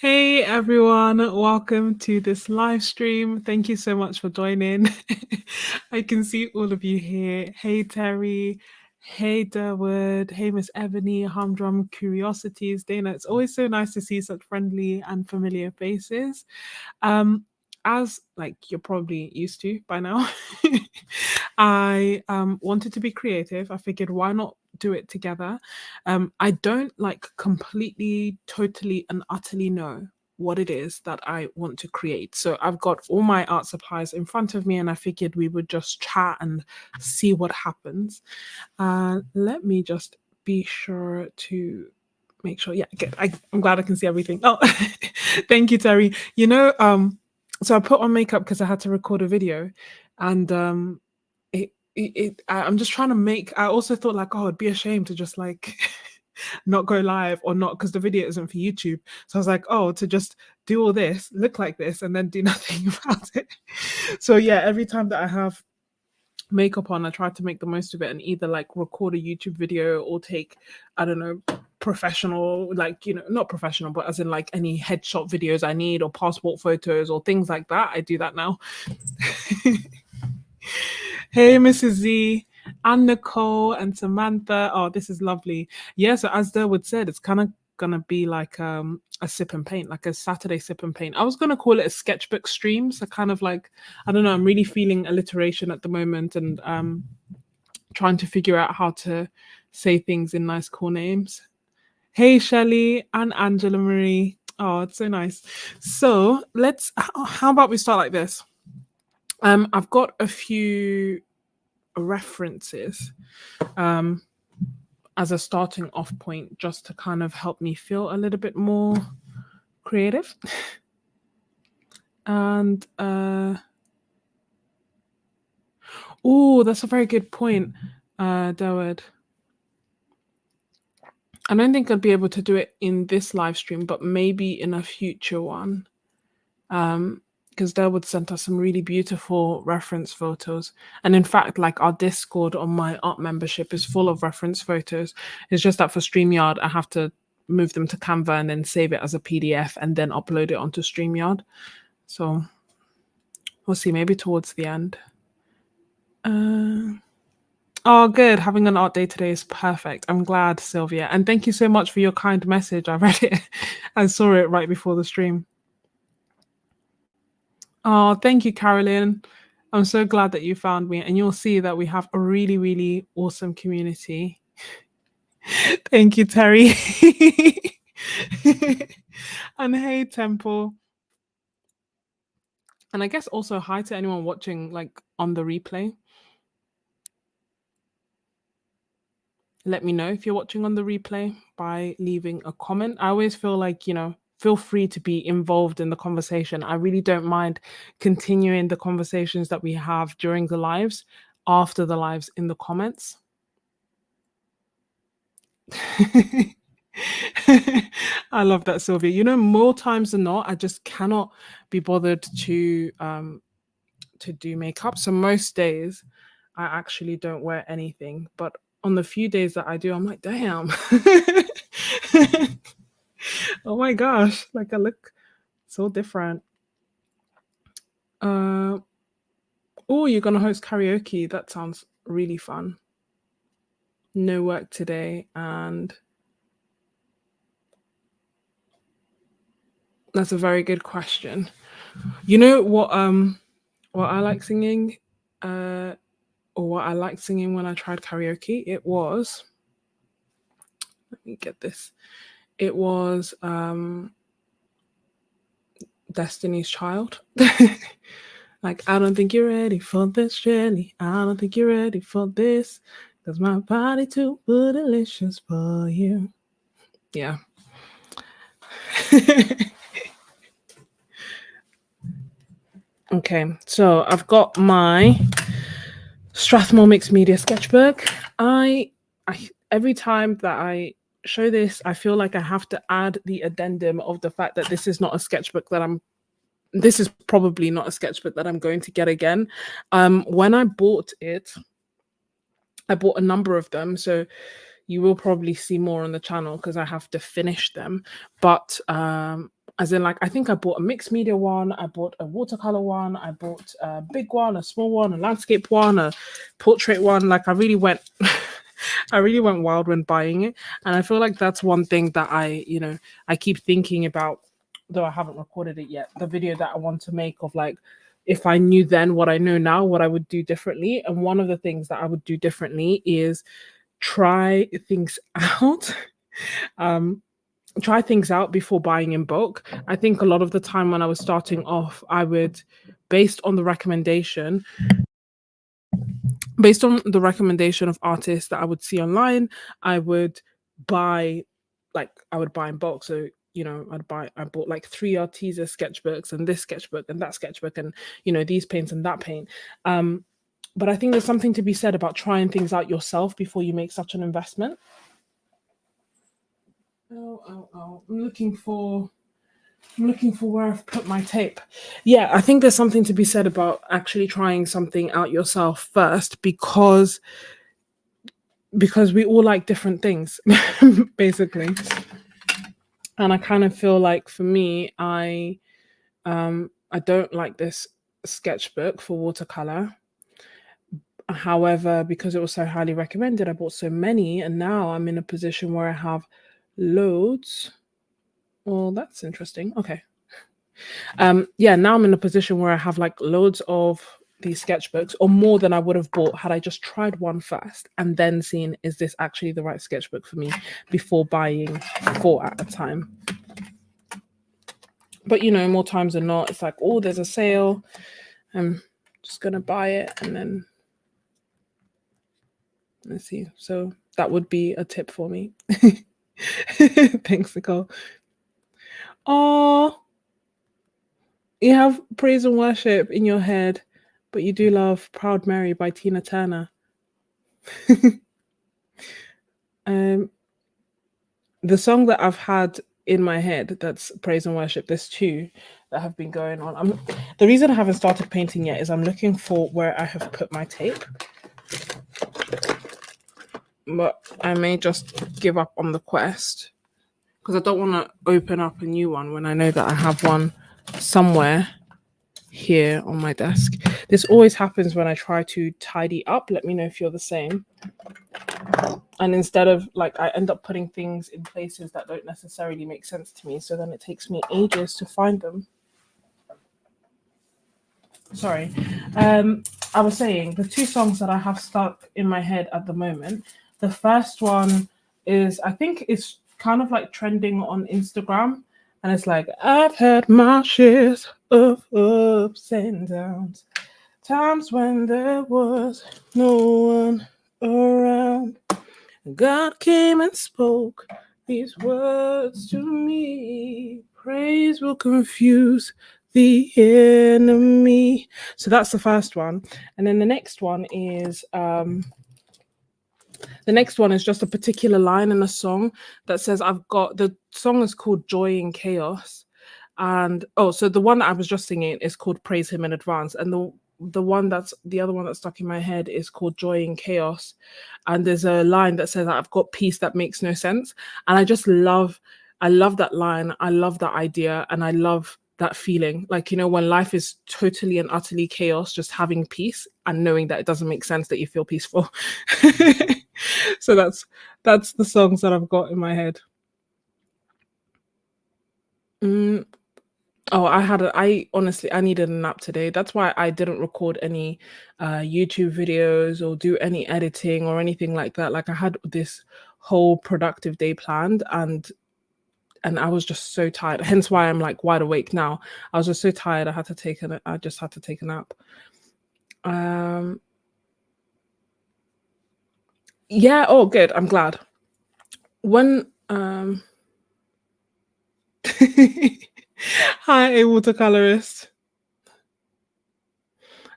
Hey everyone, welcome to this live stream. Thank you so much for joining. I can see all of you here. Hey Terry, hey Durwood, hey Miss Ebony, Humdrum Curiosities, Dana. It's always so nice to see such friendly and familiar faces. Um, as like you're probably used to by now, I wanted to be creative. I figured why not do it together. I don't like completely, totally, and utterly know what it is that I want to create. So I've got all my art supplies in front of me, and I figured we would just chat and see what happens. Let me just be sure to make sure. Yeah, good. I'm glad I can see everything. Oh, thank you, Terry. So I put on makeup because I had to record a video, and I'm just trying to make. I also thought like, oh, it'd be a shame to just like not go live or not because the video isn't for YouTube. So I was like, oh, to just do all this, look like this, and then do nothing about it. So yeah, every time that I have makeup on, I try to make the most of it and either like record a YouTube video or take, I don't know, professional, like, not professional, but as in like any headshot videos I need or passport photos or things like that. I do that now. Hey, Mrs. Z, and Nicole and Samantha. Oh, this is lovely. Yeah, so as Durwood said, it's kind of gonna be like a sip and paint, like a Saturday sip and paint. I was gonna call it a sketchbook stream. So kind of like, I don't know, I'm really feeling alliteration at the moment and trying to figure out how to say things in nice cool names. Hey Shelley and Angela Marie. Oh, it's so nice. So how about we start like this? I've got a few references as a starting off point just to kind of help me feel a little bit more creative. And oh, that's a very good point, Dawid. I don't think I'd be able to do it in this live stream, but maybe in a future one. Because Durwood sent us some really beautiful reference photos. And in fact, like our Discord on my art membership is full of reference photos. It's just that for StreamYard, I have to move them to Canva and then save it as a PDF and then upload it onto StreamYard. So we'll see, maybe towards the end. Oh, good. Having an art day today is perfect. I'm glad, Sylvia. And thank you so much for your kind message. I read it. I saw it right before the stream. Oh, thank you, Carolyn. I'm so glad that you found me. And you'll see that we have a really, really awesome community. Thank you, Terry. And hey, Temple. And I guess also hi to anyone watching like on the replay. Let me know if you're watching on the replay by leaving a comment. I always feel like, feel free to be involved in the conversation. I really don't mind continuing the conversations that we have during the lives, after the lives in the comments. I love that, Sylvia. More times than not, I just cannot be bothered to do makeup. So most days I actually don't wear anything. But on the few days that I do, I'm like, damn. Oh my gosh, like I look so different. Oh, you're gonna host karaoke. That sounds really fun. No work today, and that's a very good question. You know what I like singing? Or what I liked singing when I tried karaoke? It was, let me get this. It was Destiny's Child. Like, I don't think you're ready for this, Jelly. I don't think you're ready for this. Cause my body too delicious for you. Yeah. Okay, so I've got my Strathmore Mixed Media sketchbook. I every time that I show this, I feel like I have to add the addendum of the fact that this is not a sketchbook that this is probably not a sketchbook that I'm going to get again. When I bought it, I bought a number of them, so you will probably see more on the channel because I have to finish them. But As in, like, I think I bought a mixed media one, I bought a watercolor one, I bought a big one, a small one, a landscape one, a portrait one. Like, I really went, I really went wild when buying it, and I feel like that's one thing that I keep thinking about, though I haven't recorded it yet. The video that I want to make of, like, if I knew then what I know now, what I would do differently. And one of the things that I would do differently is try things out. um Try things out before buying in bulk. I think a lot of the time when I was starting off, I would, based on the recommendation, based on the recommendation of artists that I would see online, I would buy, like, I would buy in bulk. So, I bought like three Arteza sketchbooks and this sketchbook and that sketchbook and, these paints and that paint. But I think there's something to be said about trying things out yourself before you make such an investment. Oh, I'm looking for where I've put my tape. Yeah, I think there's something to be said about actually trying something out yourself first, because we all like different things, basically. And I kind of feel like, for me, I don't like this sketchbook for watercolor. However, because it was so highly recommended, I bought so many, and now I'm in a position where I have loads. Well, that's interesting. Okay. Yeah, now I'm in a position where I have like loads of these sketchbooks, or more than I would have bought had I just tried one first and then seen, is this actually the right sketchbook for me, before buying four at a time. But more times than not, it's like, oh, there's a sale, I'm just gonna buy it. And then let's see. So that would be a tip for me. Thanks, Nicole. Oh, you have praise and worship in your head, but you do love Proud Mary by Tina Turner. The song that I've had in my head that's praise and worship, there's two that have been going on. The reason I haven't started painting yet is I'm looking for where I have put my tape. But I may just give up on the quest, because I don't want to open up a new one when I know that I have one somewhere here on my desk. This always happens when I try to tidy up. Let me know if you're the same. And instead of, like, I end up putting things in places that don't necessarily make sense to me, so then it takes me ages to find them. Sorry. I was saying, the two songs that I have stuck in my head at the moment, the first one is, I think it's kind of like trending on Instagram, and it's like, I've had my shares of ups and downs, times when there was no one around. God came and spoke these words to me. Praise will confuse the enemy. So that's the first one. And then the next one is just a particular line in a song that says, the song is called Joy in Chaos. And so the one that I was just singing is called Praise Him in Advance. And the other one that's stuck in my head is called Joy in Chaos. And there's a line that says, I've got peace that makes no sense. And I love that line. I love that idea. And I love that feeling. Like, when life is totally and utterly chaos, just having peace and knowing that it doesn't make sense, that you feel peaceful. So that's the songs that I've got in my head. Oh, I honestly, I needed a nap today. That's why I didn't record any YouTube videos or do any editing or anything like that. Like, I had this whole productive day planned, and I was just so tired. Hence why I'm like wide awake now. I was just so tired. I just had to take a nap. Yeah, oh good. I'm glad. When Hi, a watercolorist.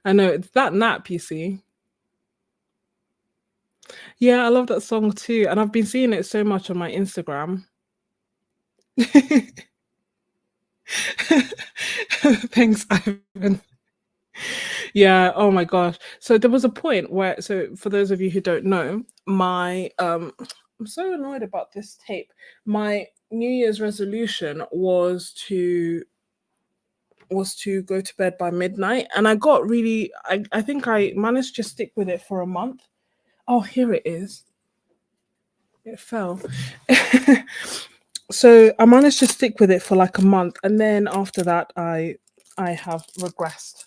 I know, it's that nap, you see. Yeah, I love that song too. And I've been seeing it so much on my Instagram. Thanks, Ivan. Yeah, oh my gosh. So there was a point where, so for those of you who don't know, I'm so annoyed about this tape. New Year's resolution was to go to bed by midnight, and I got really I think I managed to stick with it for a month. Oh, here it is. It fell. So I managed to stick with it for like a month, and then after that I have regressed.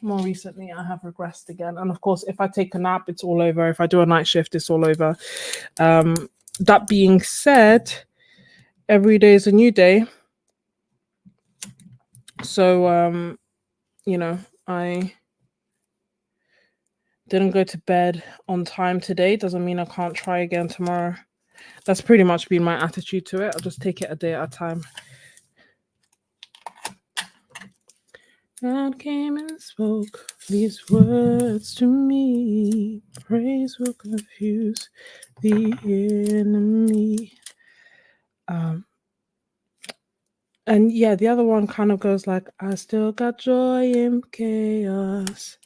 More recently I have regressed again, and of course if I take a nap it's all over. If I do a night shift it's all over. That being said, every day is a new day. So I didn't go to bed on time today. Doesn't mean I can't try again tomorrow. That's pretty much been my attitude to it. I'll just take it a day at a time. God came and spoke these words to me. Praise will confuse the enemy. And yeah, the other one kind of goes like, I still got joy in chaos.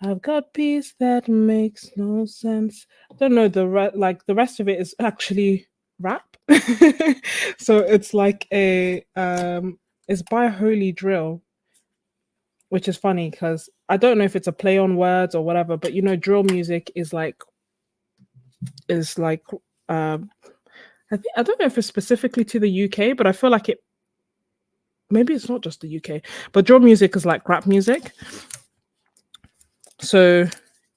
I've got peace that makes no sense. I don't know the rest of it is actually rap. So it's like it's by Holy Drill, which is funny because I don't know if it's a play on words or whatever, but drill music is like I don't know if it's specifically to the UK, but I feel like maybe it's not just the UK, but drill music is like rap music. So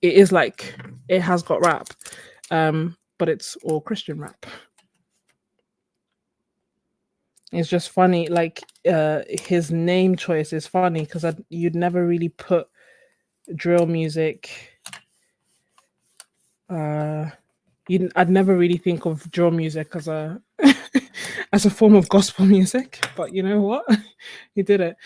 it is like it has got rap, but it's all Christian rap. It's just funny, like his name choice is funny because you'd never really put drill music. I'd never really think of drill music as a as a form of gospel music, but you know what? He did it.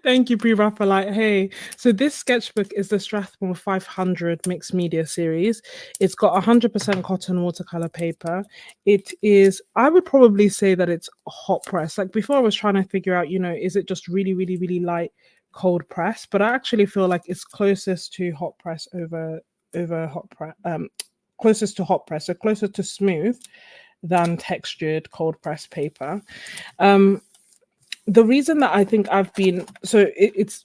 Thank you, Pre-Raphaelite. Hey, so this sketchbook is the Strathmore 500 mixed media series. It's got 100% cotton watercolor paper. It is, I would probably say that it's hot press. Like before I was trying to figure out, is it just really, really, really light cold press? But I actually feel like it's closest to hot press over hot press, closest to hot press, so closer to smooth than textured cold press paper. The reason that I think I've been it's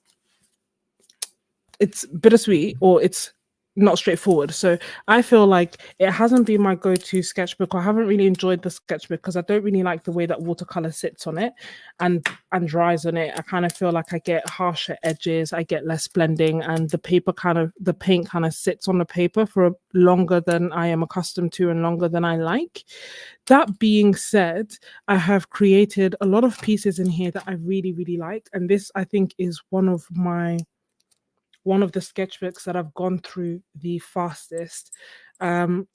bittersweet, or it's not straightforward. So I feel like it hasn't been my go-to sketchbook. I haven't really enjoyed the sketchbook because I don't really like the way that watercolor sits on it and dries on it. I kind of feel like I get harsher edges, I get less blending, and the paint kind of sits on the paper for longer than I am accustomed to and longer than I like. That being said, I have created a lot of pieces in here that I really, really like. And this, I think, is one of the sketchbooks that I've gone through the fastest. So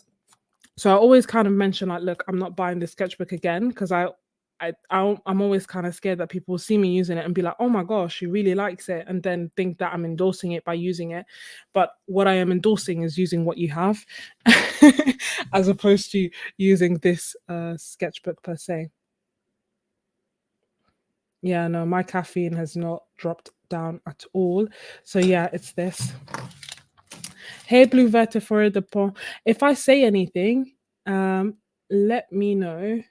I always kind of mention like, look, I'm not buying this sketchbook again because I'm always kind of scared that people will see me using it and be like, oh my gosh, she really likes it, and then think that I'm endorsing it by using it. But what I am endorsing is using what you have, as opposed to using this sketchbook per se. Yeah, no, my caffeine has not dropped down at all. So yeah, it's this. Hey, Blue Vertebrae de Pont. If I say anything, let me know.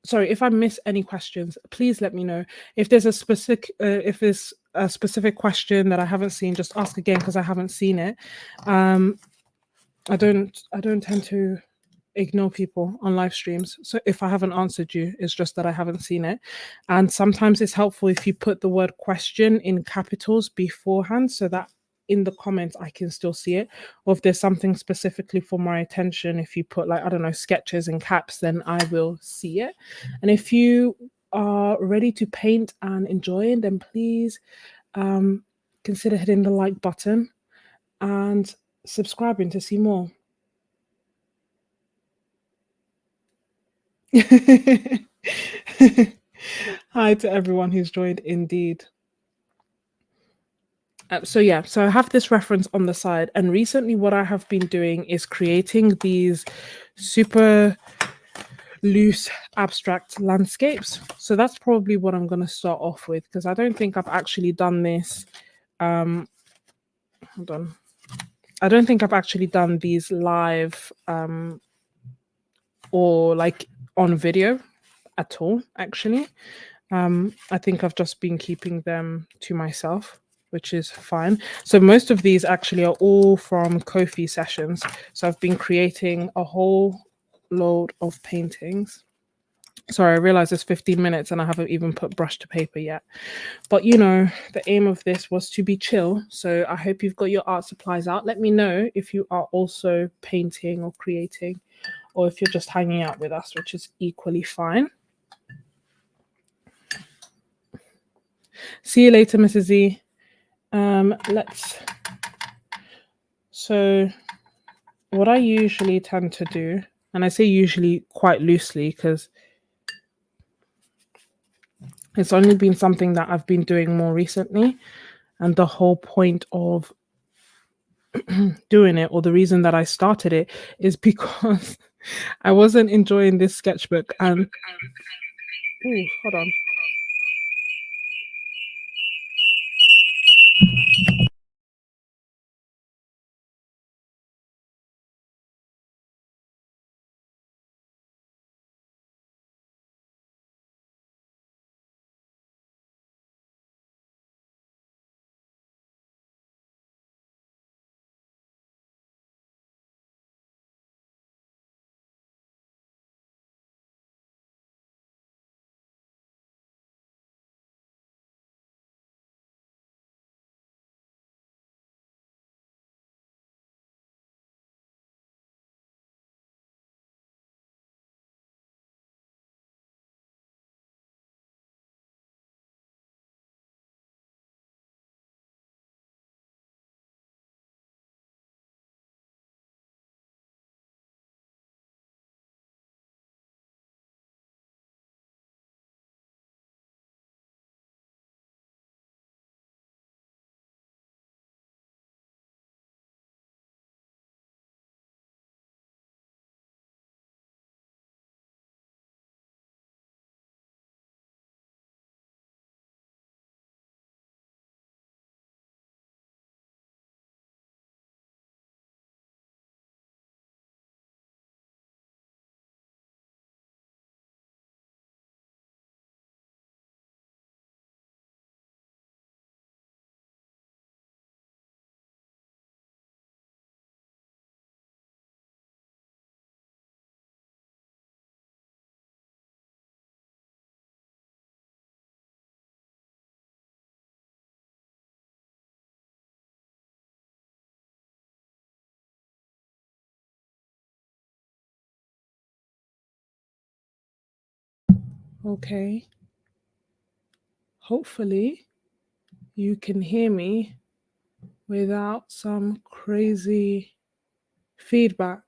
Sorry, if I miss any questions, please let me know. If there's a specific question that I haven't seen, just ask again because I haven't seen it. I don't tend to ignore people on live streams. So if I haven't answered you, it's just that I haven't seen it. And sometimes it's helpful if you put the word question in capitals beforehand so that in the comments I can still see it. Or if there's something specifically for my attention, if you put like, I don't know, sketches in caps, then I will see it. And if you are ready to paint and enjoy it, then please consider hitting the like button and subscribing to see more. Hi to everyone who's joined indeed. So I have this reference on the side, and recently what I have been doing is creating these super loose abstract landscapes. So that's probably what I'm going to start off with, because I don't think I've actually done this. Hold on. I don't think I've actually done these live or like on video at all, actually. I think I've just been keeping them to myself, which is fine. So most of these actually are all from Ko-fi sessions. So I've been creating a whole load of paintings. Sorry, I realize it's 15 minutes and I haven't even put brush to paper yet. But you know, the aim of this was to be chill. So I hope you've got your art supplies out. Let me know if you are also painting or creating, or if you're just hanging out with us, which is equally fine. See you later, Mrs. Z. So what I usually tend to do, and I say usually quite loosely because it's only been something that I've been doing more recently, and the whole point of doing it, or the reason that I started it, is because I wasn't enjoying this sketchbook. And ooh, hold on. Okay. Hopefully you can hear me without some crazy feedback.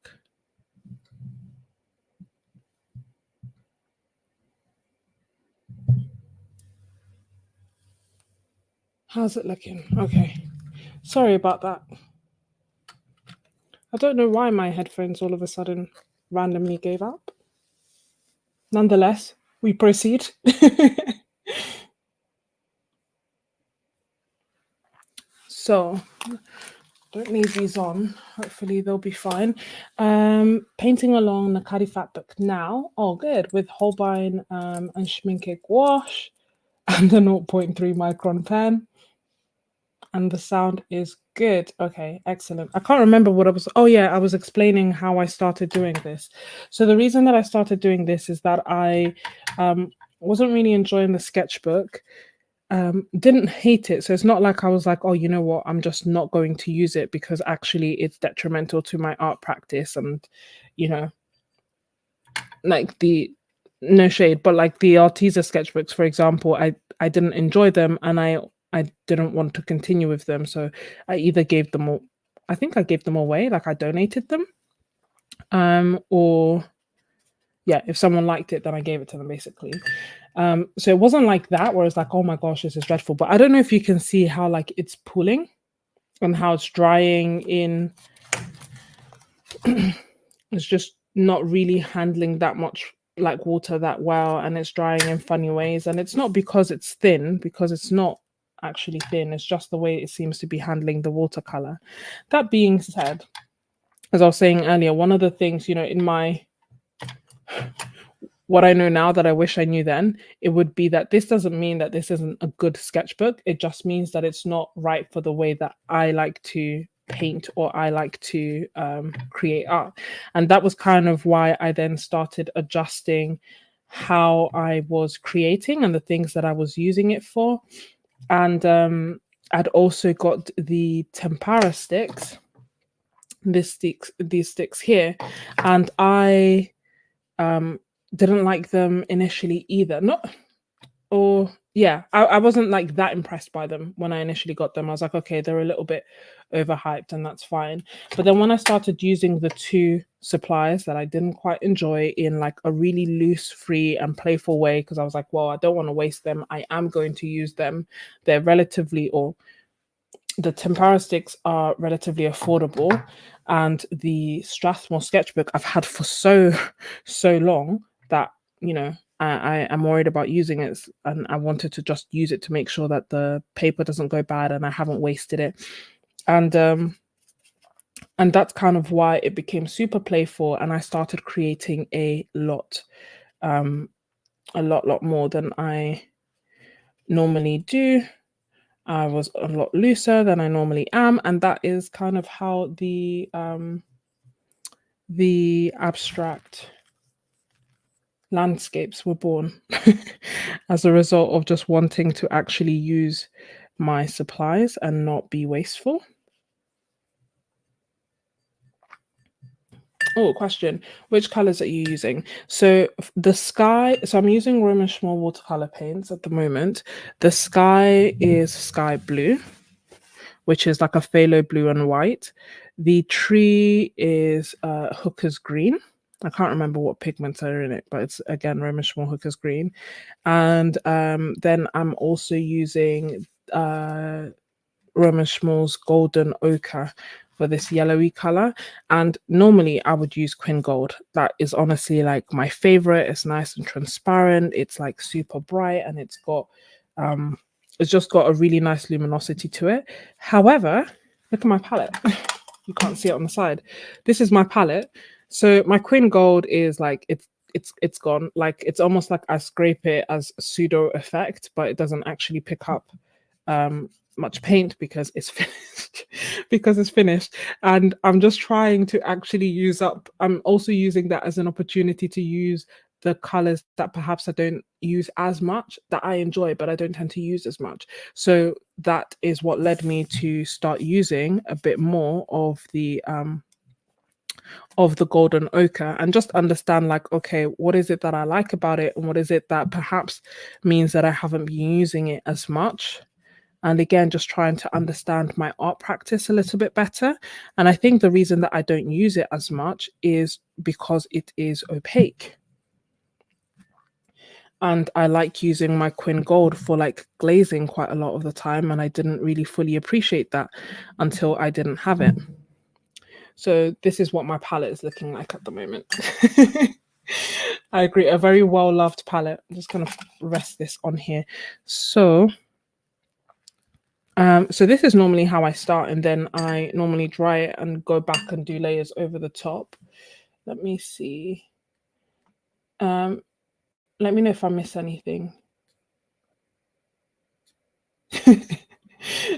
How's it looking? Okay. Sorry about that. I don't know why my headphones all of a sudden randomly gave up. Nonetheless, we proceed. So, don't leave these on. Hopefully they'll be fine. Painting along the Carifat book now. Oh, good. With Holbein and Schminke gouache and the 0.3 micron pen. And the sound is good. Okay, excellent. I can't remember what I was. Oh, yeah, I was explaining how I started doing this. So the reason that I started doing this is that I wasn't really enjoying the sketchbook. Didn't hate it. So it's not like I was like, oh, you know what, I'm just not going to use it because actually it's detrimental to my art practice. And, you know, like no shade, but like the Arteza sketchbooks, for example, I didn't enjoy them and I didn't want to continue with them. So I either gave them all, I think I gave them away, like I donated them. Or yeah, if someone liked it, then I gave it to them basically. So it wasn't like that where it's like, oh my gosh, this is dreadful. But I don't know if you can see how like it's pooling and how it's drying in. It's just not really handling that much like water that well, and it's drying in funny ways. And it's not because it's thin, because it's not actually thin. It's just the way it seems to be handling the watercolor. That being said, as I was saying earlier, one of the things, you know, in my what I know now that I wish I knew then, it would be that this doesn't mean that this isn't a good sketchbook. It just means that it's not right for the way that I like to paint or I like to create art. And that was kind of why I then started adjusting how I was creating and the things that I was using it for. And I'd also got the tempera sticks, these sticks here, and I didn't like them initially either. I wasn't like that impressed by them when I initially got them. I was like, okay, they're a little bit overhyped and that's fine. But then when I started using the two supplies that I didn't quite enjoy in like a really loose, free and playful way, because I was like, well, I don't want to waste them. I am going to use them. They're relatively, or the tempera sticks are relatively affordable, and the Strathmore sketchbook I've had for so long that, you know, I am worried about using it, and I wanted to just use it to make sure that the paper doesn't go bad and I haven't wasted it. And that's kind of why it became super playful, and I started creating a lot more than I normally do. I was a lot looser than I normally am, and that is kind of how the abstract landscapes were born as a result of just wanting to actually use my supplies and not be wasteful. Oh, question. Which colors are you using? So the sky, so I'm using Roman Schmall watercolor paints at the moment. The sky is sky blue, which is like a phthalo blue and white. The tree is Hooker's green. I can't remember what pigments are in it, but it's again Roman Schmall Hooker's green. And then I'm also using Roman Schmall's golden ochre for this yellowy color. And normally I would use Quin Gold. That is honestly like my favorite. It's nice and transparent. It's like super bright, and it's just got a really nice luminosity to it. However, look at my palette. You can't see it on the side. This is my palette. So my Quin Gold is like it's gone. Like it's almost like I scrape it as a pseudo effect, but it doesn't actually pick up much paint because it's finished. And I'm just trying to actually use up. I'm also using that as an opportunity to use the colors that perhaps I don't use as much, that I enjoy, but I don't tend to use as much. So that is what led me to start using a bit more of the golden ochre, and just understand like, okay, what is it that I like about it, and what is it that perhaps means that I haven't been using it as much. And again, just trying to understand my art practice a little bit better. And I think the reason that I don't use it as much is because it is opaque. And I like using my Quin Gold for like glazing quite a lot of the time, and I didn't really fully appreciate that until I didn't have it. So this is what my palette is looking like at the moment. I agree, a very well-loved palette. I'm just going to rest this on here. So this is normally how I start, and then I normally dry it and go back and do layers over the top. Let me see. Let me know if I miss anything.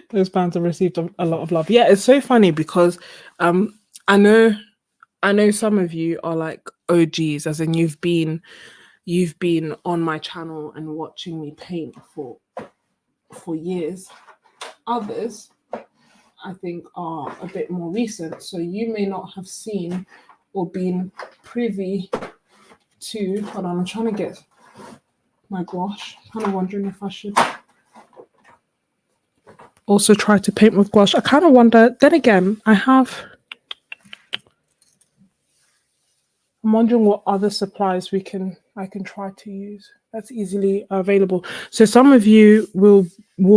Those bands have received a lot of love. Yeah, it's so funny because I know some of you are like OGs, as in you've been on my channel and watching me paint for years. Others, I think, are a bit more recent, so you may not have seen or been privy to. Hold on, I'm trying to get my gouache. Kind of wondering if I should also try to paint with gouache. I kind of wonder. Then again, I I'm wondering what other supplies I can try to use that's easily available. So some of you will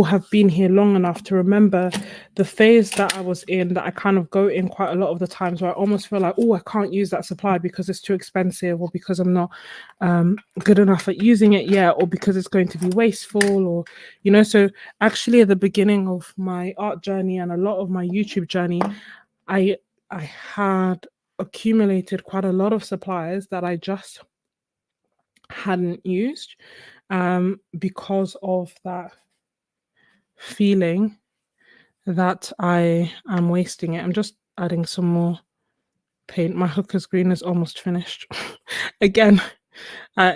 have been here long enough to remember the phase that I was in, that I kind of go in quite a lot of the times where I almost feel like, oh, I can't use that supply because it's too expensive, or because I'm not good enough at using it yet, or because it's going to be wasteful, or So actually, at the beginning of my art journey and a lot of my YouTube journey, I I had accumulated quite a lot of supplies that I just hadn't used, because of that feeling that I am wasting it. I'm just adding some more paint. My hooker's green is almost finished. Again,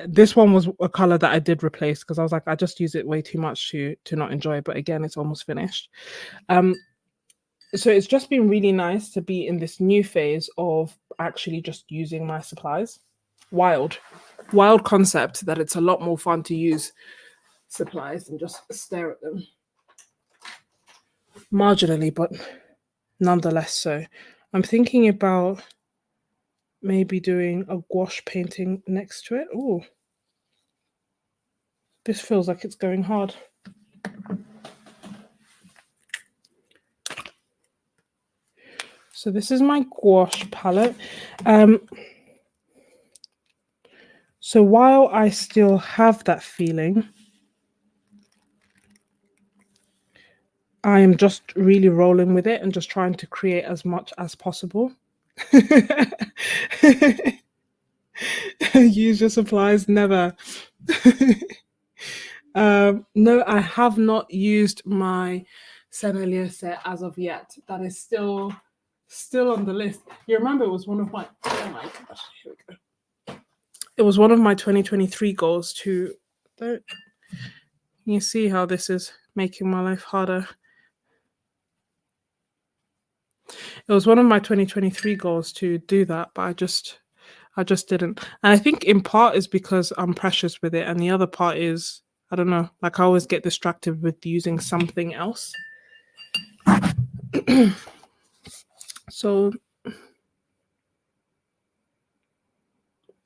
this one was a color that I did replace because I was like, I just use it way too much to not enjoy it. But again, it's almost finished. So it's just been really nice to be in this new phase of actually just using my supplies. Wild concept that it's a lot more fun to use supplies than just stare at them. Marginally, but nonetheless so. I'm thinking about maybe doing a gouache painting next to it. Oh, this feels like it's going hard. So this is my gouache palette. So while I still have that feeling, I am just really rolling with it and just trying to create as much as possible. Use your supplies, never. No, I have not used my Senelier set as of yet. That is still on the list. You remember it was one of my, oh my gosh, here we go. It was one of my 2023 goals to, you see how this is making my life harder. It was one of my 2023 goals to do that, but I just didn't. And I think in part is because I'm precious with it, and the other part is, I don't know, like I always get distracted with using something else. So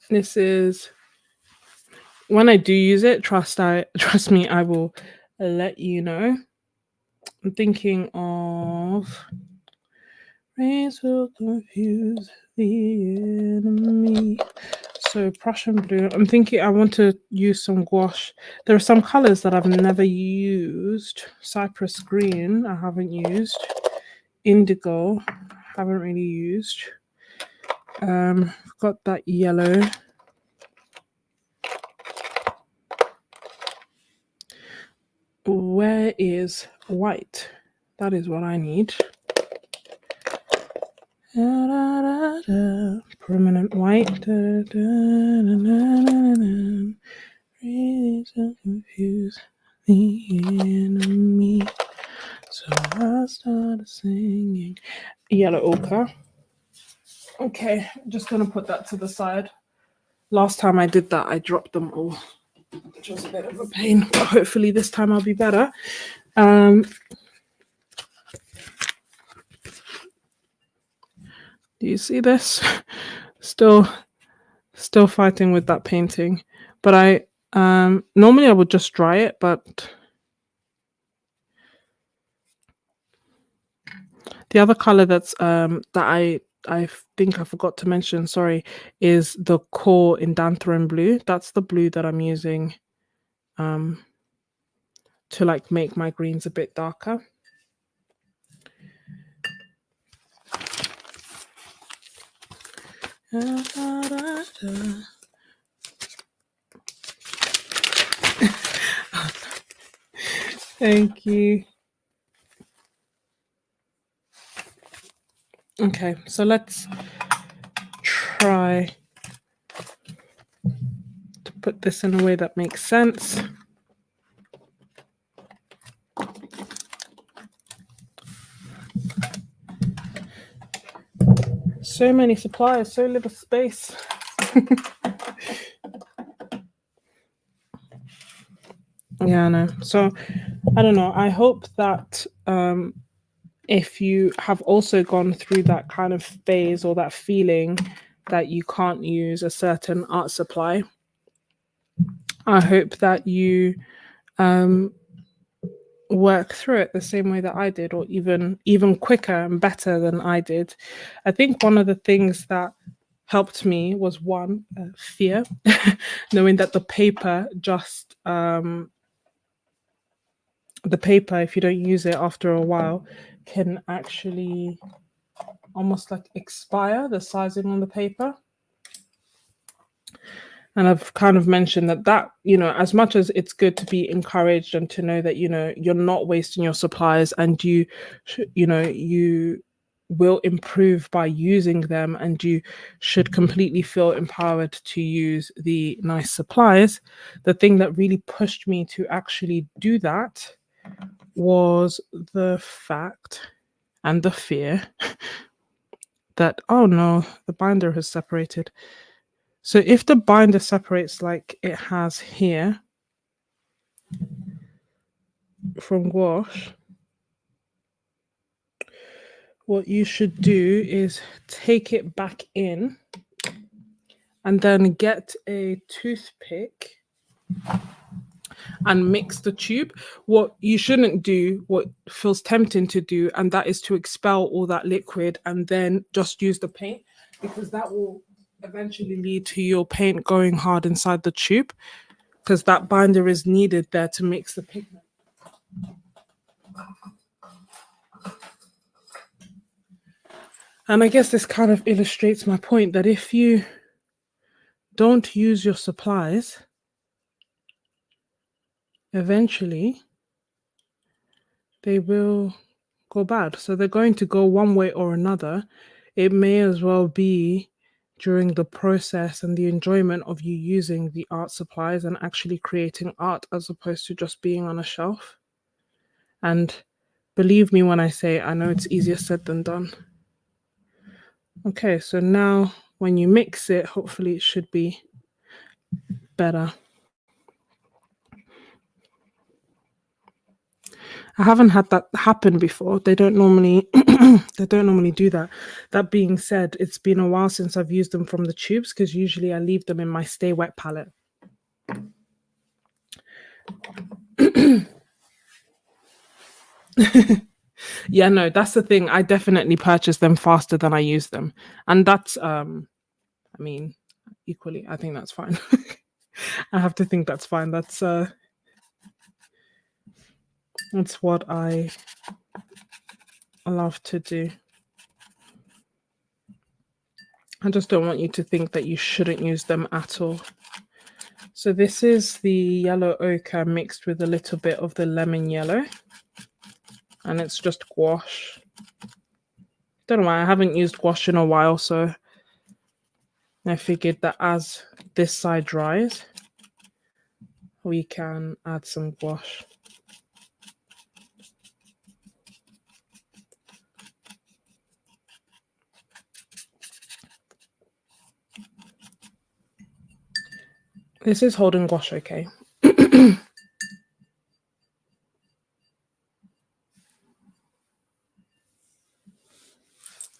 this is, when I do use it, trust me, I will let you know. I'm thinking of rays will confuse the enemy. So Prussian blue. I'm thinking I want to use some gouache. There are some colors that I've never used. Cypress green, I haven't used. Indigo, haven't really used. Got that yellow. Where is white? That is what I need. Permanent white. Confuse the enemy. So I started singing. Yellow ochre. Okay, I'm just gonna put that to the side. Last time I did that, I dropped them all, which was a bit of a pain, but hopefully this time I'll be better. Do you see this? Still fighting with that painting, but I normally I would just dry it, but the other color that's that I think I forgot to mention, sorry, is the core Indanthrone blue. That's the blue that I'm using to like make my greens a bit darker. Thank you. Okay, so let's try to put this in a way that makes sense. So many supplies, so little space. Yeah, I know. So I don't know. I hope that if you have also gone through that kind of phase or that feeling that you can't use a certain art supply. I hope that you um, work through it the same way that I did, or even quicker and better than I did. I think one of the things that helped me was one, fear, knowing that the paper, if you don't use it after a while, can actually almost like expire, the sizing on the paper. And I've kind of mentioned that, as much as it's good to be encouraged and to know that, you're not wasting your supplies, and you will improve by using them, and you should completely feel empowered to use the nice supplies. The thing that really pushed me to actually do that was the fact and the fear that, oh no, the binder has separated. So if the binder separates like it has here from gouache, what you should do is take it back in and then get a toothpick and mix the tube. What you shouldn't do, what feels tempting to do, and that is to expel all that liquid and then just use the paint, because that will eventually lead to your paint going hard inside the tube, because that binder is needed there to mix the pigment. And I guess this kind of illustrates my point that if you don't use your supplies, eventually they will go bad. So they're going to go one way or another. It may as well be during the process and the enjoyment of you using the art supplies and actually creating art, as opposed to just being on a shelf. And believe me when I say, I know it's easier said than done. Okay, so now when you mix it, hopefully it should be better. I haven't had that happen before. They don't normally do that. That being said, it's been a while since I've used them from the tubes, because usually I leave them in my Stay Wet palette. Yeah, no, that's the thing. I definitely purchase them faster than I use them. And that's equally, I think that's fine. I have to think that's fine. That's what I love to do. I just don't want you to think that you shouldn't use them at all. So this is the yellow ochre mixed with a little bit of the lemon yellow, and it's just gouache. Don't know why, I haven't used gouache in a while, so I figured that as this side dries, we can add some gouache. This is holding gouache, okay?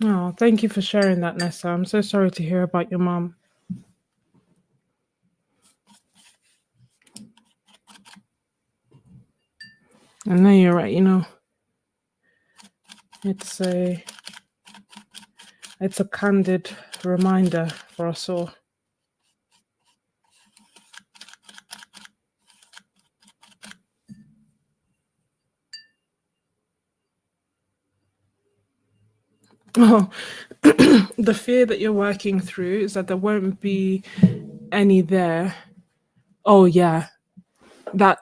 Oh, thank you for sharing that, Nessa. I'm so sorry to hear about your mom. I know you're right, it's a candid reminder for us all. Oh, the fear that you're working through is that there won't be any there. Oh yeah, that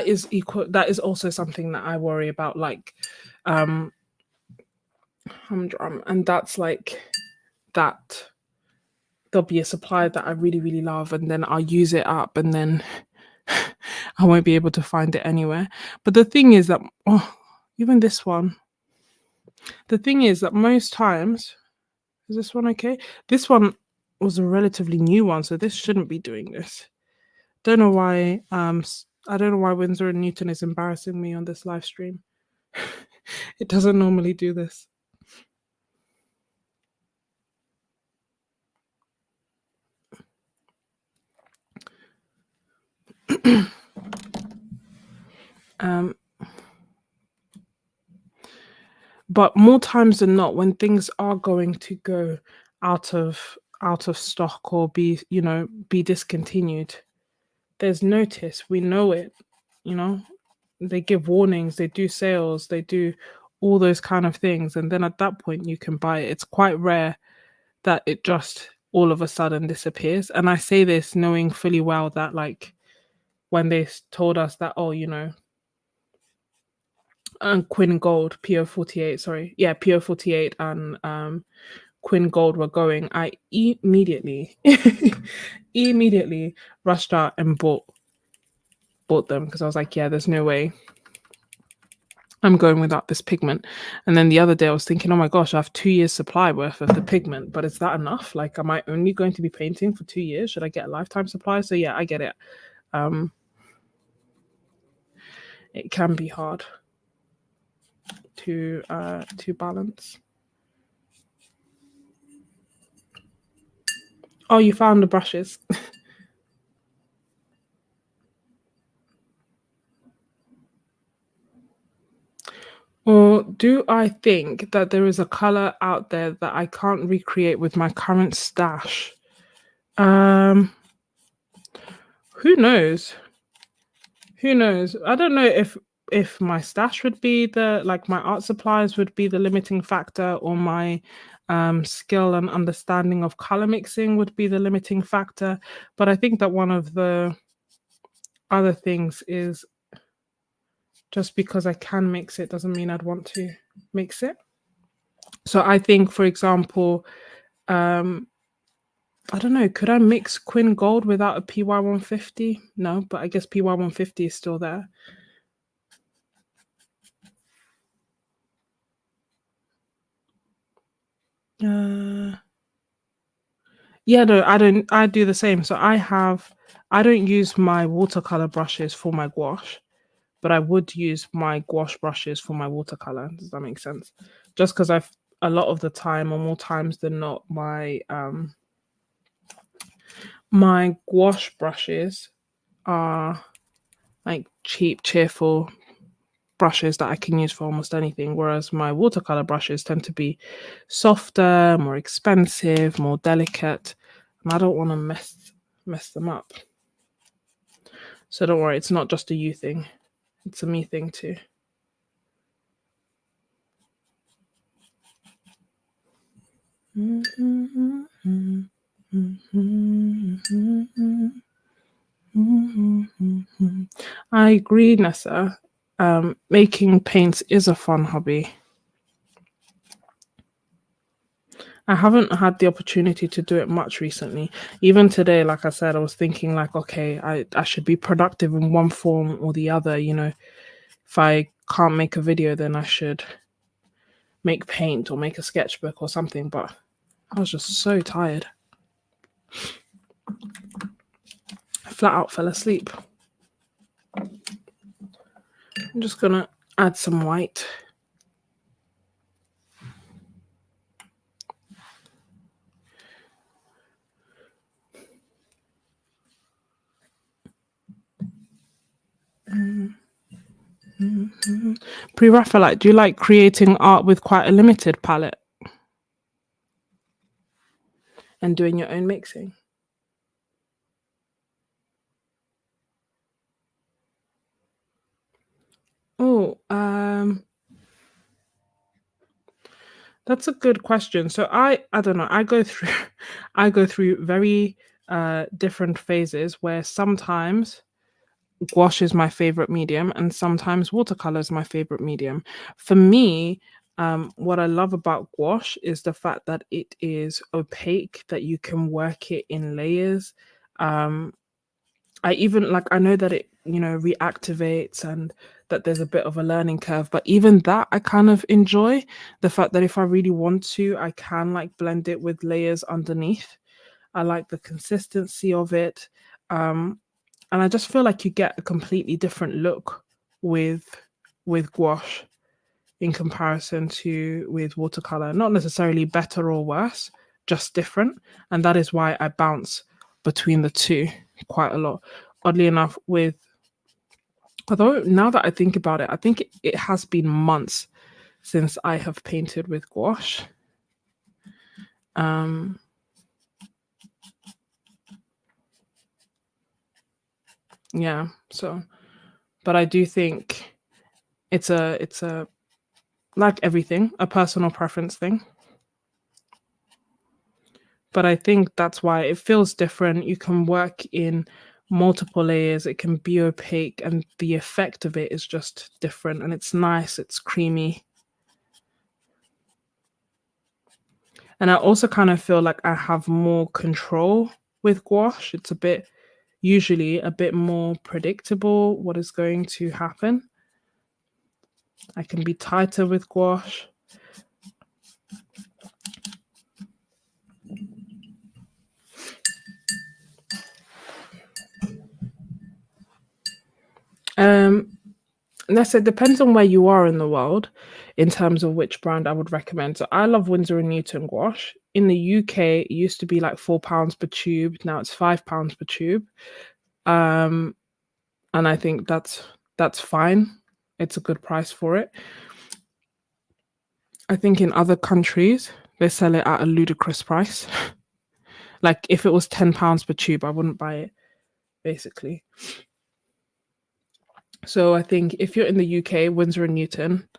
is equal. That is also something that I worry about, like humdrum, and that's like that. There'll be a supply that I really, really love, and then I'll use it up, and then I won't be able to find it anywhere. But the thing is that, even this one, the thing is that most times, is this one okay? This one was a relatively new one, so this shouldn't be doing this. Don't know why. I don't know why Winsor and Newton is embarrassing me on this live stream. It doesn't normally do this. um, but more times than not, when things are going to go out of stock or be, be discontinued, there's notice. We know it. You know, they give warnings, they do sales, they do all those kind of things, and then at that point you can buy it. It's quite rare that it just all of a sudden disappears. And I say this knowing fully well that, like, when they told us that, oh, Quinn Gold, PO48, sorry, yeah, PO48 and Quinn Gold were going, I immediately, immediately rushed out and bought them because I was like, yeah, there's no way I'm going without this pigment. And then the other day I was thinking, oh my gosh, I have 2 years supply worth of the pigment, but is that enough? Like, am I only going to be painting for 2 years? Should I get a lifetime supply? So yeah, I get it. It can be hard to balance. Oh, you found the brushes. Or do I think that there is a color out there that I can't recreate with my current stash? Um, who knows? Who knows? I don't know if my stash would be the, like, my art supplies would be the limiting factor, or my skill and understanding of color mixing would be the limiting factor. But I think that one of the other things is, just because I can mix it doesn't mean I'd want to mix it. So I think, for example, um, I don't know, could I mix Quinn Gold without a PY150? No, but I guess PY150 is still there. Yeah, no, I don't. I do the same. So I don't use my watercolor brushes for my gouache, but I would use my gouache brushes for my watercolor. Does that make sense? Just because I've, a lot of the time, or more times than not, my gouache brushes are like cheap, cheerful brushes that I can use for almost anything, whereas my watercolor brushes tend to be softer, more expensive, more delicate, and I don't want to mess them up. So don't worry, it's not just a you thing, it's a me thing too. I agree, Nessa. Making paints is a fun hobby. I haven't had the opportunity to do it much recently. Even today, like I said, I was thinking, like, okay, I should be productive in one form or the other. If I can't make a video, then I should make paint or make a sketchbook or something. But I was just so tired. I flat out fell asleep. I'm just gonna add some white. Pre-Raphaelite, do you like creating art with quite a limited palette and doing your own mixing? Oh, that's a good question. So I don't know. I go through I go through very different phases where sometimes gouache is my favorite medium and sometimes watercolor is my favorite medium. For me, what I love about gouache is the fact that it is opaque, that you can work it in layers. Um, I even, like, I know that it, reactivates, and that there's a bit of a learning curve, but even that I kind of enjoy, the fact that if I really want to, I can, like, blend it with layers underneath. I like the consistency of it. Um, and I just feel like you get a completely different look with gouache in comparison to with watercolor. Not necessarily better or worse, just different. And that is why I bounce between the two quite a lot. oddly enough, although now that I think about it, I think it has been months since I have painted with gouache. Yeah, so, but I do think it's a like everything, a personal preference thing. But I think that's why it feels different. You can work in multiple layers, it can be opaque, and the effect of it is just different. And it's nice, it's creamy. And I also kind of feel like I have more control with gouache. It's usually a bit more predictable what is going to happen. I can be tighter with gouache. Nessa, it depends on where you are in the world in terms of which brand I would recommend. So I love Winsor and Newton gouache. In the UK, it used to be like £4 per tube. Now it's £5 per tube. And I think that's fine. It's a good price for it. I think in other countries they sell it at a ludicrous price. Like if it was £10 per tube, I wouldn't buy it, basically. So I think if you're in the UK, Winsor and Newton.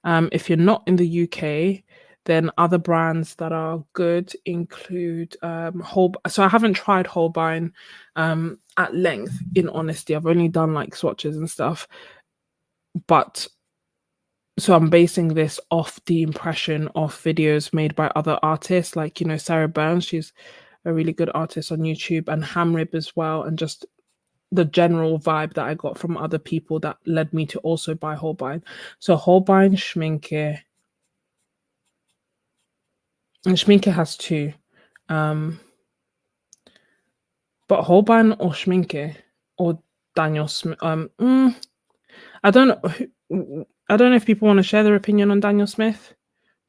If you're not in the UK, then other brands that are good include So I haven't tried Holbein at length. In honesty, I've only done like swatches and stuff. But so I'm basing this off the impression of videos made by other artists, like Sarah Burns. She's a really good artist on YouTube, and Hamrib as well, and just the general vibe that I got from other people that led me to also buy Holbein. So Holbein, Schminke, and Schminke has two. But Holbein or Schminke or Daniel Smith. I don't know. I don't know if people want to share their opinion on Daniel Smith.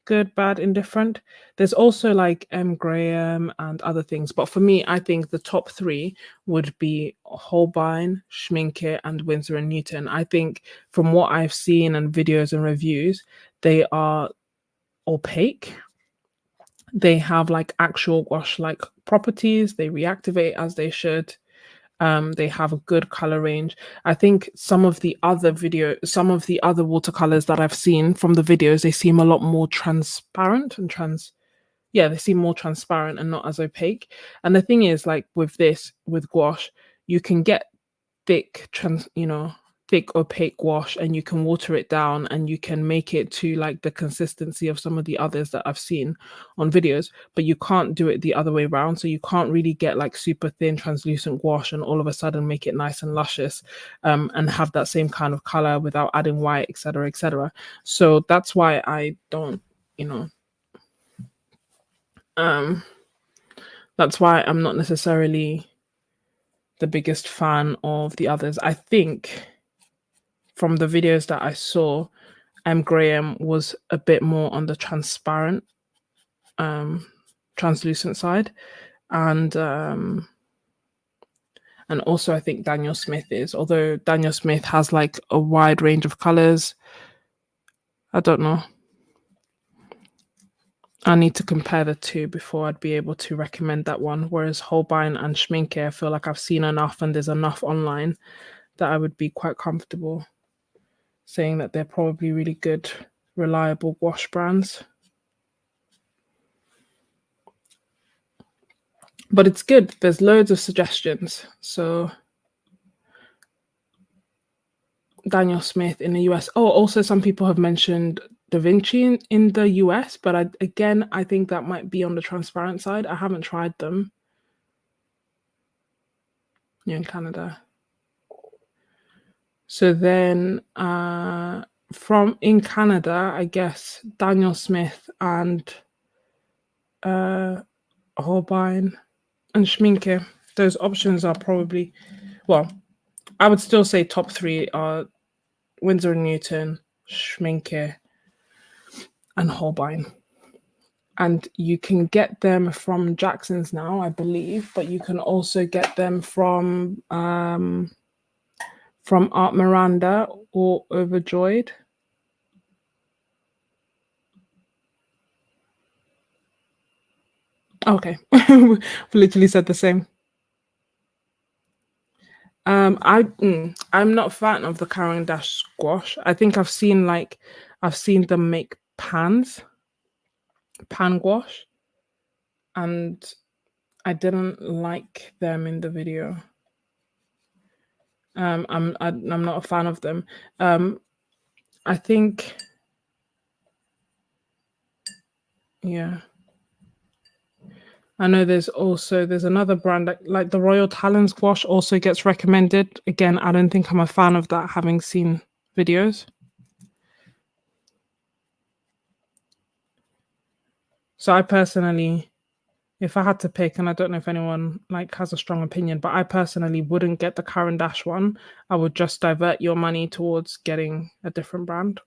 Good, bad, indifferent. There's also like M. Graham and other things. But for me, I think the top three would be Holbein, Schminke, and Winsor and Newton. I think from what I've seen and videos and reviews, they are opaque. They have like actual gouache like properties. They reactivate as they should. They have a good color range. I think some of the other watercolors that I've seen from the videos, they seem a lot more transparent and they seem more transparent and not as opaque. And the thing is, like with gouache, you can get thick thick opaque gouache, and you can water it down and you can make it to like the consistency of some of the others that I've seen on videos, but you can't do it the other way around. So you can't really get like super thin translucent gouache and all of a sudden make it nice and luscious, and have that same kind of color without adding white, etc., etc. So that's why I don't, that's why I'm not necessarily the biggest fan of the others. I think from the videos that I saw, M. Graham was a bit more on the transparent, translucent side, and also I think Daniel Smith is. Although Daniel Smith has like a wide range of colors, I don't know. I need to compare the two before I'd be able to recommend that one. Whereas Holbein and Schminke, I feel like I've seen enough and there's enough online that I would be quite comfortable saying that they're probably really good, reliable gouache brands. But it's good. There's loads of suggestions. So Daniel Smith in the US. Oh, also some people have mentioned Da Vinci in the US, but I think that might be on the transparent side. I haven't tried them. In Canada. So then from in Canada, I guess Daniel Smith and Holbein and Schminke. Those options are probably, well, I would still say top three are Winsor & Newton, Schminke, and Holbein. and you can get them from Jackson's now, I believe, but you can also get them from Art Miranda or Overjoyed. Okay, we literally said the same. I'm not a fan of the Caran Dash squash. I think I've seen them make pan gouache, and I didn't like them in the video. I'm not a fan of them. I think, yeah. I know there's another brand like the Royal Talon squash also gets recommended. Again, I don't think I'm a fan of that, having seen videos. So I personally, if I had to pick, and I don't know if anyone like has a strong opinion, but I personally wouldn't get the Caran Dash one. I would just divert your money towards getting a different brand.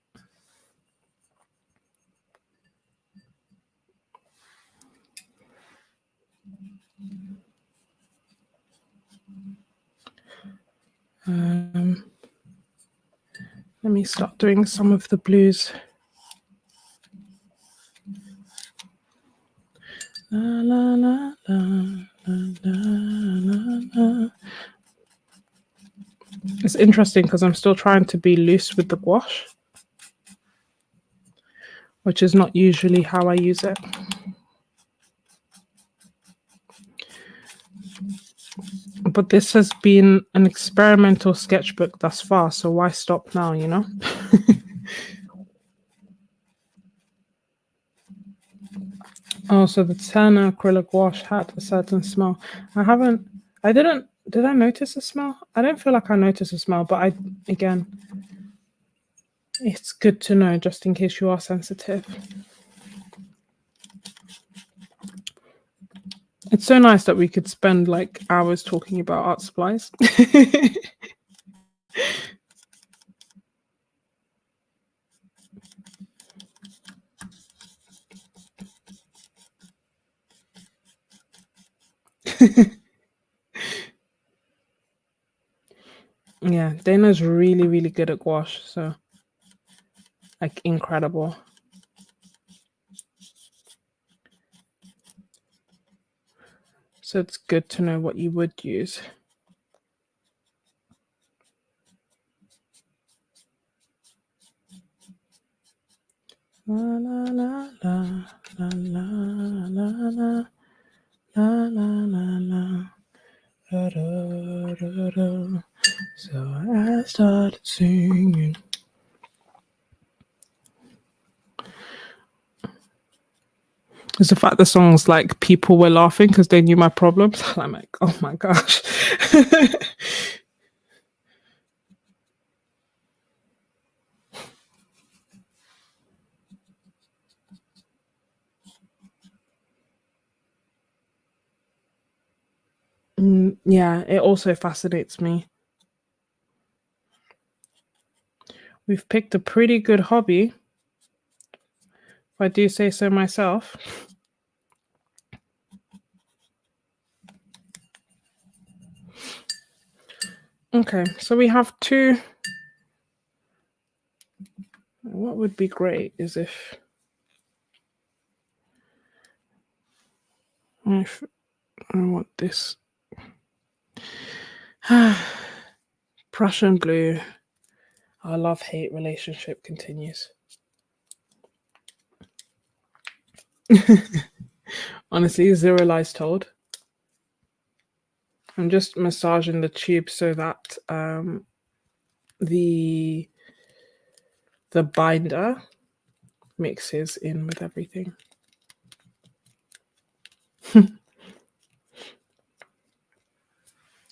Let me start doing some of the blues. La, la, la, la, la, la, la. It's interesting because I'm still trying to be loose with the gouache, which is not usually how I use it. But this has been an experimental sketchbook thus far, so why stop now, you know? Oh, so the Turner acrylic gouache had a certain smell. Did I notice a smell? I don't feel like I noticed a smell, but again, it's good to know just in case you are sensitive. It's so nice that we could spend like hours talking about art supplies. Yeah, Dana's really, really good at gouache, so like incredible. So it's good to know what you would use. La la la la la la la la la la la. Da, da, da, da. So I started singing. It's the fact the songs like people were laughing because they knew my problems. I'm like, oh my gosh. Yeah, it also fascinates me. We've picked a pretty good hobby, if I do say so myself. Okay, so we have two. What would be great is if I want this Prussian blue. Our love-hate relationship continues. Honestly, zero lies told. I'm just massaging the tube so that the binder mixes in with everything.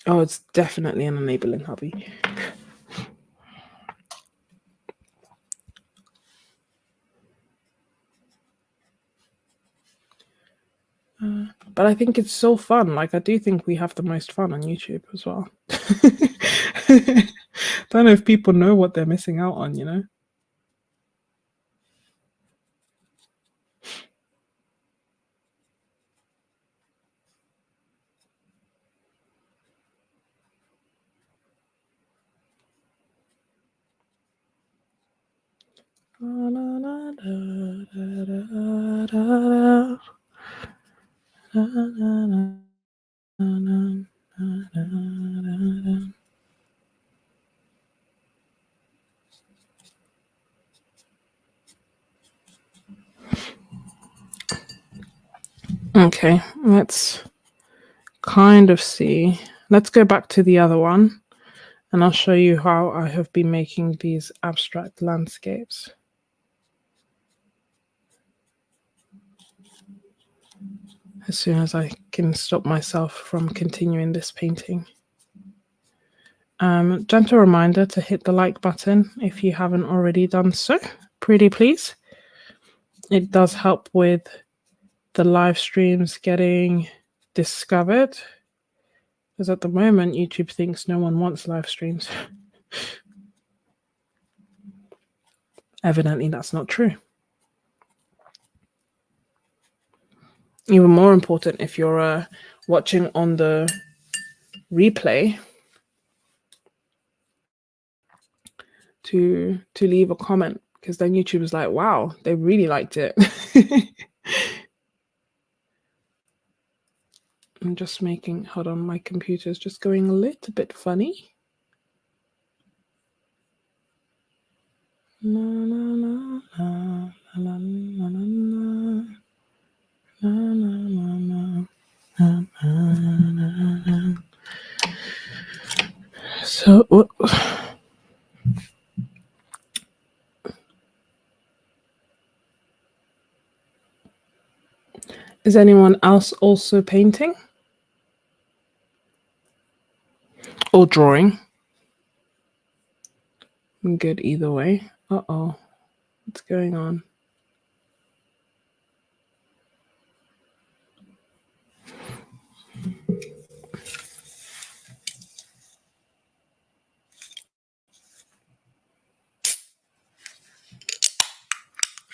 Oh, it's definitely an enabling hobby. But I think it's so fun. Like, I do think we have the most fun on YouTube as well. Don't know if people know what they're missing out on, you know? Okay, let's kind of see. Let's go back to the other one, and I'll show you how I have been making these abstract landscapes. As soon as I can stop myself from continuing this painting. Gentle reminder to hit the like button if you haven't already done so. Pretty please. It does help with the live streams getting discovered, because at the moment YouTube thinks no one wants live streams. Evidently that's not true. Even more important, if you're watching on the replay, to leave a comment, because then YouTube is like, wow, they really liked it. I'm just making, hold on, my computer's just going a little bit funny. La, la, la, la, la, la, la, la. La, la, la, la. La, la, la, la. So is anyone else also painting or drawing? I'm good either way. Uh-oh, what's going on?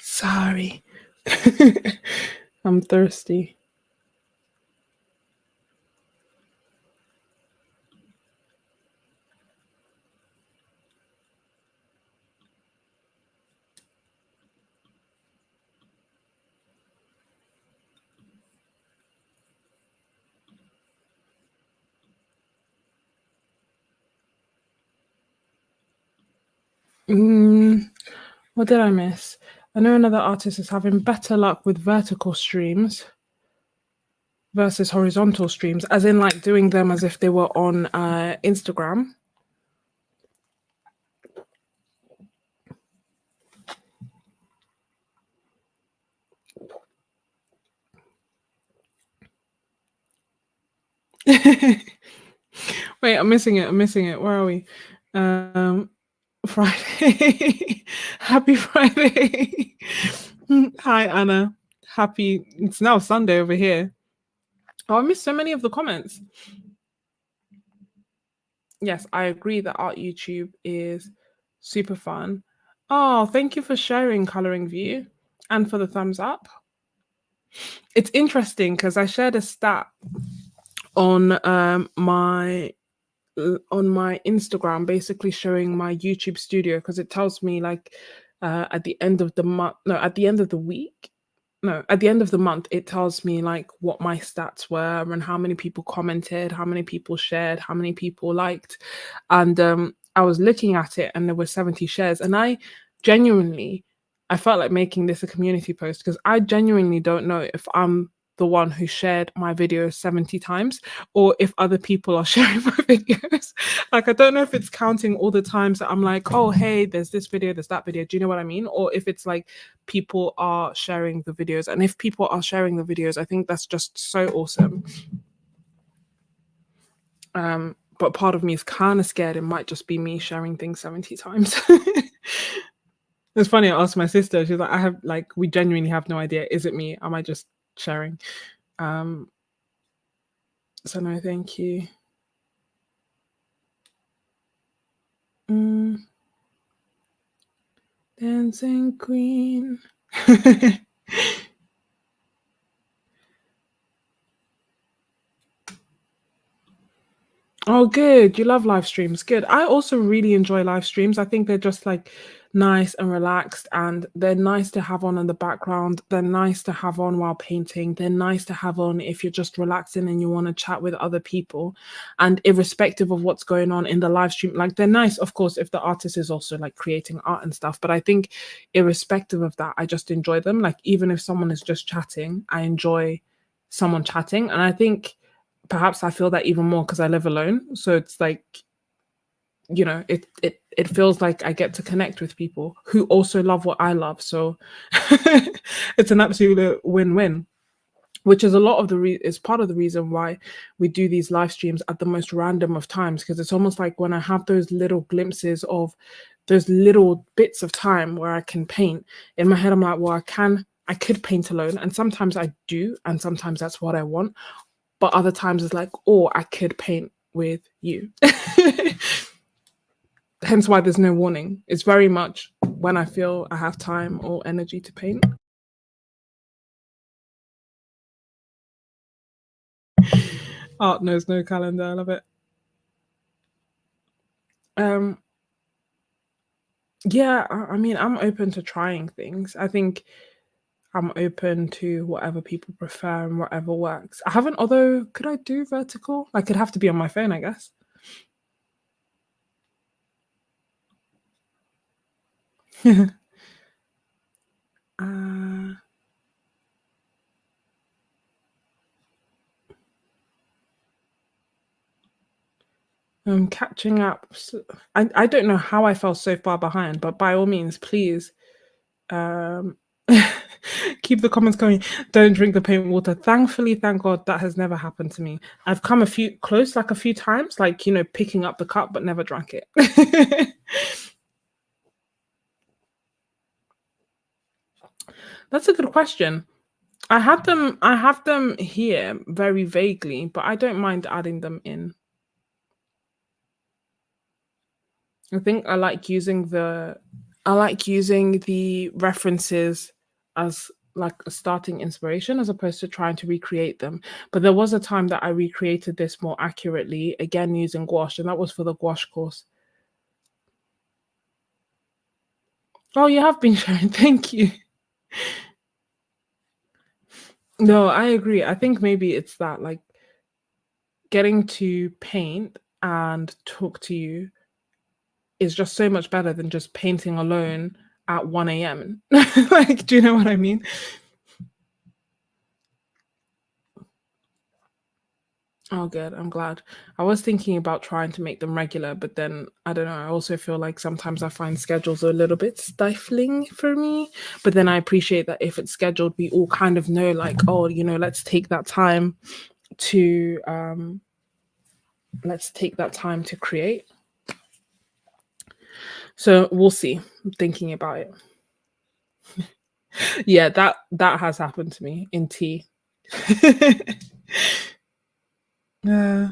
Sorry. I'm thirsty. What did I miss? I know another artist is having better luck with vertical streams versus horizontal streams, as in like doing them as if they were on Instagram. Wait, I'm missing it. Where are we? Friday. Happy Friday. Hi, Anna. Happy. It's now Sunday over here. Oh, I missed so many of the comments. Yes, I agree that art YouTube is super fun. Oh, thank you for sharing Coloring View and for the thumbs up. It's interesting because I shared a stat on my Instagram, basically showing my YouTube studio, because it tells me like at the end of the month, no, at the end of the week, no, at the end of the month, it tells me like what my stats were and how many people commented, how many people shared, how many people liked. And I was looking at it and there were 70 shares. And I felt like making this a community post, because I genuinely don't know if I'm the one who shared my video 70 times or if other people are sharing my videos. Like, I don't know if it's counting all the times that I'm like, oh, hey, there's this video, there's that video. Do you know what I mean? Or if it's like people are sharing the videos. And if people are sharing the videos, I think that's just so awesome. But part of me is kind of scared it might just be me sharing things 70 times. It's funny, I asked my sister, she's like, we genuinely have no idea. Is it me? Am I just sharing? So no, thank you. Dancing Queen. Oh, good. You love live streams. Good. I also really enjoy live streams. I think they're just like nice and relaxed, and they're nice to have on in the background. They're nice to have on while painting. They're nice to have on if you're just relaxing and you want to chat with other people. And irrespective of what's going on in the live stream, like they're nice, of course, if the artist is also like creating art and stuff. But I think irrespective of that, I just enjoy them. Like even if someone is just chatting, I enjoy someone chatting. And I think perhaps I feel that even more because I live alone. So it's like, it feels like I get to connect with people who also love what I love. So it's an absolute win-win, which is a lot of is part of the reason why we do these live streams at the most random of times, because it's almost like when I have those little glimpses of those little bits of time where I can paint in my head, I'm like, well, I could paint alone, and sometimes I do, and sometimes that's what I want, but other times it's like, oh, I could paint with you. Hence why there's no warning. It's very much when I feel I have time or energy to paint. Art knows no calendar. I love it. Um, yeah, I mean, I'm open to trying things. I think I'm open to whatever people prefer and whatever works. I haven't, although, could I do vertical? Like, it'd have to be on my phone, I guess. uh, I'm catching up. I don't know how I fell so far behind, but by all means, please um keep the comments coming. Don't drink the paint water. Thankfully, thank God, that has never happened to me. I've come like a few times, like picking up the cup, but never drank it. That's a good question. I have them here very vaguely, but I don't mind adding them in. I think I like using the references as like a starting inspiration as opposed to trying to recreate them. But there was a time that I recreated this more accurately, again using gouache, and that was for the gouache course. Oh, you have been sharing. Thank you. No, I agree. I think maybe it's that, like, getting to paint and talk to you is just so much better than just painting alone at 1 a.m. Like, do you know what I mean? Oh, good. I'm glad. I was thinking about trying to make them regular, but then I don't know. I also feel like sometimes I find schedules are a little bit stifling for me. But then I appreciate that if it's scheduled, we all kind of know, like, oh, let's take that time to create. So we'll see. I'm thinking about it. Yeah, that has happened to me in tea. Yeah.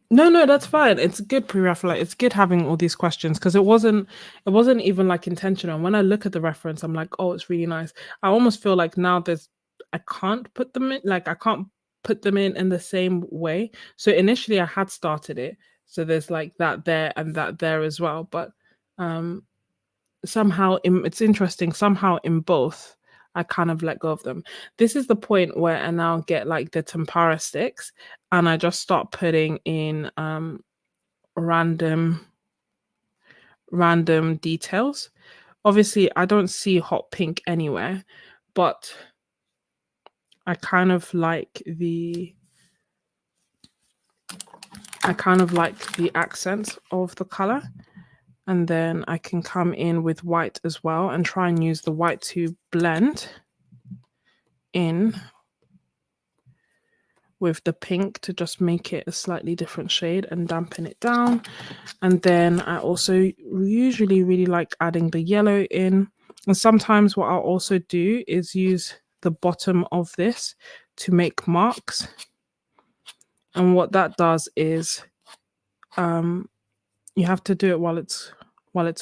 No, no, that's fine. It's good pre-reference. It's good having all these questions because it wasn't even like intentional. When I look at the reference, I'm like, oh, it's really nice. I almost feel like now I can't put them in, like I can't put them in the same way. So initially I had started it. So there's like that there and that there as well. But um it's interesting, somehow in both I kind of let go of them. This is the point where I now get like the tempera sticks and I just start putting in random random details. Obviously I don't see hot pink anywhere, but I kind of like the accents of the color. And then I can come in with white as well and try and use the white to blend in with the pink to just make it a slightly different shade and dampen it down. And then I also usually really like adding the yellow in. And sometimes what I'll also do is use the bottom of this to make marks. And what that does is you have to do it while it's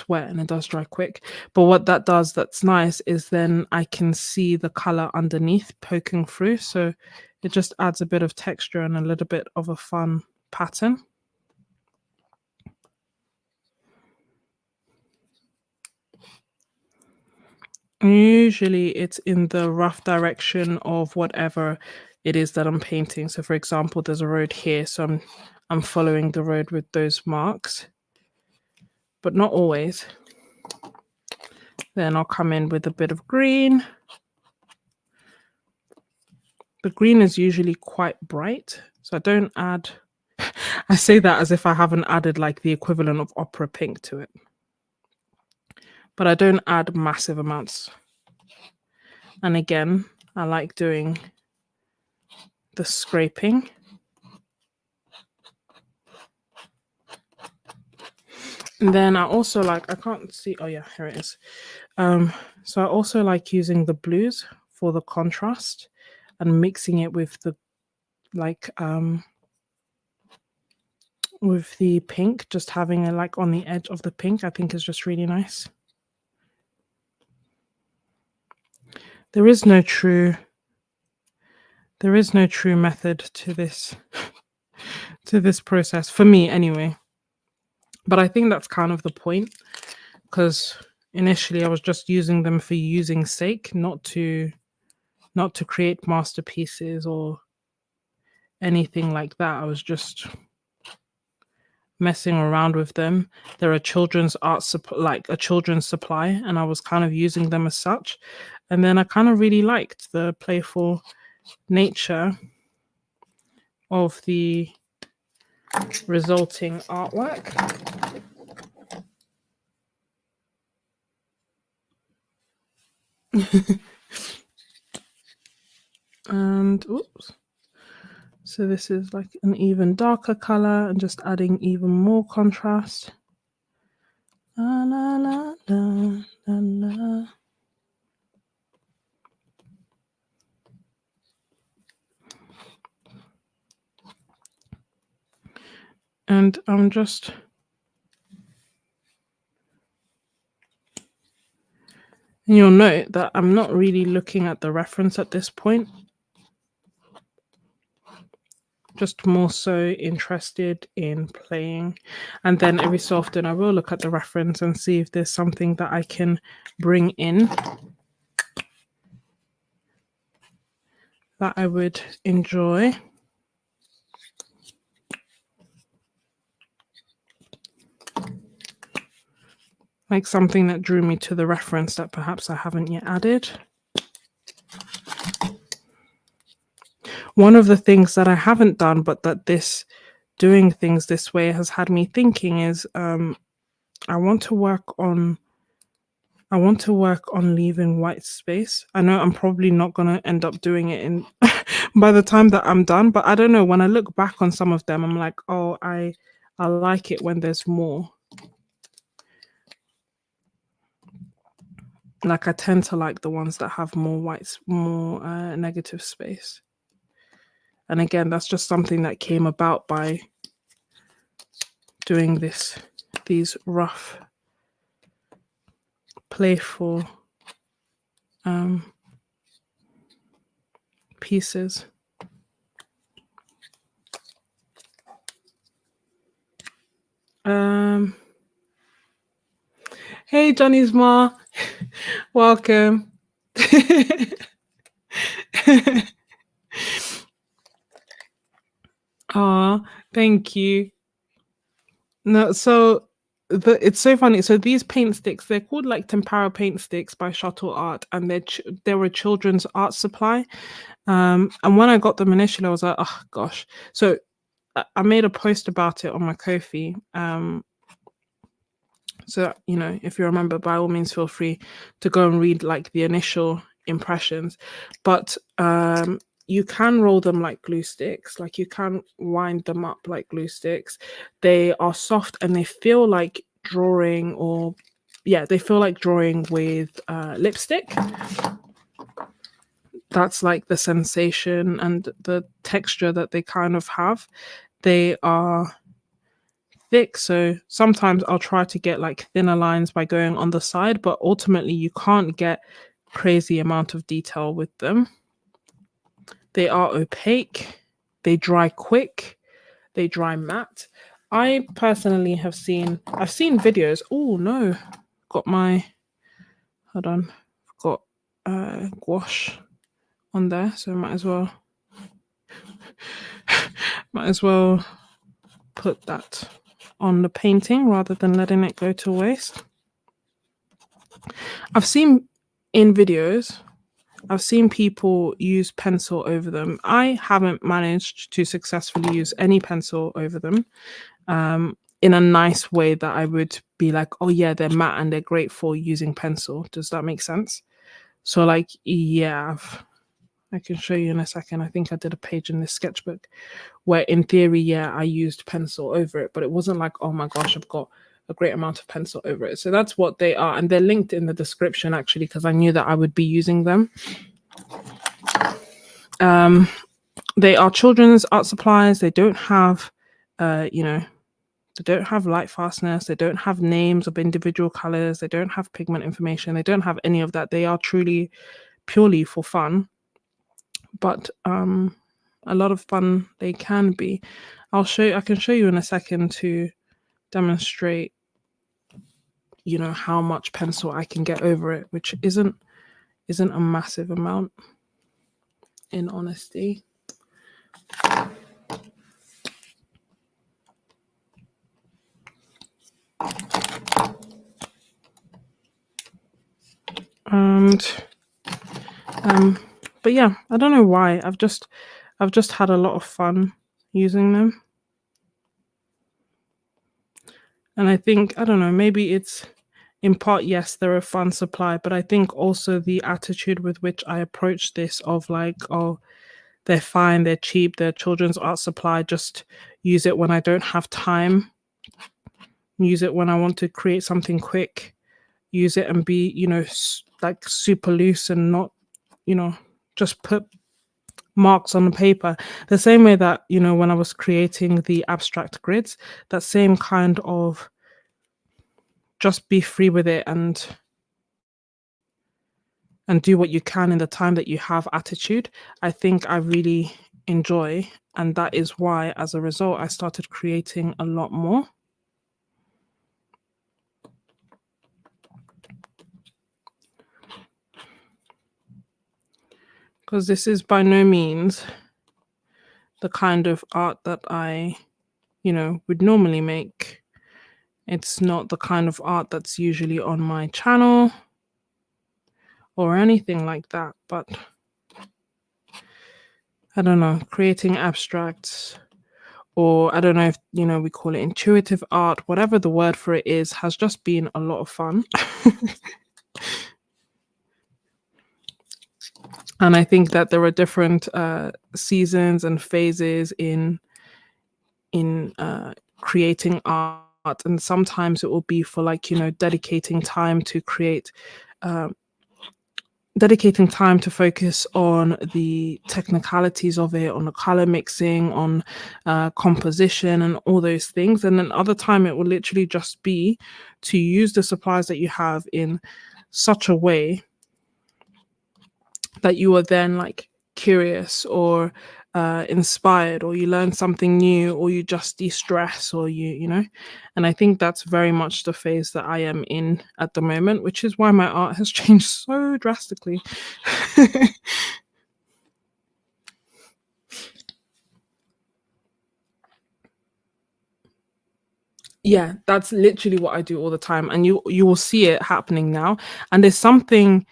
wet, and it does dry quick. But what that does that's nice is then I can see the color underneath poking through, so it just adds a bit of texture and a little bit of a fun pattern. Usually it's in the rough direction of whatever it is that I'm painting. So for example, there's a road here, so I'm following the road with those marks, but not always. Then I'll come in with a bit of green. The green is usually quite bright, so I don't add, I say that as if I haven't added like the equivalent of opera pink to it. But I don't add massive amounts. And again, I like doing the scraping. And then I also like, I can't see, oh yeah, here it is. So I also like using the blues for the contrast and mixing it with the with the pink, just having it like on the edge of the pink, I think is just really nice. There is no true method to this process for me anyway. But I think that's kind of the point, because initially I was just using them for using sake, not to create masterpieces or anything like that. I was just messing around with them. They're a children's like a children's supply, and I was kind of using them as such. And then I kind of really liked the playful nature of the resulting artwork. And oops, so this is like an even darker color and just adding even more contrast. La, la, la, la, la, la. And I'm just and you'll note that I'm not really looking at the reference at this point. Just more so interested in playing. And then every so often I will look at the reference and see if there's something that I can bring in that I would enjoy. Like something that drew me to the reference that perhaps I haven't yet added. One of the things that I haven't done, but that doing things this way has had me thinking is I want to work on leaving white space. I know I'm probably not going to end up doing it in by the time that I'm done, but I don't know, when I look back on some of them, I'm like, oh, I like it when there's more. Like I tend to like the ones that have more negative space. And again, that's just something that came about by doing these rough, playful pieces. Hey, Johnny's Ma, welcome. Aw, thank you. No, so it's so funny. So these paint sticks, they're called like Tempera paint sticks by Shuttle Art, and they were a children's art supply. And when I got them initially, I was like, oh gosh. So I made a post about it on my Ko-fi. So if you remember, by all means, feel free to go and read like the initial impressions. But you can roll them like glue sticks, like you can wind them up like glue sticks. They are soft and they feel like drawing, they feel like drawing with lipstick. That's like the sensation and the texture that they kind of have. They are thick, so sometimes I'll try to get like thinner lines by going on the side, but ultimately you can't get crazy amount of detail with them. They are opaque, they dry quick, they dry matte. I personally I've seen videos. Oh no, got gouache on there, so might as well put that on the painting rather than letting it go to waste. I've seen in videos, I've seen people use pencil over them. I haven't managed to successfully use any pencil over them in a nice way that I would be like, oh yeah, they're matte and they're great for using pencil. Does that make sense? So like, yeah, I can show you in a second. I think I did a page in this sketchbook where in theory, yeah, I used pencil over it, but it wasn't like, oh my gosh, I've got a great amount of pencil over it. So that's what they are. And they're linked in the description actually, because I knew that I would be using them. They are children's art supplies. They don't have, they don't have light fastness. They don't have names of individual colors. They don't have pigment information. They don't have any of that. They are truly purely for fun. But a lot of fun they can be. I can show you in a second to demonstrate, how much pencil I can get over it, which isn't a massive amount, in honesty. And but yeah, I don't know why. I've just had a lot of fun using them. And I think, I don't know, maybe it's in part, yes, they're a fun supply, but I think also the attitude with which I approach this of like, oh, they're fine, they're cheap, they're children's art supply, just use it when I don't have time, use it when I want to create something quick, use it and be, like super loose and not, just put marks on the paper. The same way that, when I was creating the abstract grids, that same kind of just be free with it and do what you can in the time that you have attitude, I think I really enjoy. And that is why, as a result, I started creating a lot more. Because this is by no means the kind of art that I, would normally make. It's not the kind of art that's usually on my channel or anything like that. But I don't know, creating abstracts, or I don't know if, we call it intuitive art, whatever the word for it is, has just been a lot of fun. And I think that there are different seasons and phases in creating art, and sometimes it will be for like, dedicating time to create, dedicating time to focus on the technicalities of it, on the color mixing, on composition and all those things. And then other time it will literally just be to use the supplies that you have in such a way that you are then like curious or inspired, or you learn something new, or you just de-stress, or and I think that's very much the phase that I am in at the moment, which is why my art has changed so drastically. Yeah, that's literally what I do all the time, and you will see it happening now. And there's something,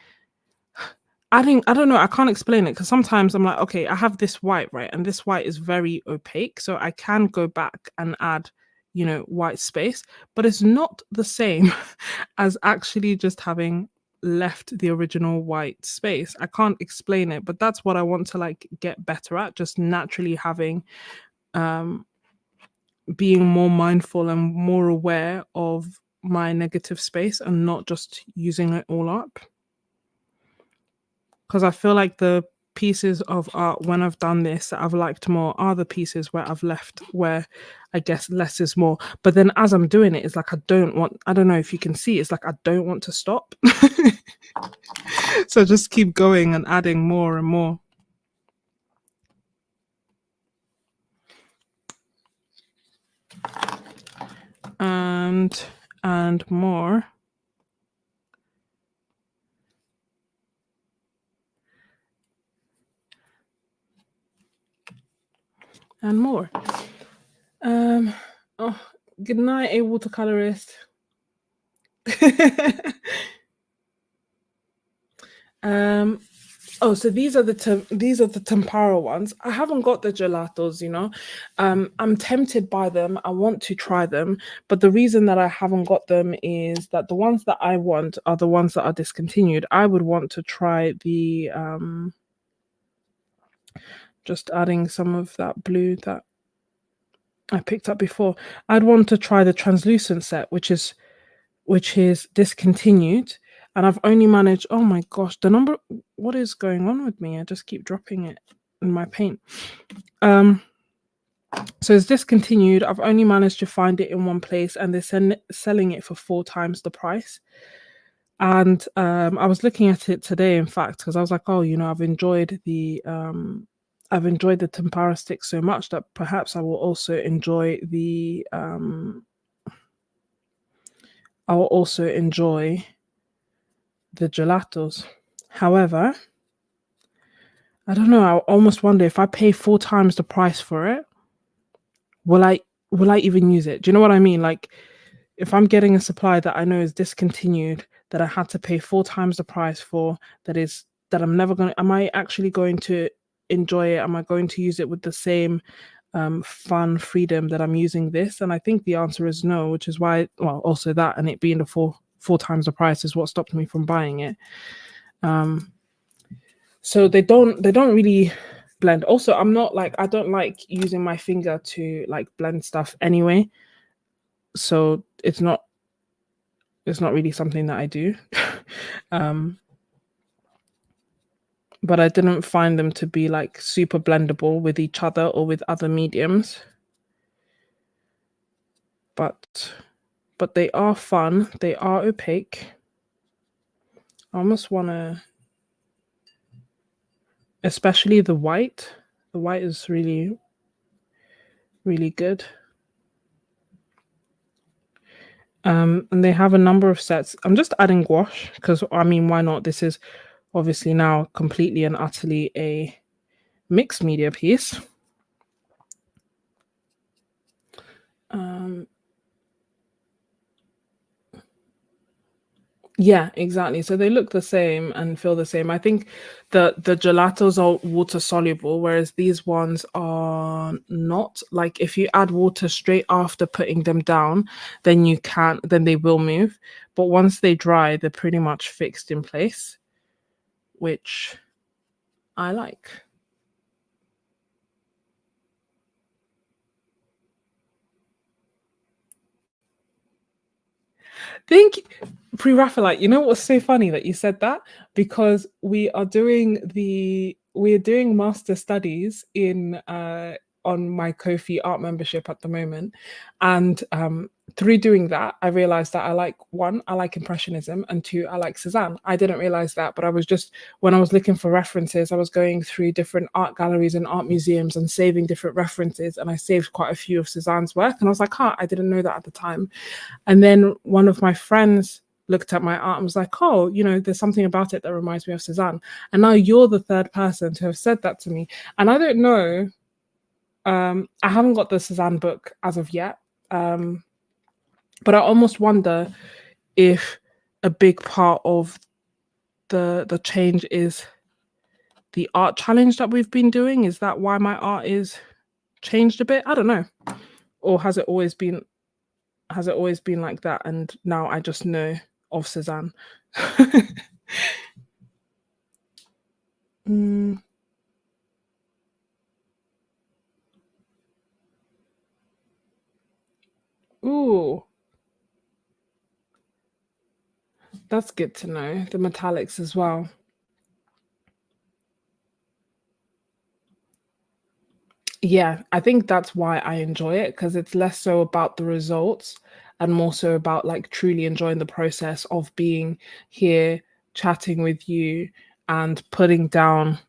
I don't know, I can't explain it, because sometimes I'm like, okay, I have this white, right? And this white is very opaque. So I can go back and add, white space, but it's not the same as actually just having left the original white space. I can't explain it, but that's what I want to like get better at, just naturally having being more mindful and more aware of my negative space and not just using it all up. Because I feel like the pieces of art when I've done this that I've liked more are the pieces where I've left, where I guess less is more. But then as I'm doing it, it's like I don't know if you can see, it's like I don't want to stop. So just keep going and adding more and more. And, more. and more. Um, oh, good night, a watercolorist. um, Oh, so these are the tempura ones. I haven't got the gelatos, you know. I'm tempted by them. I want to try them, but the reason that I haven't got them is that the ones that I want are the ones that are discontinued. I would want to try the just adding some of that blue that I picked up before. I'd want to try the translucent set, which is discontinued, and I've only managed. Oh my gosh, the number. What is going on with me? I just keep dropping it in my paint. So it's discontinued. I've only managed to find it in one place, and they're selling it for 4 times the price. And I was looking at it today, in fact, because I was like, oh, you know, I've enjoyed the tempura stick so much that perhaps I will also enjoy the gelatos. However, I don't know. I almost wonder if I pay 4 times the price for it, will I even use it? Do you know what I mean? Like, if I'm getting a supply that I know is discontinued, that I had to pay 4 times the price for, that I'm never going to, am I actually going to enjoy it? Am I going to use it with the same fun freedom that I'm using this? And I think the answer is no, which is why, well, also that, and it being the four times the price is what stopped me from buying it. So they don't really blend. Also, I'm not like, I don't like using my finger to like blend stuff anyway. So it's not really something that I do. But I didn't find them to be like super blendable with each other or with other mediums. But they are fun. They are opaque. I almost want to, especially the white. The white is really, really good. And they have a number of sets. I'm just adding gouache because, I mean, why not? This is obviously now completely and utterly a mixed media piece. Yeah, exactly. So they look the same and feel the same. I think the gelatos are water soluble, whereas these ones are not. Like, if you add water straight after putting them down, then then they will move. But once they dry, they're pretty much fixed in place, which I like. Think pre-Raphaelite. You know what's so funny that you said that? Because we're doing master studies in on my Ko-fi art membership at the moment, and through doing that, I realized that I like Impressionism, and two, I like Cézanne. I didn't realize that, but I was just, when I was looking for references, I was going through different art galleries and art museums and saving different references, and I saved quite a few of Cézanne's work, and I was like, huh, I didn't know that at the time. And then one of my friends looked at my art and was like, oh, you know, there's something about it that reminds me of Cézanne. And now you're the third person to have said that to me. And I don't know, I haven't got the Cézanne book as of yet. But I almost wonder if a big part of the change is the art challenge that we've been doing. Is that why my art is changed a bit? I don't know. Or has it always been like that, and now I just know of Cézanne? mm. Ooh, that's good to know. The metallics as well. Yeah, I think that's why I enjoy it, because it's less so about the results and more so about like truly enjoying the process of being here, chatting with you, and putting down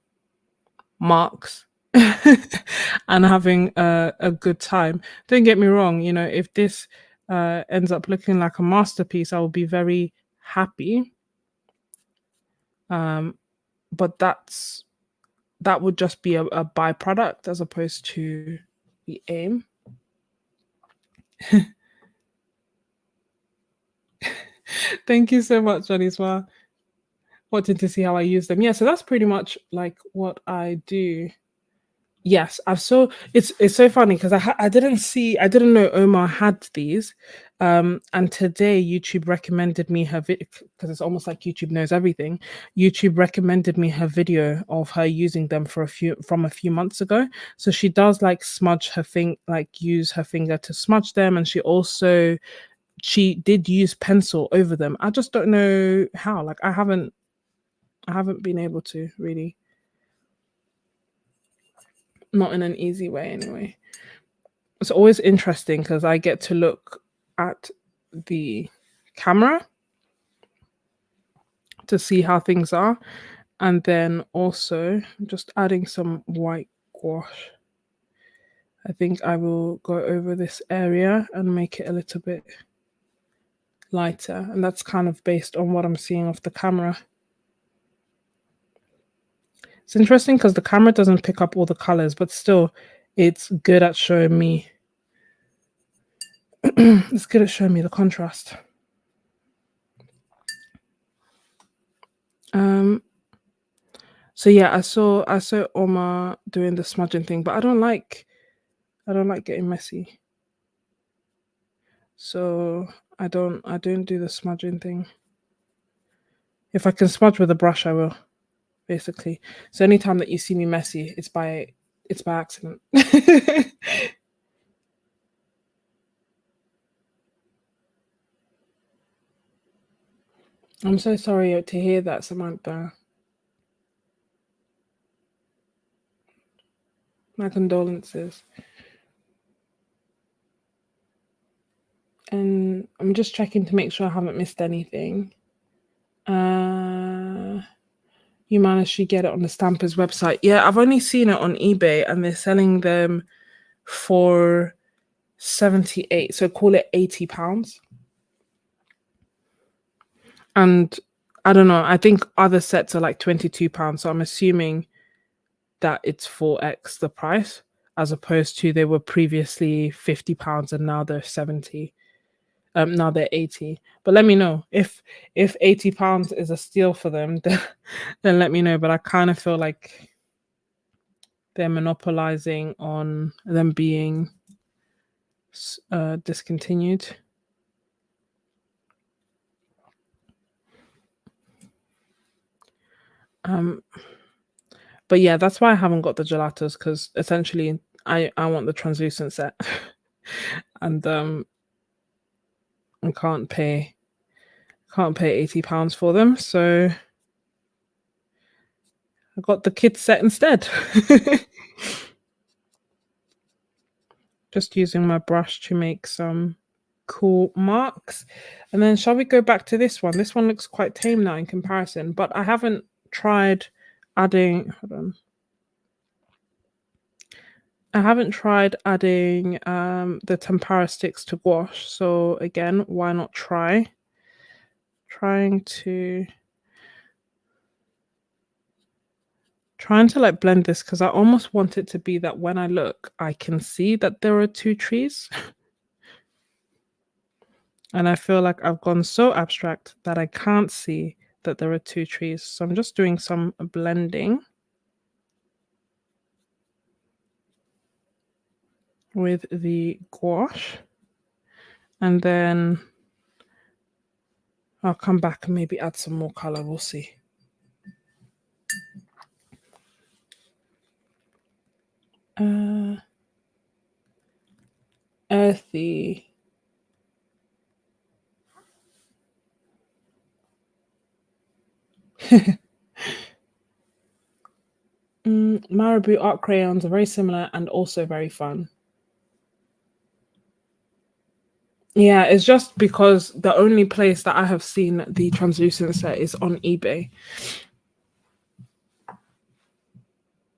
marks and having a good time. Don't get me wrong, you know, if this ends up looking like a masterpiece, I will be very happy. Um, but that would just be a byproduct as opposed to we aim. Thank you so much, Johnny, wanting to see how I use them. Yeah, so that's pretty much like what I do. Yes, I've saw it's so funny because I didn't know Omar had these, and today YouTube recommended me her video because it's almost like YouTube knows everything. YouTube recommended me her video of her using them for a few months ago. So she does like smudge her like use her finger to smudge them, and she did use pencil over them. I just don't know how. Like I haven't been able to really, not in an easy way anyway. It's always interesting because I get to look at the camera to see how things are, and then also just adding some white gouache. I think I will go over this area and make it a little bit lighter, and that's kind of based on what I'm seeing off the camera. It's interesting because the camera doesn't pick up all the colors, but still it's good at showing me it's good at showing me the contrast. So yeah, I saw Omar doing the smudging thing, but I don't like getting messy. So I don't do the smudging thing. If I can smudge with a brush, I will, basically. So anytime that you see me messy, it's by accident. I'm so sorry to hear that, Samantha. My condolences. And I'm just checking to make sure I haven't missed anything. You managed to get it on the Stampers website. Yeah, I've only seen it on eBay and they're selling them for 78. So call it £80. And I don't know, I think other sets are like £22. So I'm assuming that it's 4x the price, as opposed to they were previously £50 and now they're 70. Now they're 80. But let me know if £80 is a steal for them, then let me know. But I kind of feel like they're monopolizing on them being discontinued. But yeah, that's why I haven't got the gelatos, because essentially I want the translucent set, and I can't pay £80 for them, so I got the kids set instead. Just using my brush to make some cool marks. And then shall we go back to this one? This one looks quite tame now in comparison, but I haven't tried adding, hold on. I haven't tried adding the tempera sticks to gouache. So again, why not try? Trying to like blend this because I almost want it to be that when I look, I can see that there are two trees. And I feel like I've gone so abstract that I can't see that there are two trees. So I'm just doing some blending with the gouache. And then I'll come back and maybe add some more color. We'll see. Earthy. Marabou art crayons are very similar and also very fun. Yeah, it's just because the only place that I have seen the translucent set is on eBay.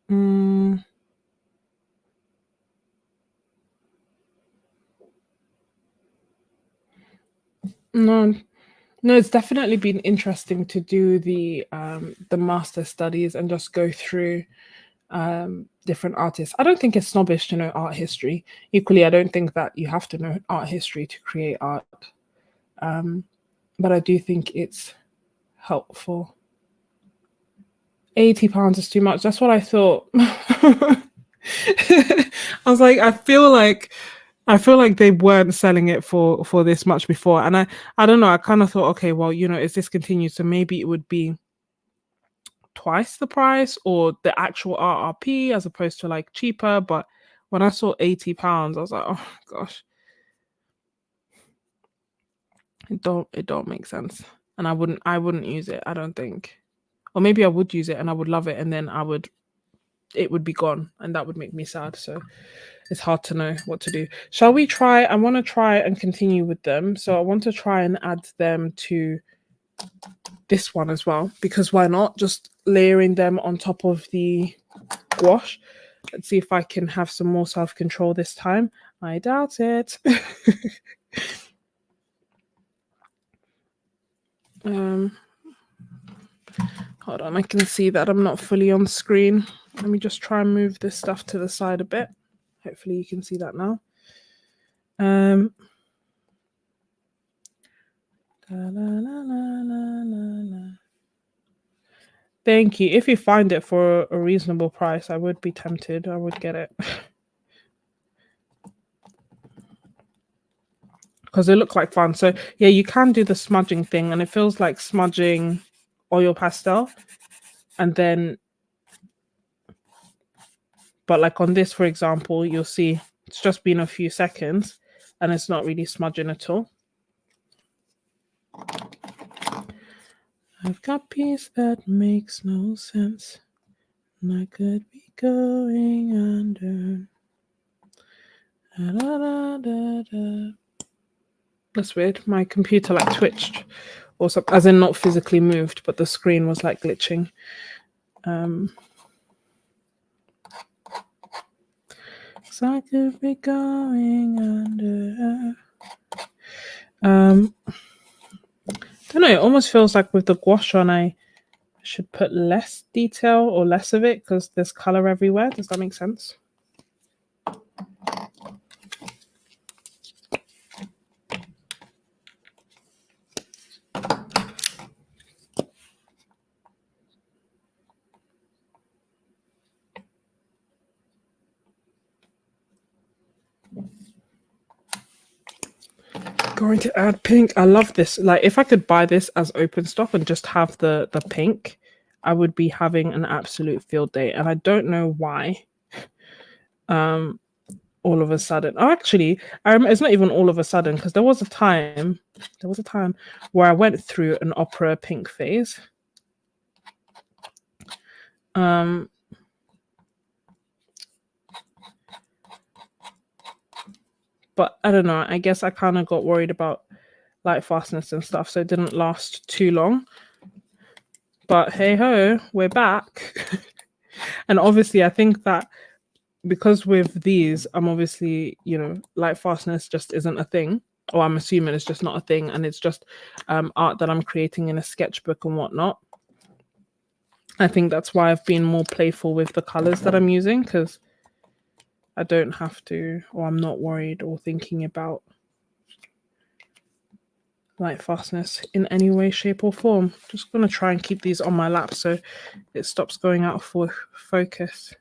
No, no, it's definitely been interesting to do the master studies and just go through different artists. I don't think it's snobbish to know art history. Equally, I don't think that you have to know art history to create art. But I do think it's helpful. £80 is too much. That's what I thought. I was like, I feel like they weren't selling it for this much before. And I don't know, I kind of thought, okay, well, it's discontinued, so maybe it would be twice the price or the actual RRP as opposed to like cheaper. But when I saw £80, I was like, oh gosh, it don't make sense. And I wouldn't use it, I don't think. Or maybe I would use it and I would love it, and then it would be gone, and that would make me sad. So it's hard to know what to do. Shall we try? I want to try and continue with them. So I want to try and add them to this one as well, because why not? Just layering them on top of the gouache. Let's see if I can have some more self-control this time. I doubt it. Hold on, I can see that I'm not fully on screen. Let me just try and move this stuff to the side a bit. Hopefully you can see that now. Thank you. If you find it for a reasonable price, I would be tempted. I would get it. Because they look like fun. So yeah, you can do the smudging thing, and it feels like smudging oil pastel. And then, but like on this, for example, you'll see it's just been a few seconds and it's not really smudging at all. I've got peace that makes no sense, and I could be going under. Da, da, da, da. That's weird. My computer like twitched, or something, as in not physically moved, but the screen was like glitching. So I could be going under. Don't know. It almost feels like with the gouache on, I should put less detail or less of it because there's color everywhere. Does that make sense? Going to add pink. I love this. Like, if I could buy this as open stock and just have the pink, I would be having an absolute field day. And I don't know why. All of a sudden, actually, it's not even all of a sudden, because there was a time where I went through an opera pink phase. But I don't know. I guess I kind of got worried about light fastness and stuff, so it didn't last too long. But hey ho, we're back. And obviously, I think that because with these, I'm obviously, light fastness just isn't a thing, or I'm assuming it's just not a thing, and it's just art that I'm creating in a sketchbook and whatnot. I think that's why I've been more playful with the colors that I'm using, because I don't have to, or I'm not worried or thinking about light fastness in any way, shape, or form. Just gonna try and keep these on my lap so it stops going out of focus.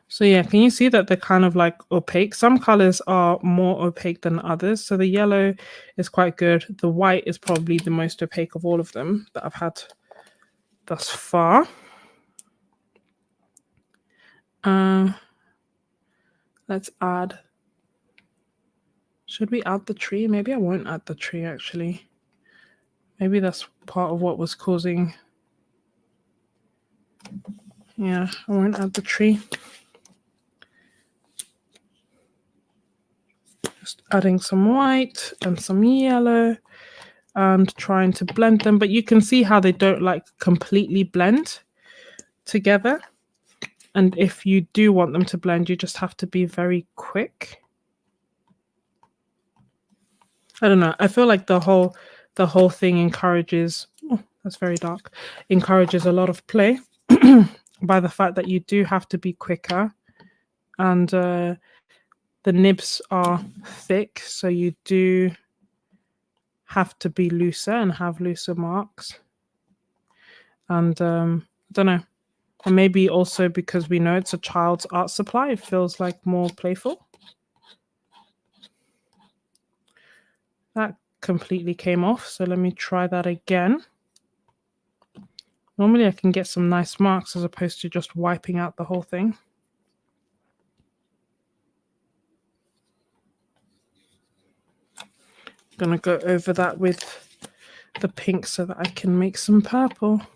So yeah, can you see that they're kind of like opaque? Some colors are more opaque than others. So the yellow is quite good. The white is probably the most opaque of all of them that I've had thus far. Let's add. Should we add the tree? Maybe I won't add the tree, actually. Maybe that's part of what was causing. Yeah, I won't add the tree. Just adding some white and some yellow and trying to blend them. But you can see how they don't like completely blend together. And if you do want them to blend, you just have to be very quick. I don't know. I feel like the whole thing encourages. Oh, That's very dark. Encourages a lot of play by the fact that you do have to be quicker, and the nibs are thick, so you do have to be looser and have looser marks. And I don't know, and maybe also because we know it's a child's art supply, it feels like more playful. That completely came off, so let me try that again. Normally I can get some nice marks as opposed to just wiping out the whole thing. I'm gonna go over that with the pink so that I can make some purple. I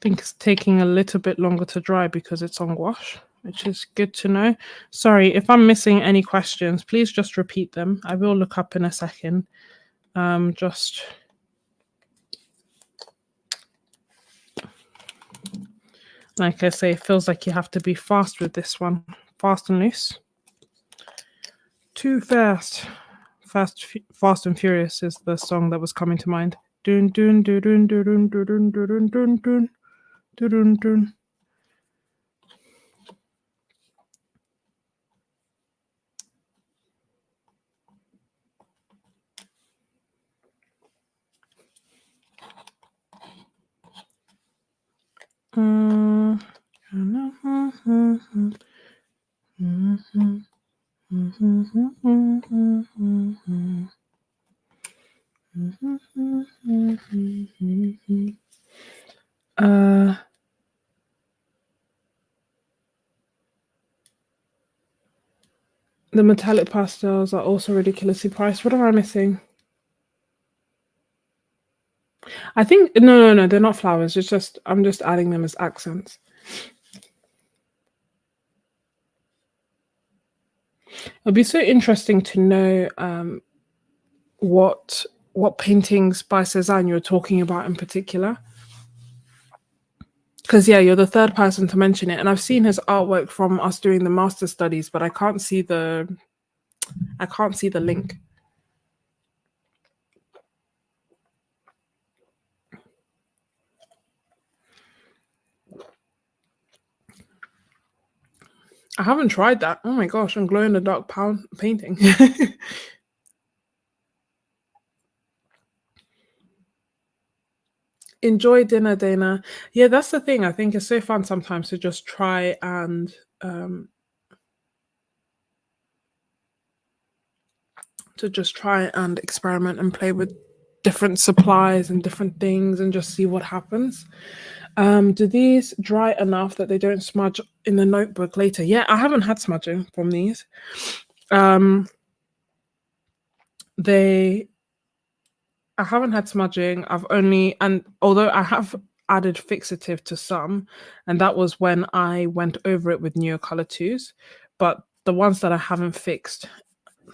think it's taking a little bit longer to dry because it's on gouache, which is good to know. Sorry, if I'm missing any questions, please just repeat them. I will look up in a second. Just like I say, it feels like you have to be fast with this one. Fast and loose. Too fast. Fast and Furious is the song that was coming to mind. Dun dun dun dun dun dun dun dun dun dun dun dun. The metallic pastels are also ridiculously priced. What am I missing? I think no, they're not flowers. It's just I'm just adding them as accents. It'll be so interesting to know what paintings by Cézanne you're talking about in particular. Because yeah, you're the third person to mention it, and I've seen his artwork from us doing the master studies, but I can't see the link. I haven't tried that. Oh my gosh, I'm glow in the dark painting. Enjoy dinner, Dana. Yeah, that's the thing. I think it's so fun sometimes to just try and experiment and play with different supplies and different things and just see what happens. Do these dry enough that they don't smudge in the notebook later? Yeah, I haven't had smudging from these. I haven't had smudging. Although I have added fixative to some, and that was when I went over it with Neocolor 2s, but the ones that I haven't fixed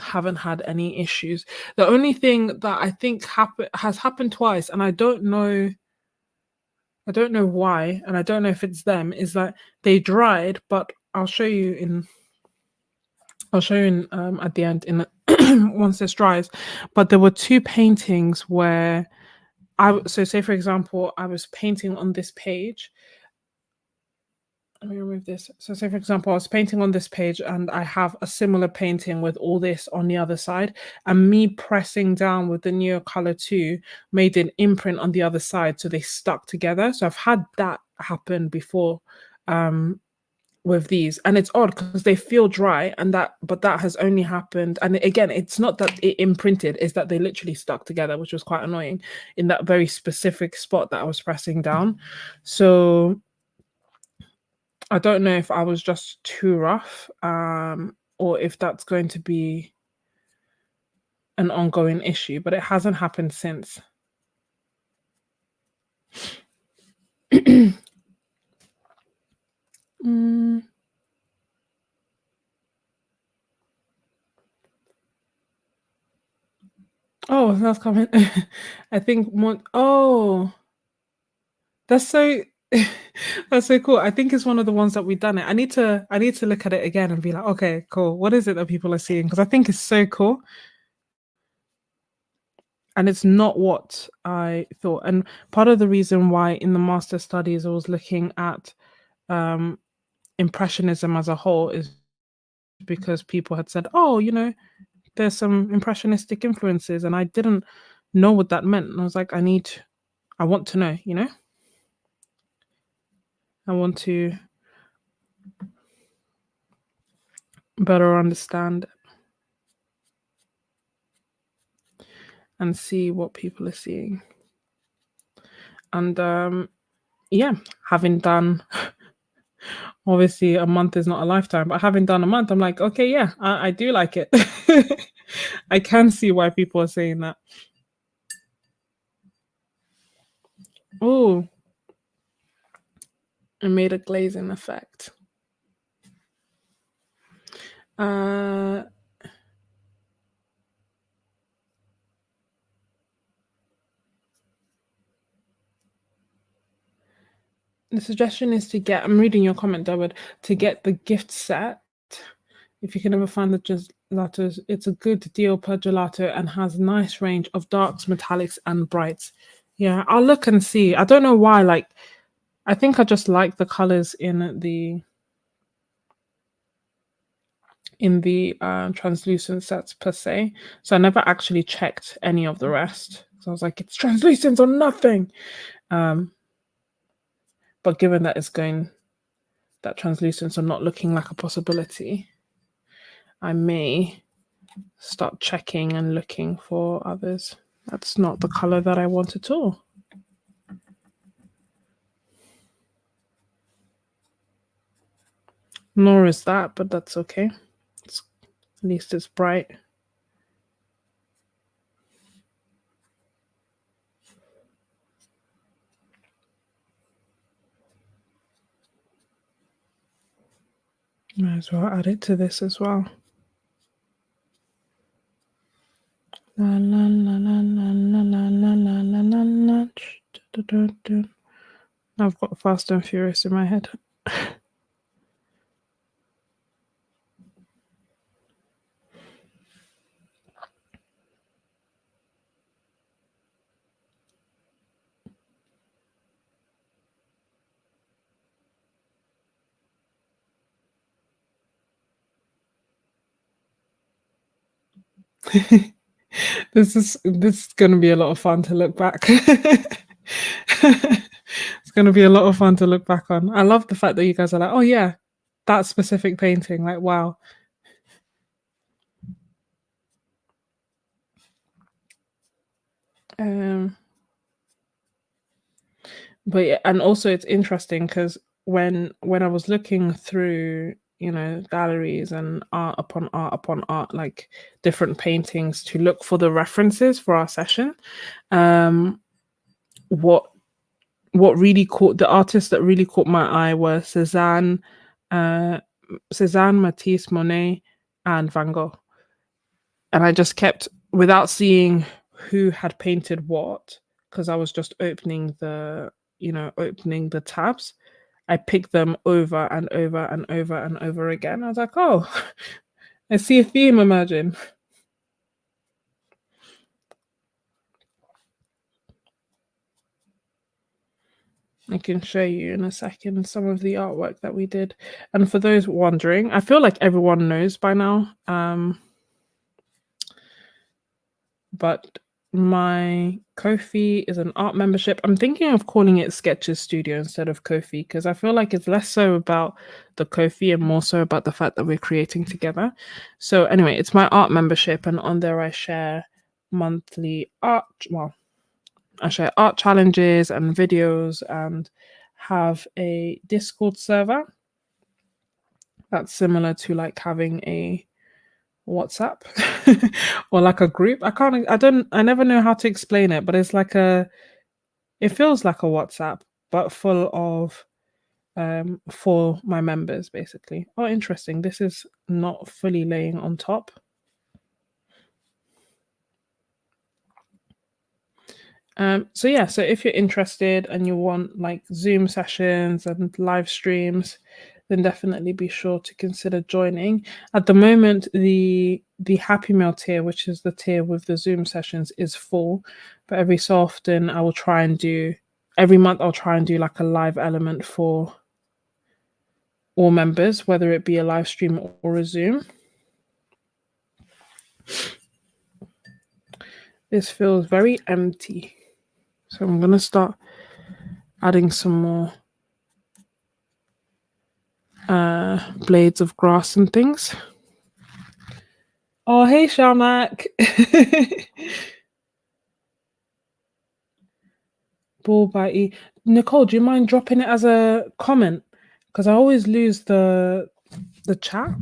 haven't had any issues. The only thing that I think has happened twice, and I don't know why, and I don't know if it's them, is that they dried, but I'll show you in at the end in once this dries. But there were two paintings where so say for example, I was painting on this page. Let me remove this. So say for example, I was painting on this page and I have a similar painting with all this on the other side, and me pressing down with the Neocolor 2 made an imprint on the other side, so they stuck together. So I've had that happen before with these, and it's odd because they feel dry, but that has only happened, and again, it's not that it imprinted, it's that they literally stuck together, which was quite annoying in that very specific spot that I was pressing down. So I don't know if I was just too rough, or if that's going to be an ongoing issue, but it hasn't happened since. Oh, that's coming. I think one. Oh, that's so that's so cool. I think it's one of the ones that we've done it. I need to look at it again and be like, okay, cool. What is it that people are seeing? Because I think it's so cool. and it's not what I thought. And part of the reason why in the master studies I was looking at um, impressionism as a whole is because people had said, "Oh, there's some impressionistic influences," and I didn't know what that meant. And I was like, I want to know. I want to better understand and see what people are seeing. And yeah, having done obviously a month is not a lifetime, but having done a month, I'm like, okay, yeah, I do like it. I can see why people are saying that. Oh, it made a glazing effect. Uh, the suggestion is I'm reading your comment, Dawood, to get the gift set. If you can ever find the gelatos, it's a good deal per gelato and has a nice range of darks, metallics, and brights. Yeah, I'll look and see. I don't know why. Like, I think I just like the colors in the translucent sets per se. So I never actually checked any of the rest. So I was like, it's translucent or nothing. But given that that translucents are not looking like a possibility, I may start checking and looking for others. That's not the color that I want at all. Nor is that, but that's okay. At least it's bright. Might as well add it to this as well. La la la la la la la la la la la. I've got Fast and Furious in my head. This is going to be a lot of fun to look back. It's going to be a lot of fun to look back on. I love the fact that you guys are like, oh yeah, that specific painting. Like, wow. But yeah, and also it's interesting because when I was looking through, galleries and art upon art upon art, like different paintings to look for the references for our session, what really caught the artists that really caught my eye were uh, Cézanne, Matisse, Monet, and Van Gogh. And I just kept, without seeing who had painted what, because I was just opening opening the tabs. I picked them over and over and over and over again. I was like, oh, I see a theme emerging. I can show you in a second some of the artwork that we did. And for those wondering, I feel like everyone knows by now. But my Ko-fi is an art membership. I'm thinking of calling it Sketches Studio instead of Ko-fi because I feel like it's less so about the Ko-fi and more so about the fact that we're creating together. So anyway, it's my art membership, and on there I share monthly art. Well, I share art challenges and videos and have a Discord server that's similar to like having a WhatsApp or like a group. I never know how to explain it, but it feels like a WhatsApp, but full of for my members basically. Oh, interesting. This is not fully laying on top. So if you're interested and you want like Zoom sessions and live streams, then definitely be sure to consider joining. At the moment, the Happy Meal tier, which is the tier with the Zoom sessions, is full. But every so often, I will try and do every month. I'll try and do like a live element for all members, whether it be a live stream or a Zoom. This feels very empty, so I'm gonna start adding some more blades of grass and things. Oh, hey, Sharmak. Ball by E. Nicole, do you mind dropping it as a comment? Because I always lose the chat.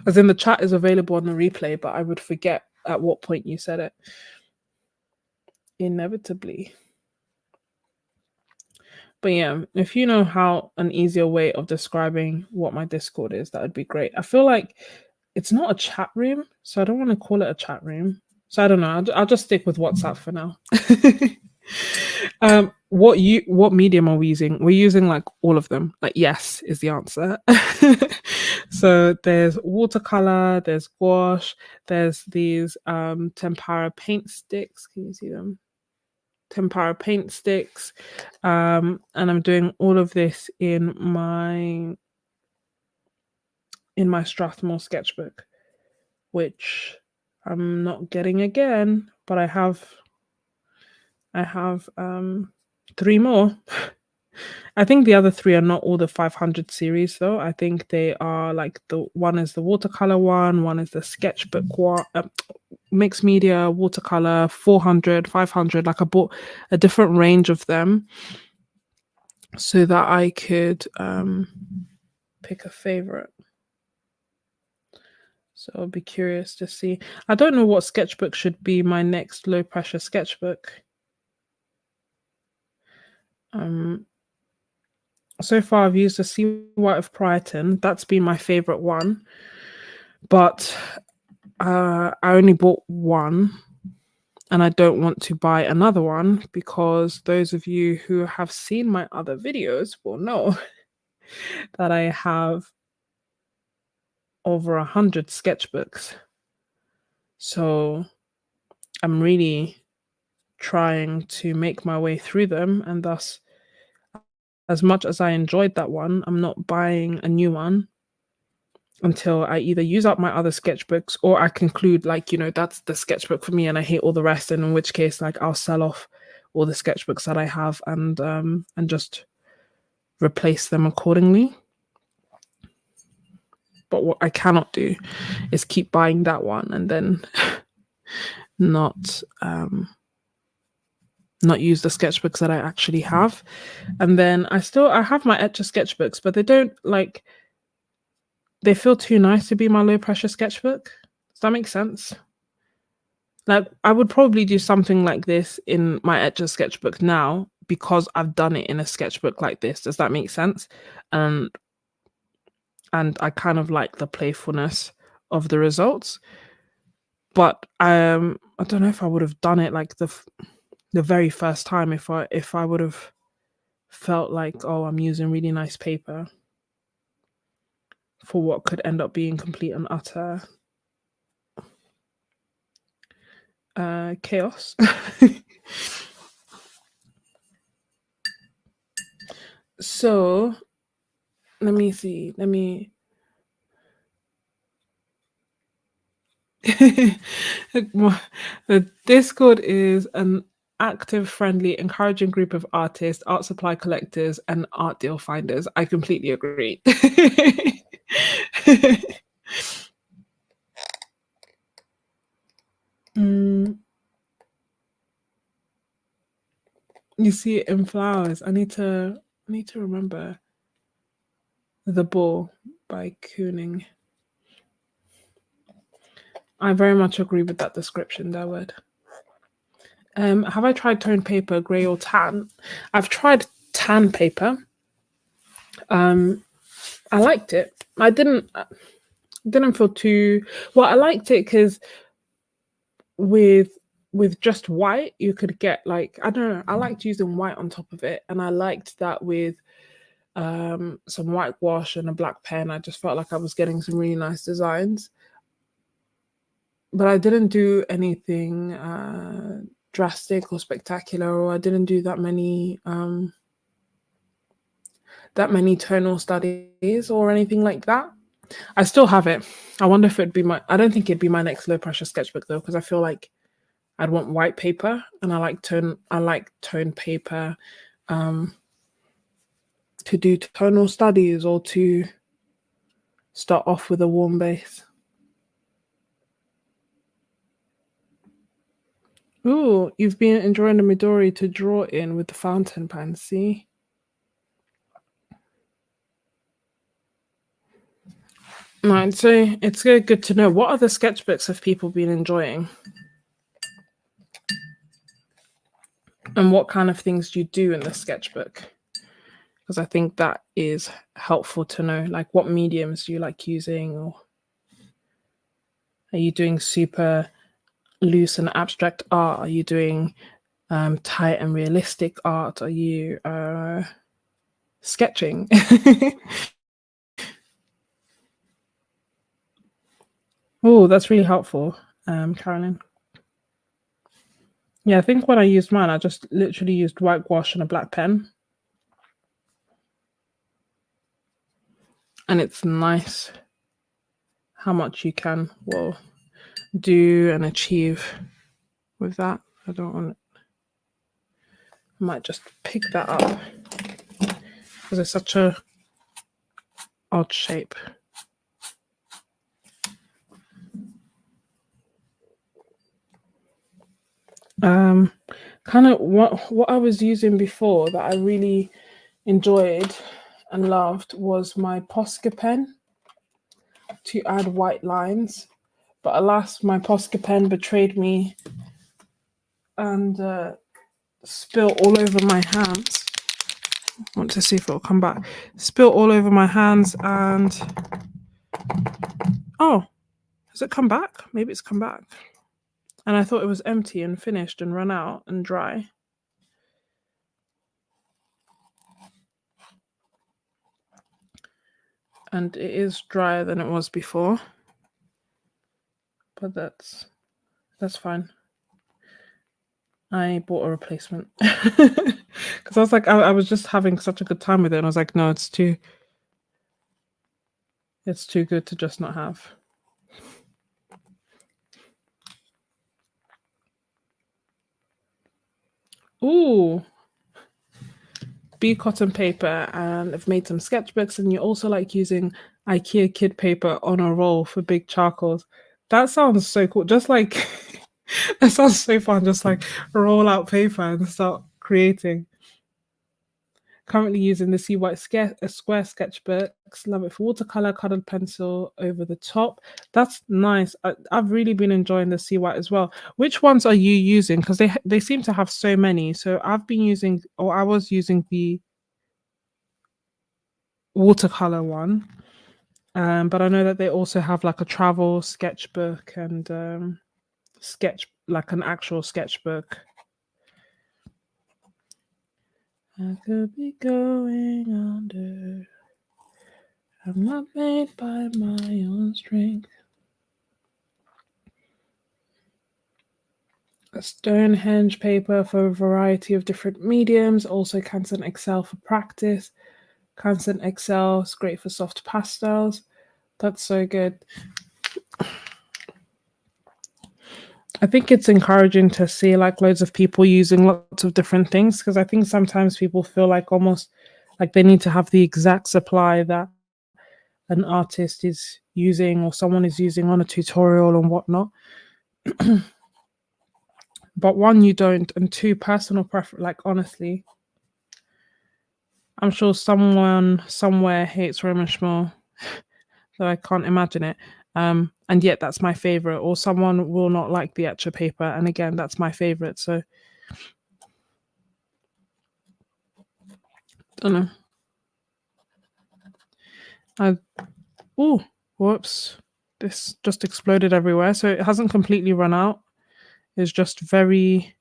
As in the chat is available on the replay, but I would forget at what point you said it. Inevitably. But yeah, if you know how an easier way of describing what my Discord is, that would be great. I feel like it's not a chat room, so I don't want to call it a chat room. So I don't know. I'll just stick with WhatsApp for now. What medium are we using? We're using like all of them. Like yes is the answer. So there's watercolor, there's gouache, there's these tempera paint sticks. Can you see them? Tempera paint sticks. And I'm doing all of this in my Strathmore sketchbook, which I'm not getting again, but I have 3 more. I think the other 3 are not all the 500 series though. I think they are like the one is the watercolor one is the sketchbook one, mixed media, watercolor, 400, 500. Like I bought a different range of them so that I could pick a favorite. So I'll be curious to see. I don't know what sketchbook should be my next low pressure sketchbook. So far I've used the Sea White of Priorton. That's been my favorite one. But I only bought one and I don't want to buy another one because those of you who have seen my other videos will know that I have over 100 sketchbooks. So I'm really trying to make my way through them, and thus, as much as I enjoyed that one, I'm not buying a new one until I either use up my other sketchbooks or I conclude like, that's the sketchbook for me and I hate all the rest, and in which case like I'll sell off all the sketchbooks that I have and just replace them accordingly. But what I cannot do is keep buying that one and then not use the sketchbooks that I actually have. And then I have my Etcher sketchbooks, but they feel too nice to be my low pressure sketchbook. Does that make sense? Like I would probably do something like this in my Etcher sketchbook now because I've done it in a sketchbook like this. Does that make sense? And I kind of like the playfulness of the results. But I don't know if I would have done it like the very first time if I would have felt like, oh, I'm using really nice paper for what could end up being complete and utter chaos. So let me see. The Discord is an active, friendly, encouraging group of artists, art supply collectors, and art deal finders. I completely agree. You see it in flowers. I need to remember The Ball by Kooning. I very much agree with that description, Dawood. Have I tried toned paper, grey or tan? I've tried tan paper. I liked it. I didn't feel too well. I liked it because with with just white, you could get like, I don't know, I liked using white on top of it, and I liked that with some whitewash and a black pen. I just felt like I was getting some really nice designs. But I didn't do anything drastic or spectacular, or I didn't do that many tonal studies or anything like that. I still have it. I wonder if it'd be my. I don't think it'd be my next low pressure sketchbook though, because I feel like I'd want white paper, and I like tone. I like tone paper to do tonal studies or to start off with a warm base. Ooh, you've been enjoying the Midori to draw in with the fountain pen. See. Right, so it's good to know. What other sketchbooks have people been enjoying? And what kind of things do you do in the sketchbook? Because I think that is helpful to know. Like, what mediums do you like using? Or are you doing super loose and abstract art? Are you doing tight and realistic art? Are you sketching? Oh, that's really helpful, Carolyn. Yeah, I think when I used mine, I just literally used whitewash and a black pen. And it's nice how much you can, well, do and achieve with that. I don't want it. I might just pick that up because it's such a odd shape. Kind of what I was using before that I really enjoyed and loved was my Posca pen to add white lines, but alas, my Posca pen betrayed me and spilled all over my hands. I want to see if it'll come back. Spilled all over my hands, and oh, has it come back? Maybe it's come back. And I thought it was empty and finished and run out and dry. And it is drier than it was before, but that's fine. I bought a replacement because I was like, I was just having such a good time with it, and I was like, no, it's too good to just not have. Ooh, bee cotton paper, and I've made some sketchbooks, and you also like using IKEA kid paper on a roll for big charcoals. That sounds so cool. Just like that sounds so fun. Just like roll out paper and start creating. Currently using the See White square sketchbooks. Love it for watercolor, colored pencil over the top. That's nice. I've really been enjoying the See White as well. Which ones are you using? Because they seem to have so many. So I've been using, or I was using the watercolor one. But I know that they also have like a travel sketchbook and sketch, like an actual sketchbook. I could be going under. I'm not made by my own strength. A Stonehenge paper for a variety of different mediums. Also Canson Excel for practice. Canson Excel is great for soft pastels. That's so good. I think it's encouraging to see like loads of people using lots of different things, because I think sometimes people feel like almost like they need to have the exact supply that an artist is using or someone is using on a tutorial and whatnot. But one, you don't, and two, personal preference. Like honestly, I'm sure someone somewhere hates Roman Schmuel, so I can't imagine it. And yet that's my favorite. Or someone will not like the Etcher paper, and again, that's my favorite. So I don't know. Whoops! This just exploded everywhere. So it hasn't completely run out. is just very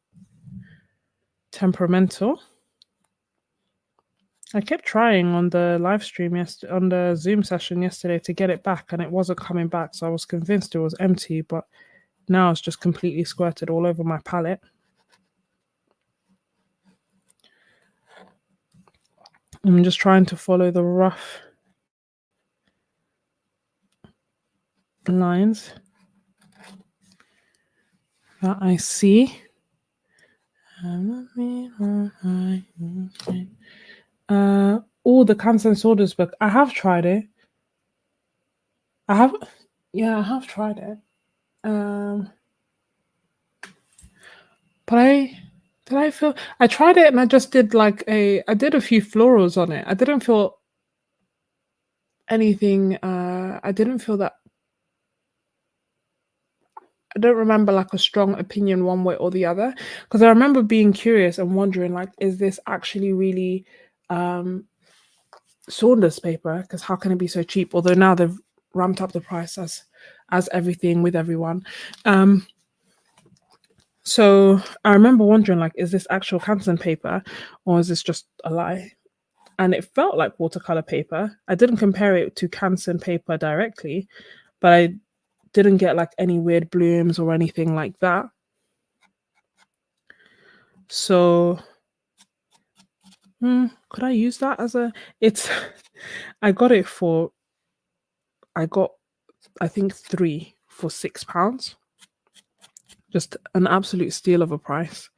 temperamental. I kept trying on the live stream on the Zoom session yesterday to get it back, and it wasn't coming back. So I was convinced it was empty, but now it's just completely squirted all over my palette. I'm just trying to follow the rough lines that I see. Oh, the Cancer and Swords book. I have tried it. I have tried it. But I tried it and I just did I did a few florals on it. I didn't feel anything. I didn't feel that. I don't remember like a strong opinion one way or the other, because I remember being curious and wondering like, is this actually really Saunders paper? Because how can it be so cheap? Although now they've ramped up the price as everything with everyone. So I remember wondering like, is this actual Canson paper or is this just a lie? And it felt like watercolor paper. I didn't compare it to Canson paper directly, but I didn't get like any weird blooms or anything like that. So could I use that as I got I think 3 for £6. Just an absolute steal of a price.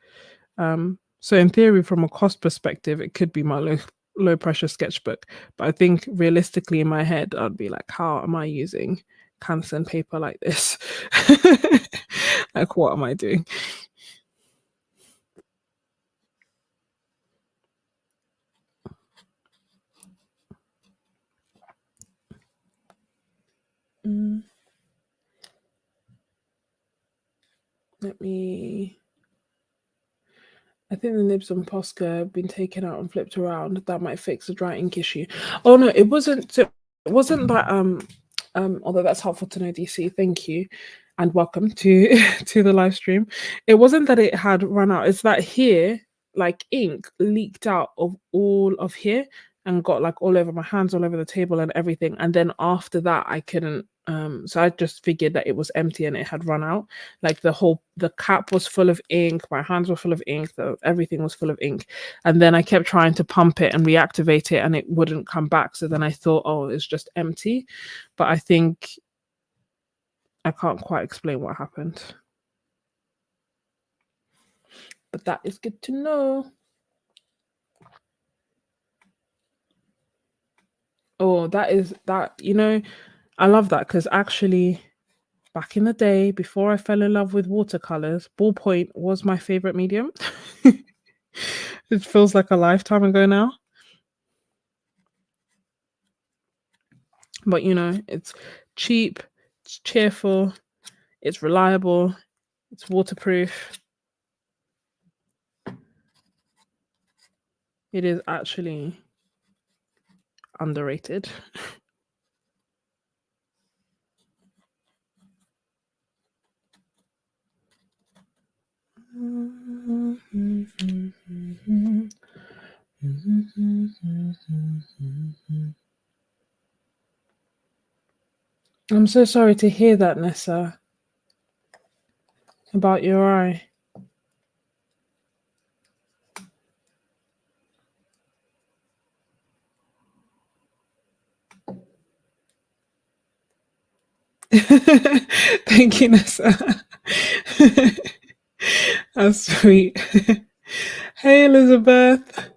So in theory, from a cost perspective, it could be my low pressure sketchbook. But I think realistically in my head, I'd be like, how am I using Canson paper like this? Like, what am I doing? I think the nibs on Posca have been taken out and flipped around. That might fix the dry ink issue. Oh no, it wasn't. It wasn't that. Although that's helpful to know, DC. Thank you, and welcome to to the live stream. It wasn't that it had run out. It's that here, like ink leaked out of all of here and got like all over my hands, all over the table, and everything. And then after that, I couldn't. So I just figured that it was empty and it had run out. Like the cap was full of ink, my hands were full of ink, everything was full of ink. And then I kept trying to pump it and reactivate it and it wouldn't come back. So then I thought, oh, it's just empty. But I think I can't quite explain what happened. But that is good to know. Oh, I love that, because actually back in the day, before I fell in love with watercolors, ballpoint was my favorite medium. It feels like a lifetime ago now. But it's cheap, it's cheerful, it's reliable, it's waterproof. It is actually underrated. I'm so sorry to hear that, Nessa, about your eye. Thank you, Nessa. That's sweet. Hey, Elizabeth.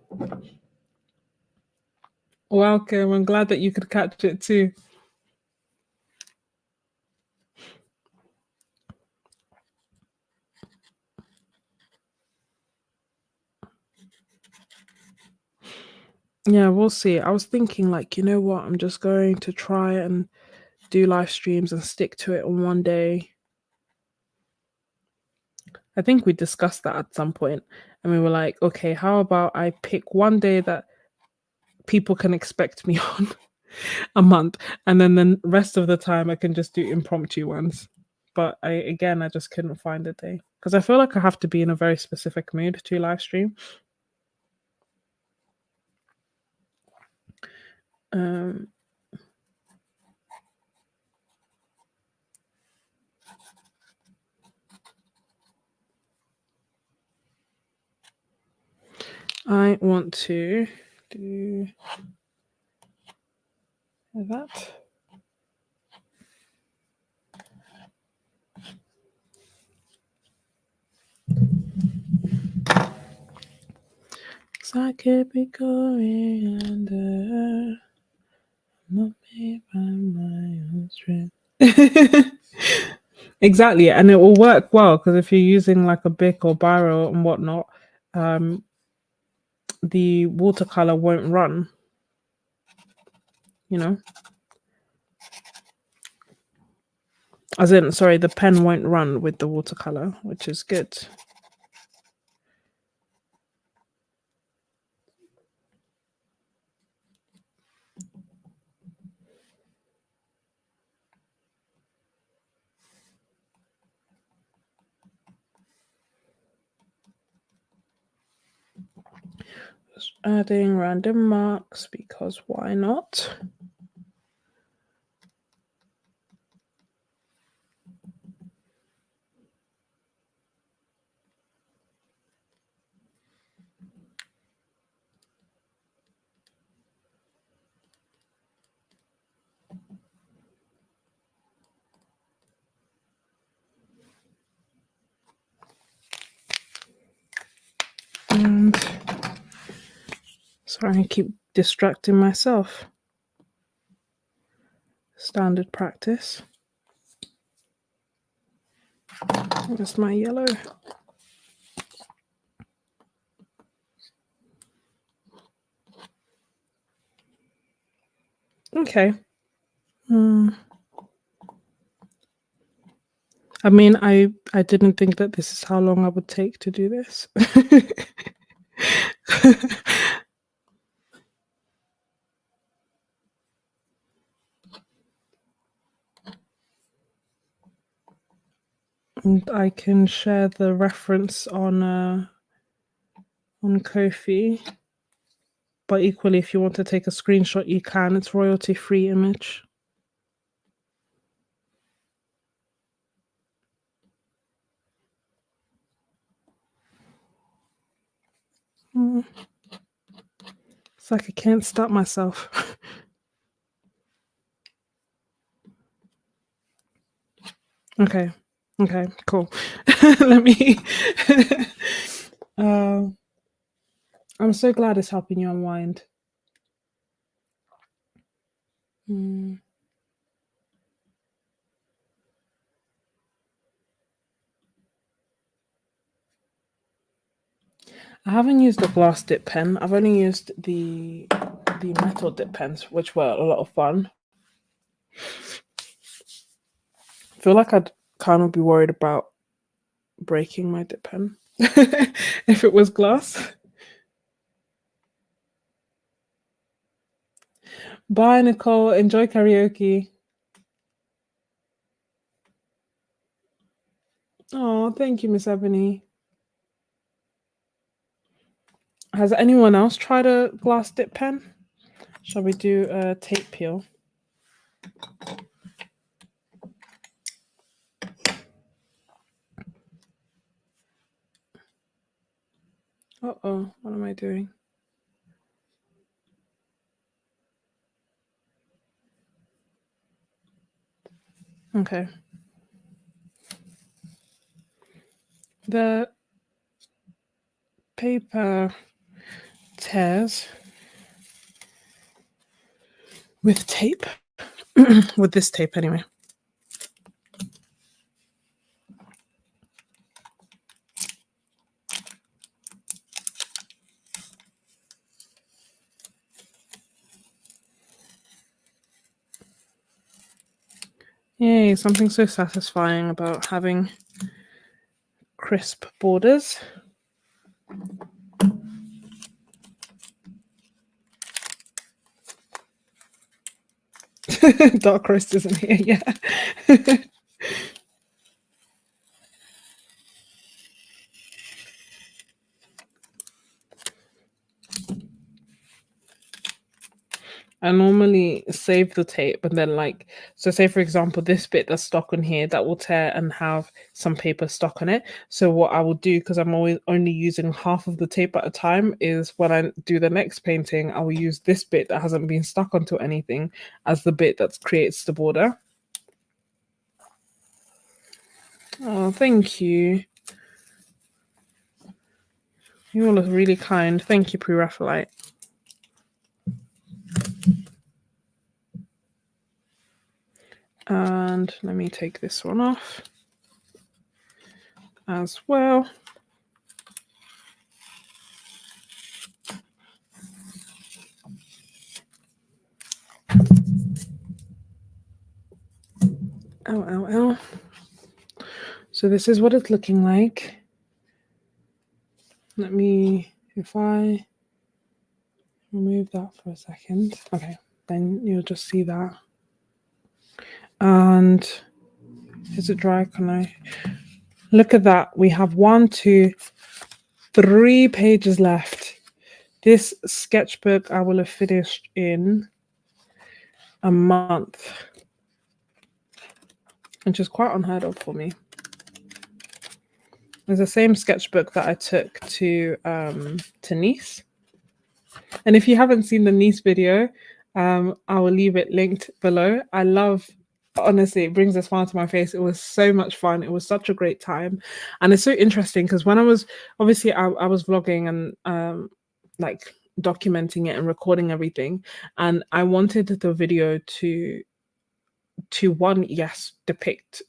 Welcome. I'm glad that you could catch it too. Yeah, we'll see. I was thinking, like, you know what? I'm just going to try and do live streams and stick to it on one day. I think we discussed that at some point, and we were like, okay, how about I pick one day that people can expect me on a month, and then the rest of the time I can just do impromptu ones. But I just couldn't find a day. because I feel like I have to be in a very specific mood to live stream. I want to do that. So I could be going under, not made by my own strength. Exactly, and it will work well because if you're using like a Bic or Biro and whatnot, the watercolor won't run. You know, as in, sorry, the pen won't run with the watercolor, which is good. Just adding random marks because why not? And sorry, I keep distracting myself. Standard practice. That's my yellow. Okay. I mean, I didn't think that this is how long I would take to do this. And I can share the reference on Ko-fi. But equally, if you want to take a screenshot, you can. It's royalty-free image. It's like I can't stop myself. Okay, cool. Let me. I'm so glad it's helping you unwind. I haven't used the glass dip pen. I've only used the metal dip pens, which were a lot of fun. I feel like I'd kind of be worried about breaking my dip pen if it was glass. Bye, Nicole. Enjoy karaoke. Oh, thank you, Miss Ebony. Has anyone else tried a glass dip pen? Shall we do a tape peel? Uh-oh, what am I doing? Okay. The paper tears with tape, with this tape anyway. Yay, something so satisfying about having crisp borders. Dark roast isn't here, yeah. I normally save the tape and then like, so say for example, this bit that's stuck on here that will tear and have some paper stuck on it. So what I will do, because I'm always only using half of the tape at a time, is when I do the next painting, I will use this bit that hasn't been stuck onto anything as the bit that creates the border. Oh, thank you. You all look really kind. Thank you, Pre-Raphaelite. And let me take this one off as well. Ow, ow, ow. So this is what it's looking like. Let me, if I remove that for a second, okay, then you'll just see that. And is it dry? Can I look at that? We have 1, 2, 3 pages left. This sketchbook I will have finished in a month, which is quite unheard of for me. It's the same sketchbook that I took to Nice. And if you haven't seen the Nice video, I will leave it linked below. I love, honestly, it brings a smile to my face. It was so much fun. It was such a great time. And it's so interesting because when I was, obviously I was vlogging and like documenting it and recording everything. And I wanted the video to one, yes, depict,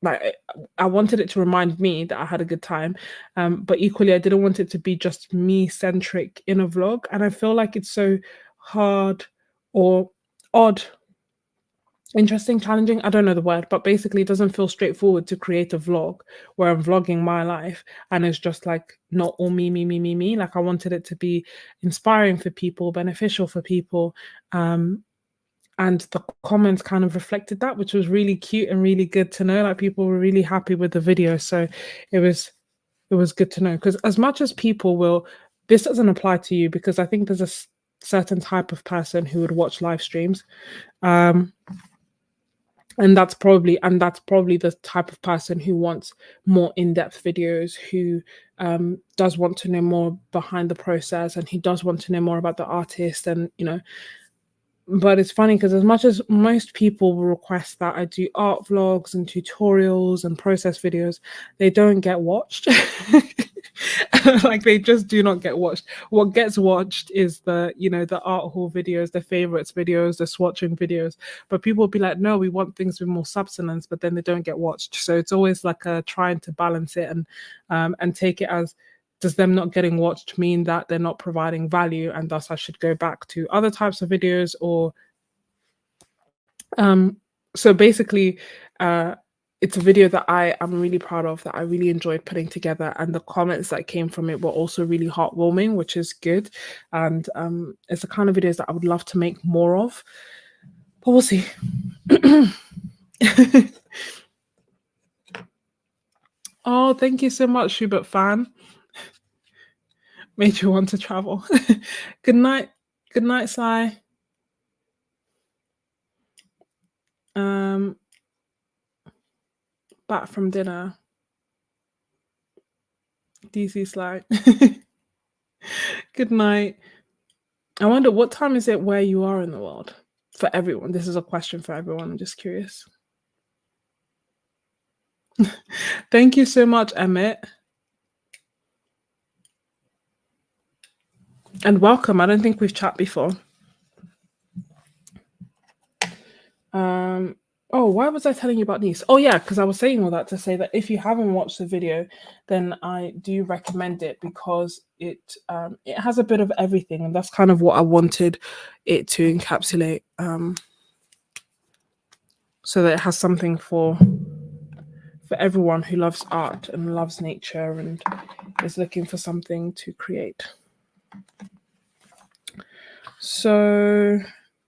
like I wanted it to remind me that I had a good time, but equally I didn't want it to be just me centric in a vlog. And I feel like it's so hard or odd, interesting, challenging, I don't know the word, but basically it doesn't feel straightforward to create a vlog where I'm vlogging my life and it's just like not all me. Like I wanted it to be inspiring for people, beneficial for people, and the comments kind of reflected that, which was really cute and really good to know. Like people were really happy with the video, so it was good to know. Because as much as people will, this doesn't apply to you because I think there's a certain type of person who would watch live streams, and that's probably the type of person who wants more in-depth videos, who does want to know more behind the process, and who does want to know more about the artist, and but it's funny because as much as most people will request that I do art vlogs and tutorials and process videos, they don't get watched. Like they just do not get watched. What gets watched is the art haul videos, the favorites videos, the swatching videos. But people will be like, no, we want things with more substance, but then they don't get watched. So it's always like a trying to balance it and take it as, does them not getting watched mean that they're not providing value and thus I should go back to other types of videos? Or so basically it's a video that I am really proud of, that I really enjoyed putting together, and the comments that came from it were also really heartwarming, which is good. And it's the kind of videos that I would love to make more of, but we'll see. Oh, thank you so much, Schubert fan. Made you want to travel. Good night. Good night, Sai. Back from dinner. DC slide. Good night. I wonder what time is it where you are in the world? For everyone. This is a question for everyone. I'm just curious. Thank you so much, Emmett. And welcome. I don't think we've chat before. Oh, why was I telling you about Nice? Oh yeah, because I was saying all that to say that if you haven't watched the video, then I do recommend it, because it has a bit of everything, and that's kind of what I wanted it to encapsulate, so that it has something for everyone who loves art and loves nature and is looking for something to create. So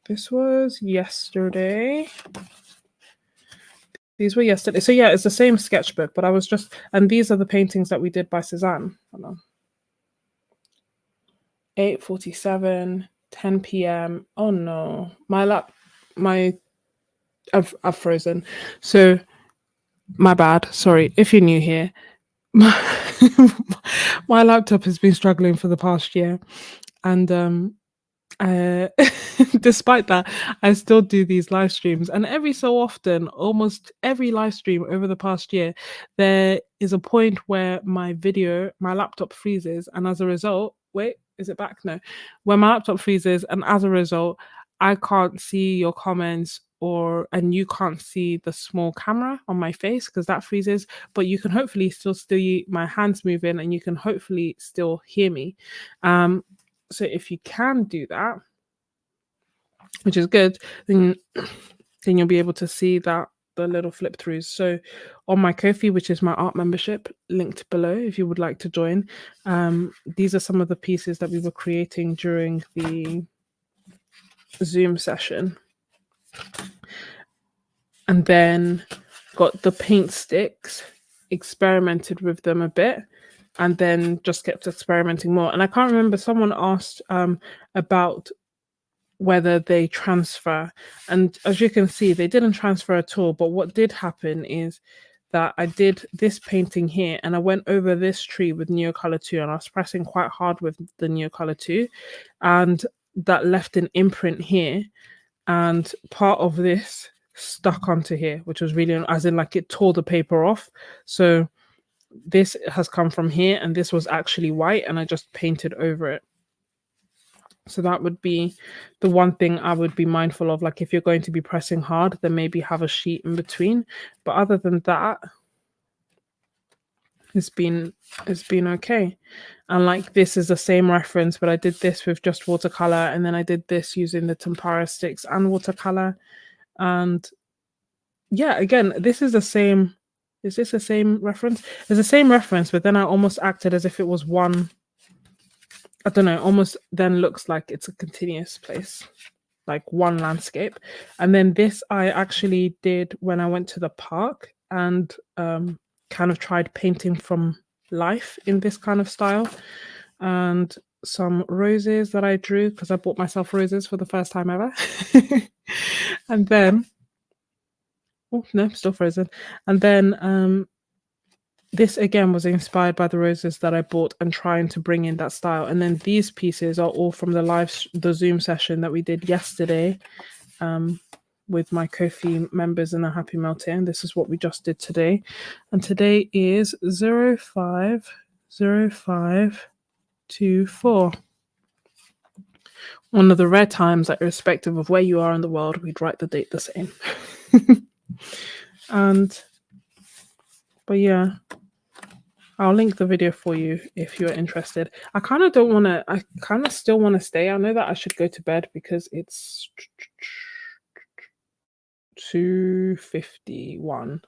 this was yesterday. These were yesterday. So yeah, it's the same sketchbook, but I was just, and these are the paintings that we did by Cezanne. Hold on. 8:47. 10 p.m. Oh no, I've frozen. So my bad. Sorry if you're new here. My laptop has been struggling for the past year, and uh, despite that, I still do these live streams. And every so often, almost every live stream over the past year, there is a point where my laptop freezes. And as a result, wait, is it back? No. Where my laptop freezes. And as a result, I can't see your comments and you can't see the small camera on my face because that freezes, but you can hopefully still see my hands moving and you can hopefully still hear me. So if you can do that, which is good, then you'll be able to see that the little flip throughs. So on my Ko-fi, which is my art membership, linked below if you would like to join, these are some of the pieces that we were creating during the Zoom session. And then got the paint sticks, experimented with them a bit, and then just kept experimenting more. And I can't remember, someone asked about whether they transfer. And as you can see, they didn't transfer at all. But what did happen is that I did this painting here and I went over this tree with Neocolor 2 and I was pressing quite hard with the Neocolor 2 and that left an imprint here and part of this stuck onto here, which was really, as in like it tore the paper off. So this has come from here and this was actually white and I just painted over it. So that would be the one thing I would be mindful of. Like if you're going to be pressing hard, then maybe have a sheet in between. But other than that, it's been okay. And like this is the same reference, but I did this with just watercolor and then I did this using the tempera sticks and watercolor. And yeah, again, this is the same. Is this the same reference? It's the same reference, but then I almost acted as if it was one. I don't know, almost then looks like it's a continuous place, like one landscape. And then this I actually did when I went to the park and kind of tried painting from life in this kind of style. And some roses that I drew because I bought myself roses for the first time ever. And then, oh no, still frozen. And then this again was inspired by the roses that I bought and trying to bring in that style. And then these pieces are all from the Zoom session that we did yesterday with my Ko-fi members in the Happy Melting. And this is what we just did today. And today is 050524. One of the rare times that irrespective of where you are in the world, we'd write the date the same. But yeah, I'll link the video for you if you're interested. I kind of still want to stay. I know that I should go to bed because it's 2:51.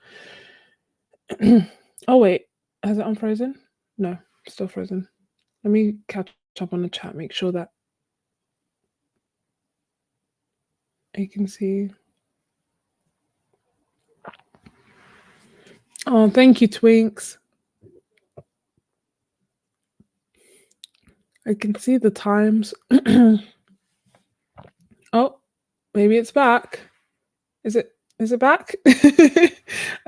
Oh wait, has it unfrozen? No, still frozen. Let me catch up on the chat, make sure that you can see. Oh, thank you, Twinks. I can see the times. Oh, maybe it's back. Is it back? I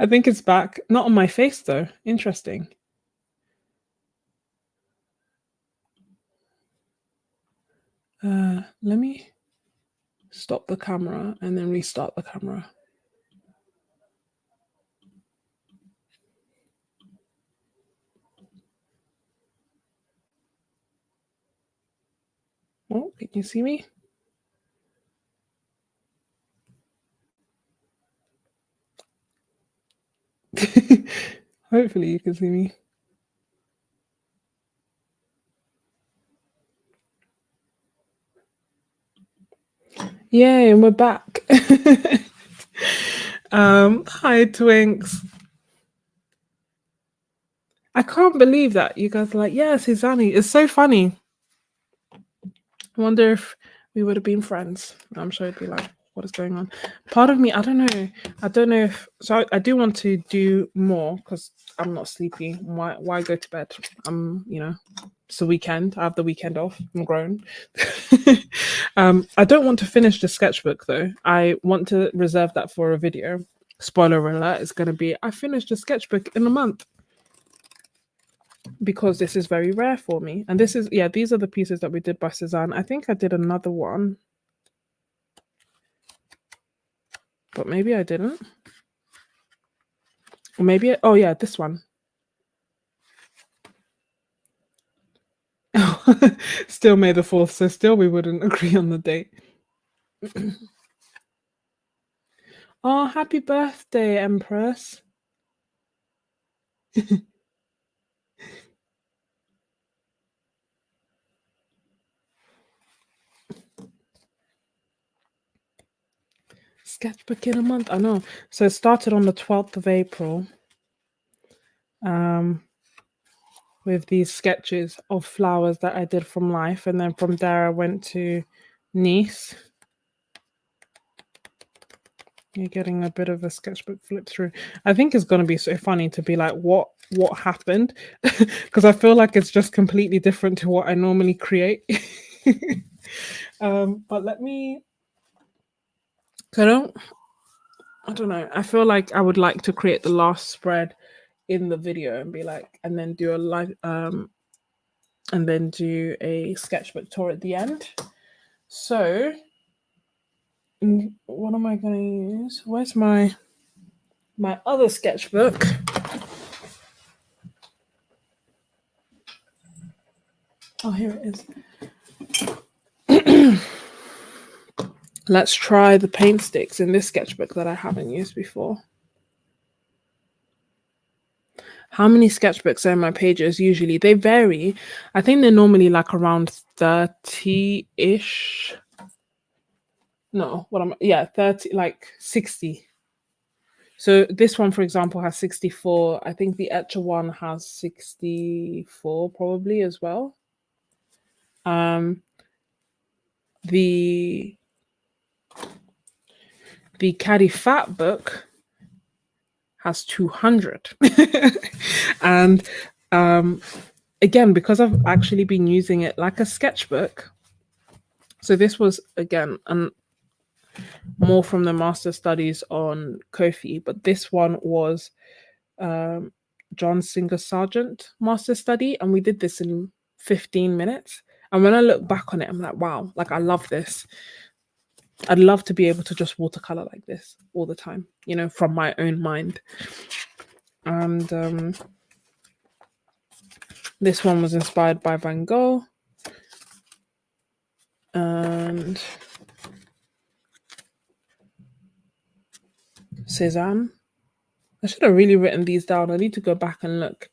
think it's back. Not on my face though. Interesting. Let me stop the camera and then restart the camera. Oh, can you see me? Hopefully you can see me. Yay, and we're back. Hi, Twinks. I can't believe that you guys are like, yes, Izani. It's so funny. I wonder if we would have been friends. I'm sure it'd be like, what is going on? Part of me, I don't know. I don't know if so. I do want to do more because I'm not sleepy. Why go to bed? I'm It's the weekend. I have the weekend off. I'm grown. I don't want to finish the sketchbook though. I want to reserve that for a video. Spoiler alert, it's going to be I finished the sketchbook in a month because this is very rare for me. And this is, yeah, these are the pieces that we did by Cezanne. I think I did another one, but maybe I didn't. Or maybe, oh yeah, this one. Still May the 4th, so still we wouldn't agree on the date. Oh, happy birthday, Empress. Sketchbook in a month, I know. So it started on the 12th of April with these sketches of flowers that I did from life. And then from there, I went to Nice. You're getting a bit of a sketchbook flip through. I think it's going to be so funny to be like, what happened? Because I feel like it's just completely different to what I normally create. But let me, I don't know. I feel like I would like to create the last spread in the video and be like, and then do a live, and then do a sketchbook tour at the end. So, what am I going to use? Where's my other sketchbook? Oh, here it is. Let's try the paint sticks in this sketchbook that I haven't used before. How many sketchbooks are in my pages? Usually they vary. I think they're normally like around 30-ish. No, 30, like 60. So this one, for example, has 64. I think the Etcher one has 64 probably as well. The Caddy Fat book has 200. And again, because I've actually been using it like a sketchbook. So this was, again, more from the master studies on Ko-fi, but this one was John Singer Sargent master study, and we did this in 15 minutes. And when I look back on it, I'm like, wow, like I love this. I'd love to be able to just watercolor like this all the time, you know, from my own mind. And this one was inspired by Van Gogh. And Cezanne. I should have really written these down. I need to go back and look.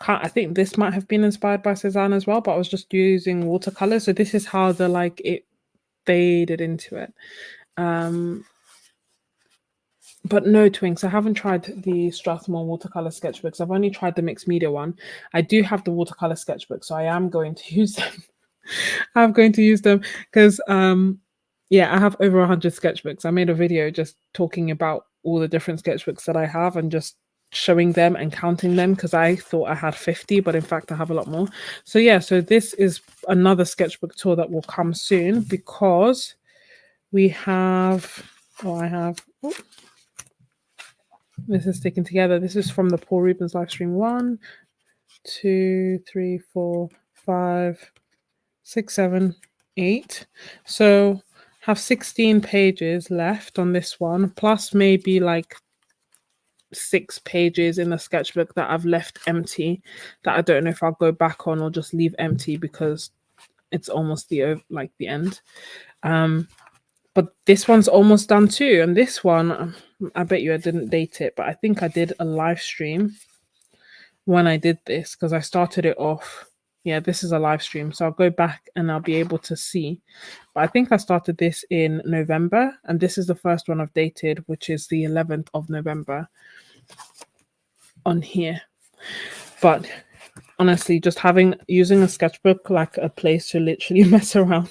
I think this might have been inspired by Cezanne as well, but I was just using watercolor. So this is how it faded into it. But no, Twinks, I haven't tried the Strathmore watercolor sketchbooks. I've only tried the mixed media one. I do have the watercolor sketchbook, so I am going to use them. I'm going to use them because yeah, I have over 100 sketchbooks. I made a video just talking about all the different sketchbooks that I have and just showing them and counting them because I thought I had 50, but in fact I have a lot more. So yeah, so this is another sketchbook tour that will come soon because we have, this is sticking together. This is from the Paul Rubens live stream. 1, 2, 3, 4, 5, 6, 7, 8. So have 16 pages left on this one, plus maybe like 6 pages in the sketchbook that I've left empty that I don't know if I'll go back on or just leave empty because it's almost the end. But this one's almost done too. And this one, I bet you I didn't date it, but I think I did a live stream when I did this because I started it off. Yeah, this is a live stream. So I'll go back and I'll be able to see. But I think I started this in November. And this is the first one I've dated, which is the 11th of November on here. But honestly, just using a sketchbook like a place to literally mess around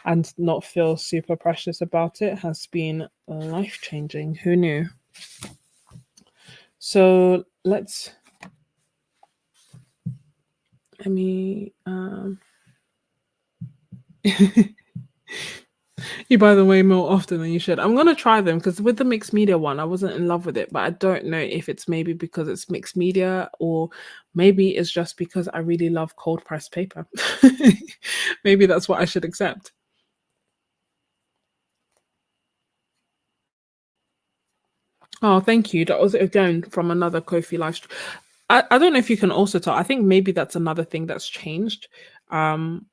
and not feel super precious about it has been life-changing. Who knew? So let's Let me you buy them way more often than you should. I'm gonna try them because with the mixed media one, I wasn't in love with it, but I don't know if it's maybe because it's mixed media or maybe it's just because I really love cold pressed paper. Maybe that's what I should accept. Oh, thank you. That was again from another Kofi live stream. I don't know if you can also tell. I think maybe that's another thing that's changed. Um,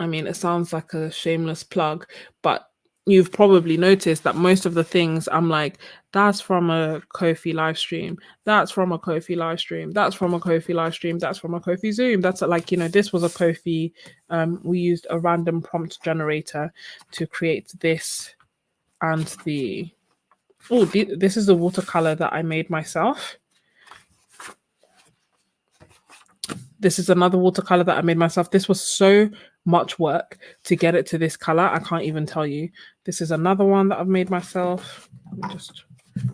I mean, it sounds like a shameless plug, but you've probably noticed that most of the things I'm like, that's from a Kofi live stream, that's from a Kofi live stream, that's from a Kofi live stream, that's from a Kofi Zoom. That's like, this was a Kofi. We used a random prompt generator to create this and the. Oh, this is the watercolor that I made myself. This is another watercolor that I made myself. This was so much work to get it to this color. I can't even tell you. This is another one that I've made myself. Let me just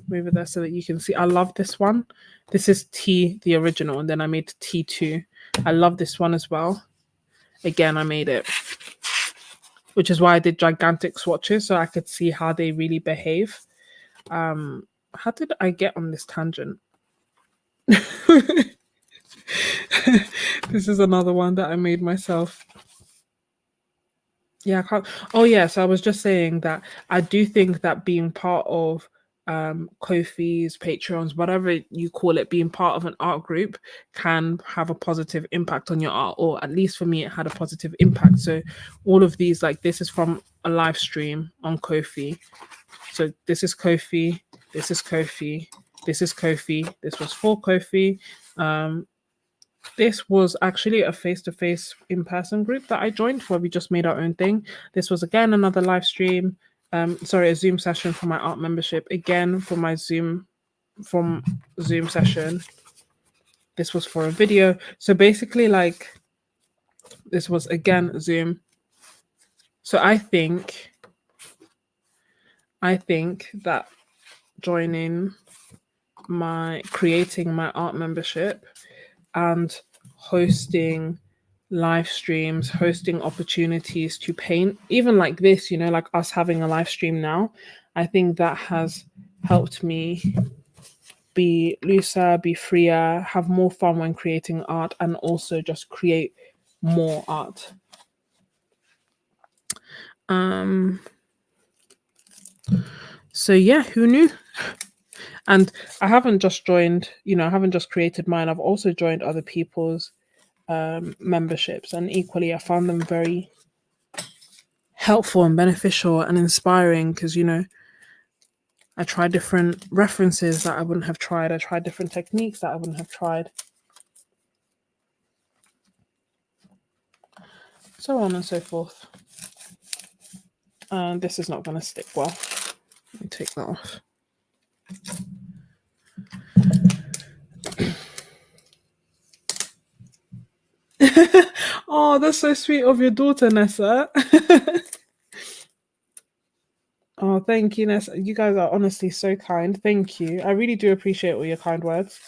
move it there so that you can see. I love this one. This is T, the original, and then I made T2. I love this one as well. Again, I made it, which is why I did gigantic swatches so I could see how they really behave. How did I get on this tangent? This is another one that I made myself. Yeah, I can't. Oh, yeah. So I was just saying that I do think that being part of Kofi's, Patreons, whatever you call it, being part of an art group can have a positive impact on your art, or at least for me, it had a positive impact. So all of these, like this is from a live stream on Kofi. So this is Kofi, this is Kofi, this is Kofi, this was for Kofi. Um, this was actually a face-to-face in-person group that I joined where we just made our own thing. This was again another live stream. Sorry, a Zoom session for my art membership. Again for my Zoom session. This was for a video. So basically, like this was again Zoom. So I think that joining creating my art membership and hosting live streams, hosting opportunities to paint, even like this, like us having a live stream now, I think that has helped me be looser, be freer, have more fun when creating art, and also just create more art. Um, so yeah, who knew? And I haven't just joined, I haven't just created mine, I've also joined other people's memberships, and equally I found them very helpful and beneficial and inspiring because I tried different references that I wouldn't have tried. I tried different techniques that I wouldn't have tried, so on and so forth. And this is not going to stick well. Let me take that off. Oh, that's so sweet of your daughter, Nessa. Oh, thank you, Nessa. You guys are honestly so kind. Thank you. I really do appreciate all your kind words.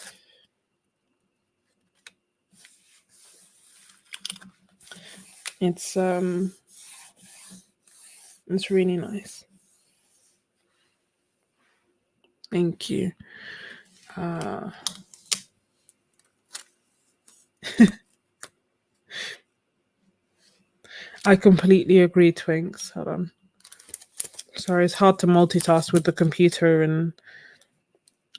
It's really nice. Thank you. I completely agree, Twinks. Hold on. Sorry, it's hard to multitask with the computer and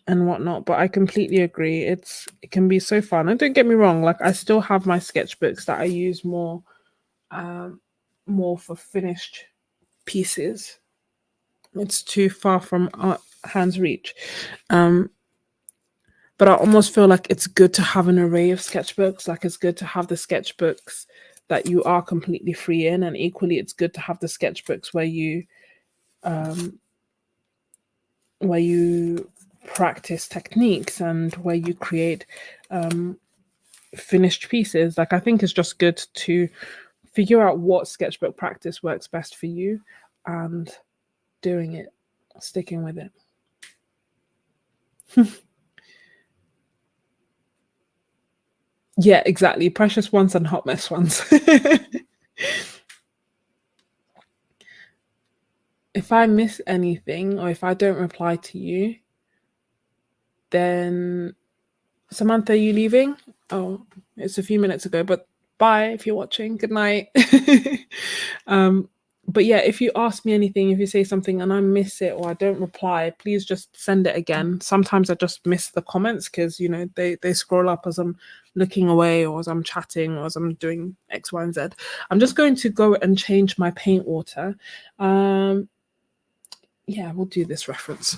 whatnot, but I completely agree. It can be so fun. And don't get me wrong, like I still have my sketchbooks that I use more for finished pieces. It's too far from hand's reach. But I almost feel like it's good to have an array of sketchbooks. Like it's good to have the sketchbooks that you are completely free in, and equally, it's good to have the sketchbooks where you practice techniques and where you create finished pieces. Like I think it's just good to figure out what sketchbook practice works best for you and doing it, sticking with it. Yeah, exactly. Precious ones and hot mess ones. If I miss anything or if I don't reply to you, then Samantha, are you leaving? Oh, it's a few minutes ago, but bye if you're watching. Good night. um, but yeah, if you ask me anything, if you say something and I miss it or I don't reply, please just send it again. Sometimes I just miss the comments because they scroll up as I'm looking away or as I'm chatting or as I'm doing X, Y, and Z. I'm just going to go and change my paint water. Um, yeah, we'll do this reference.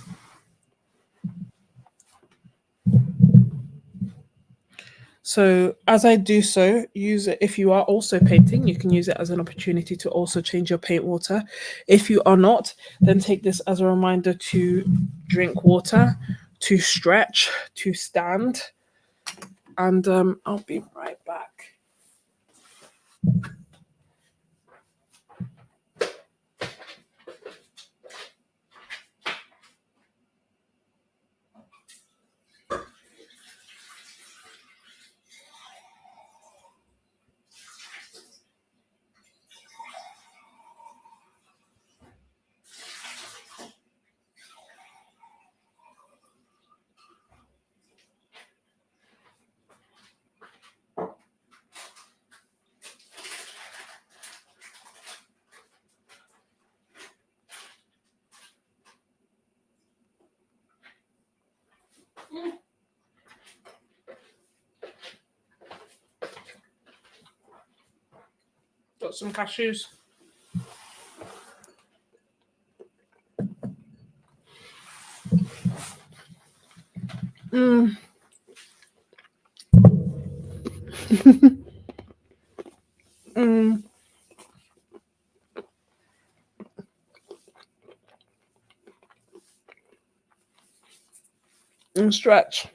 So as I do so, use it if you are also painting, you can use it as an opportunity to also change your paint water. If you are not, then take this as a reminder to drink water, to stretch, to stand, and I'll be right back. Got some cashews. Mm. Mm. And stretch.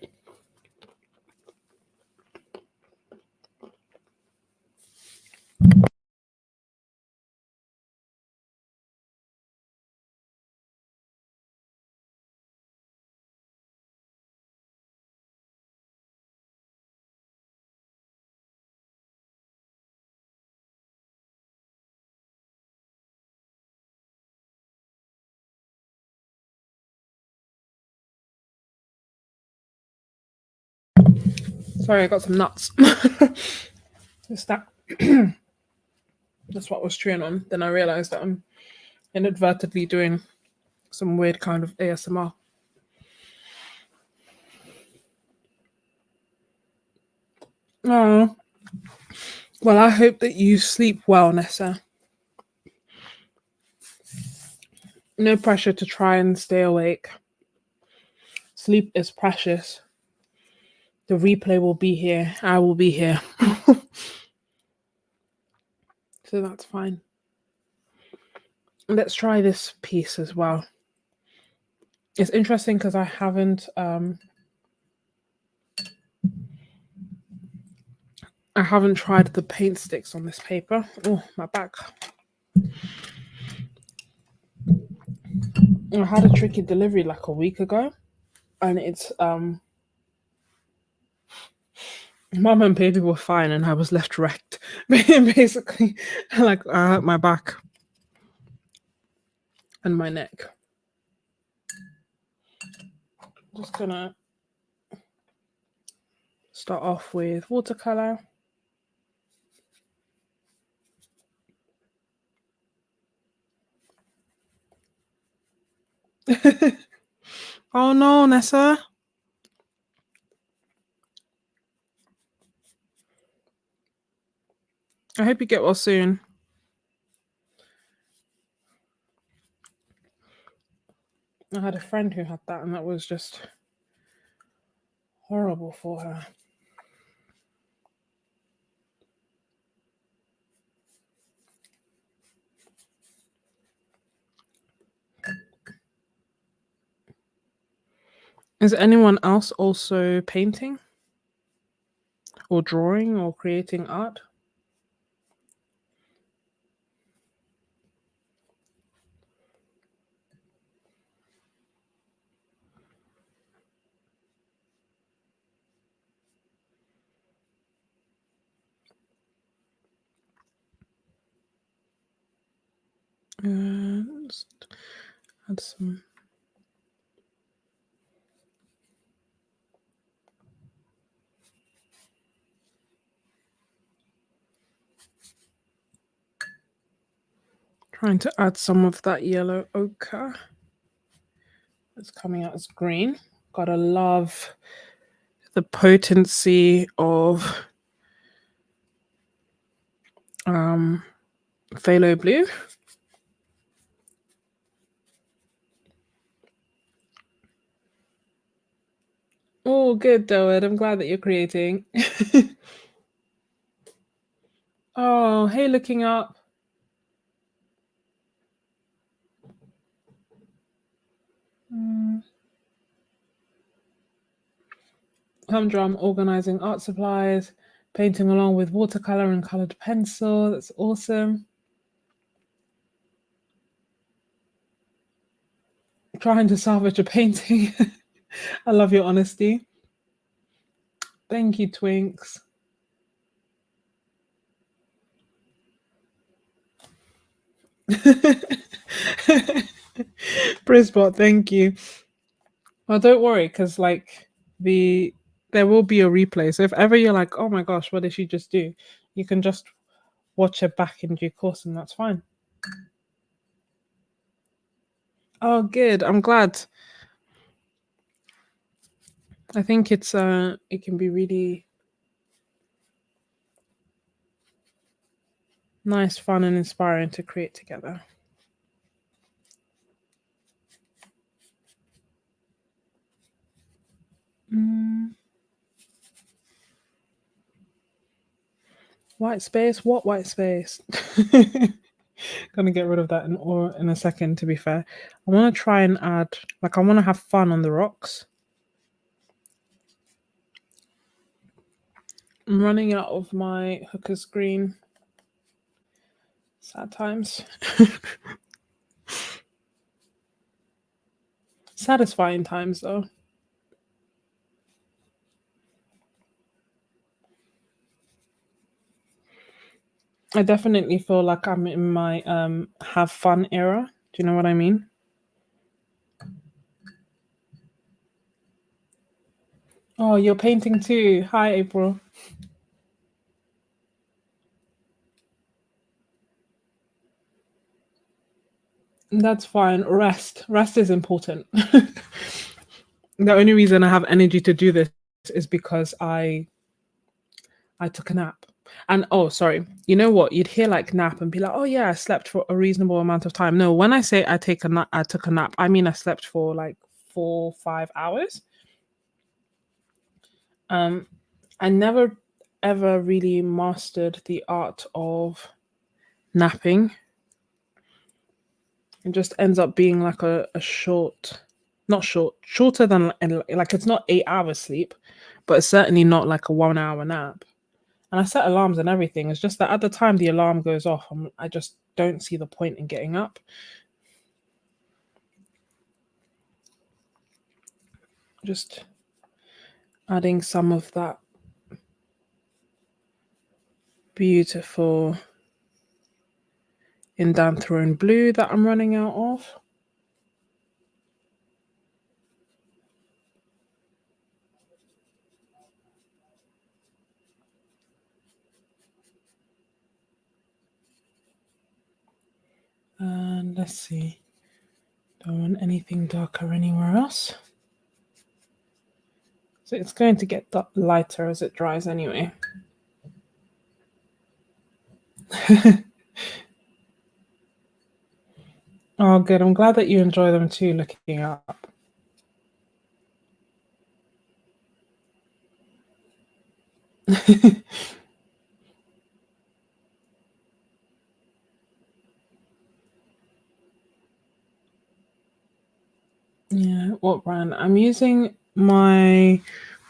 Sorry, I got some nuts. Just that. That's what I was chewing on. Then I realized that I'm inadvertently doing some weird kind of ASMR. Oh, well, I hope that you sleep well, Nessa. No pressure to try and stay awake. Sleep is precious. The replay will be here. I will be here. So that's fine. Let's try this piece as well. It's interesting because I haven't tried the paint sticks on this paper. Oh, my back. I had a tricky delivery like a week ago, and it's mum and baby were fine, and I was left wrecked. Basically, like I hurt my back and my neck. Just gonna start off with watercolor. Oh no, Nessa. I hope you get well soon. I had a friend who had that, and that was just horrible for her. Is anyone else also painting or drawing or creating art? Just add some. Trying to add some of that yellow ochre. It's coming out as green. Gotta love the potency of phthalo blue. Oh, good, Doed. I'm glad that you're creating. Oh, hey, looking up. Humdrum, organizing art supplies, painting along with watercolor and colored pencil. That's awesome. Trying to salvage a painting. I love your honesty. Thank you, Twinks. Brisbot, thank you. Well, don't worry, because like there will be a replay. So if ever you're like, oh my gosh, what did she just do? You can just watch it back in due course, and that's fine. Oh, good. I'm glad. I think it can be really nice, fun, and inspiring to create together. White space? What white space? Gonna get rid of that in a second, to be fair. I want to try and add, like, I want to have fun on the rocks. I'm running out of my hooker's green. Sad times. Satisfying times, though. I definitely feel like I'm in my have fun era. Do you know what I mean? Oh, you're painting too. Hi, April. That's fine. Rest. Rest is important. The only reason I have energy to do this is because I took a nap. And oh, sorry. You know what? You'd hear like nap and be like, "Oh yeah, I slept for a reasonable amount of time." No, when I say I took a nap, I mean I slept for like 4-5 hours. I never ever really mastered the art of napping. It just ends up being like a short, not short, shorter than like it's not 8 hours sleep, but it's certainly not like a 1 hour nap. And I set alarms and everything. It's just that at the time the alarm goes off, I just don't see the point in getting up. Just adding some of that beautiful indanthrone blue that I'm running out of. And let's see. Don't want anything darker anywhere else. So it's going to get lighter as it dries anyway. Oh, good. I'm glad that you enjoy them too, looking up. Yeah, what brand? I'm using my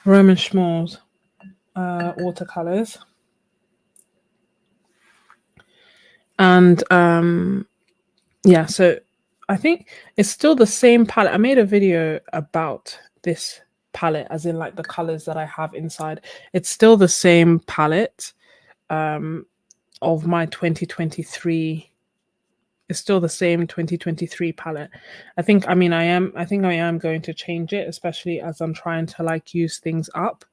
Roman Schmalz watercolors. And yeah, so I think it's still the same palette. I made a video about this palette, as in like the colors that I have inside. It's still the same palette of my 2023. it's still the same 2023 palette. I think I am going to change it, especially as I'm trying to like use things up.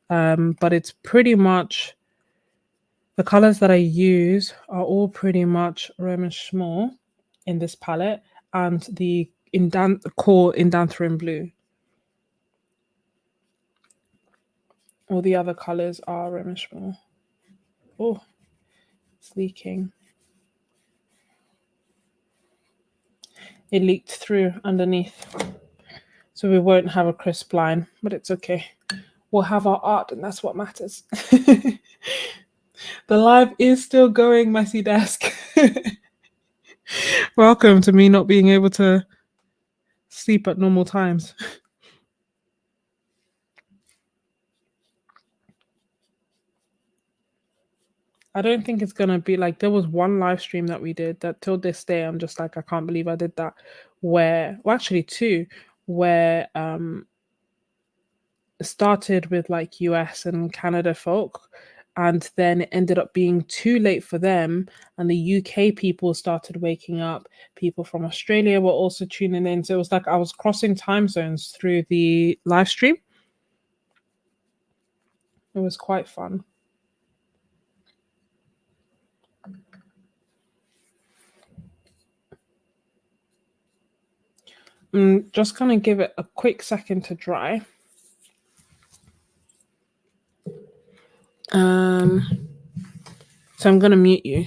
But it's pretty much the colors that I use are all pretty much Roman Schmall in this palette and the core Indanthrone blue. All the other colors are Roman Schmall. Oh, it's leaking. It leaked through underneath. So we won't have a crisp line, but it's okay. We'll have our art, and that's what matters. The live is still going, Messy Desk. Welcome to me not being able to sleep at normal times. I don't think it's gonna be like there was one live stream that we did that till this day I'm just like I can't believe I did that. Where well actually two where started with like US and Canada folk and then it ended up being too late for them and the UK people started waking up. People from Australia were also tuning in. So it was like I was crossing time zones through the live stream. It was quite fun. Just gonna give it a quick second to dry. So I'm gonna mute you.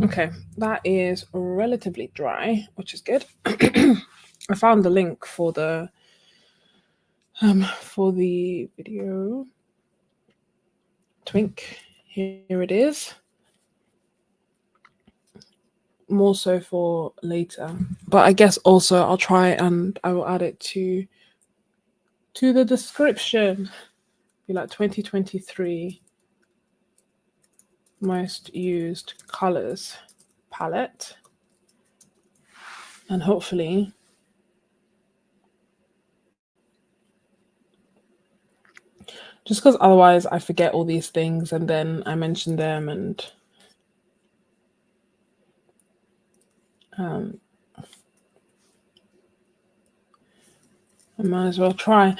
Okay, that is relatively dry, which is good. I found the link for the video. Twink, here it is. More so for later, but I guess also I'll try and I will add it to the description. Be like 2023 most used colors palette, and hopefully just because otherwise I forget all these things and then I mention them and I might as well trying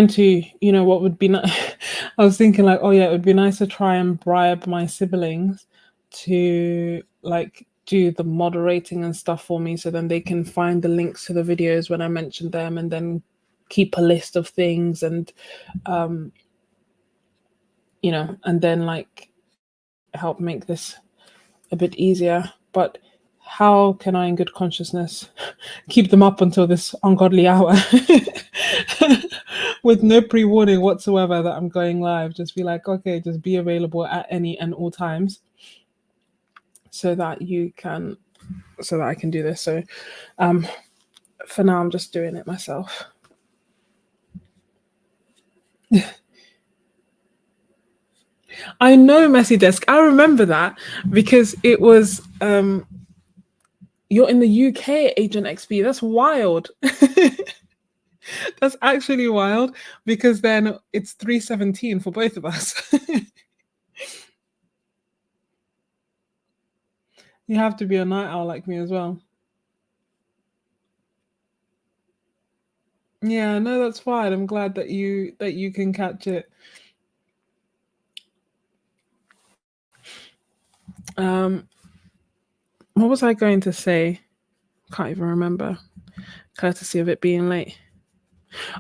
to, what would be nice. I was thinking like, oh yeah, it would be nice to try and bribe my siblings to like do the moderating and stuff for me so then they can find the links to the videos when I mention them and then keep a list of things and and then like help make this a bit easier. But how can I in good consciousness keep them up until this ungodly hour with no pre-warning whatsoever that I'm going live? Just be like, okay, just be available at any and all times so that I can do this. So for now I'm just doing it myself. I know, Messy Desk. I remember that because it was you're in the UK, Agent XP. That's wild. That's actually wild because then it's 3:17 for both of us. You have to be a night owl like me as well. Yeah, no, that's fine. I'm glad that you can catch it. Um, what was I going to say? Can't even remember. Courtesy of it being late.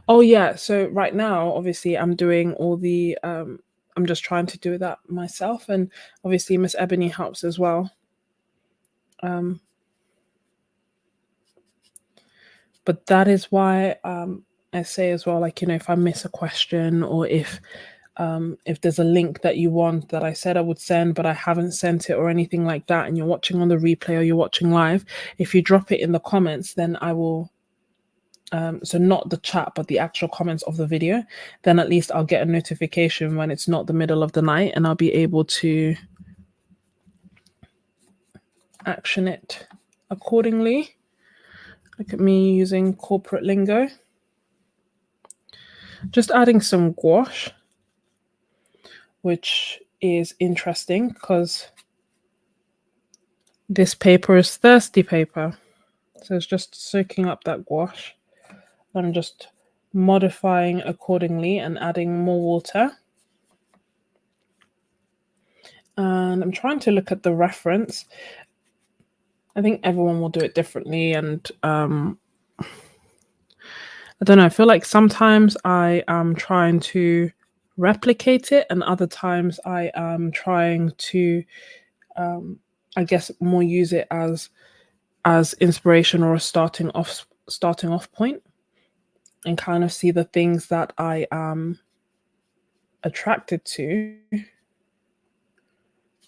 Oh yeah, so right now, obviously, I'm doing all the. I'm just trying to do that myself, and obviously, Miss Ebony helps as well. Um, but that is why I say as well, like if I miss a question or if there's a link that you want that I said I would send, but I haven't sent it or anything like that, and you're watching on the replay or you're watching live, if you drop it in the comments, then I will. So not the chat, but the actual comments of the video, then at least I'll get a notification when it's not the middle of the night and I'll be able to action it accordingly. Look at me using corporate lingo. Just adding some gouache, which is interesting because this paper is thirsty paper. So it's just soaking up that gouache. I'm just modifying accordingly and adding more water. And I'm trying to look at the reference. I think everyone will do it differently. And I don't know, I feel like sometimes I am trying to replicate it and other times I am trying to, I guess, more use it as inspiration or a starting off point and kind of see the things that I am attracted to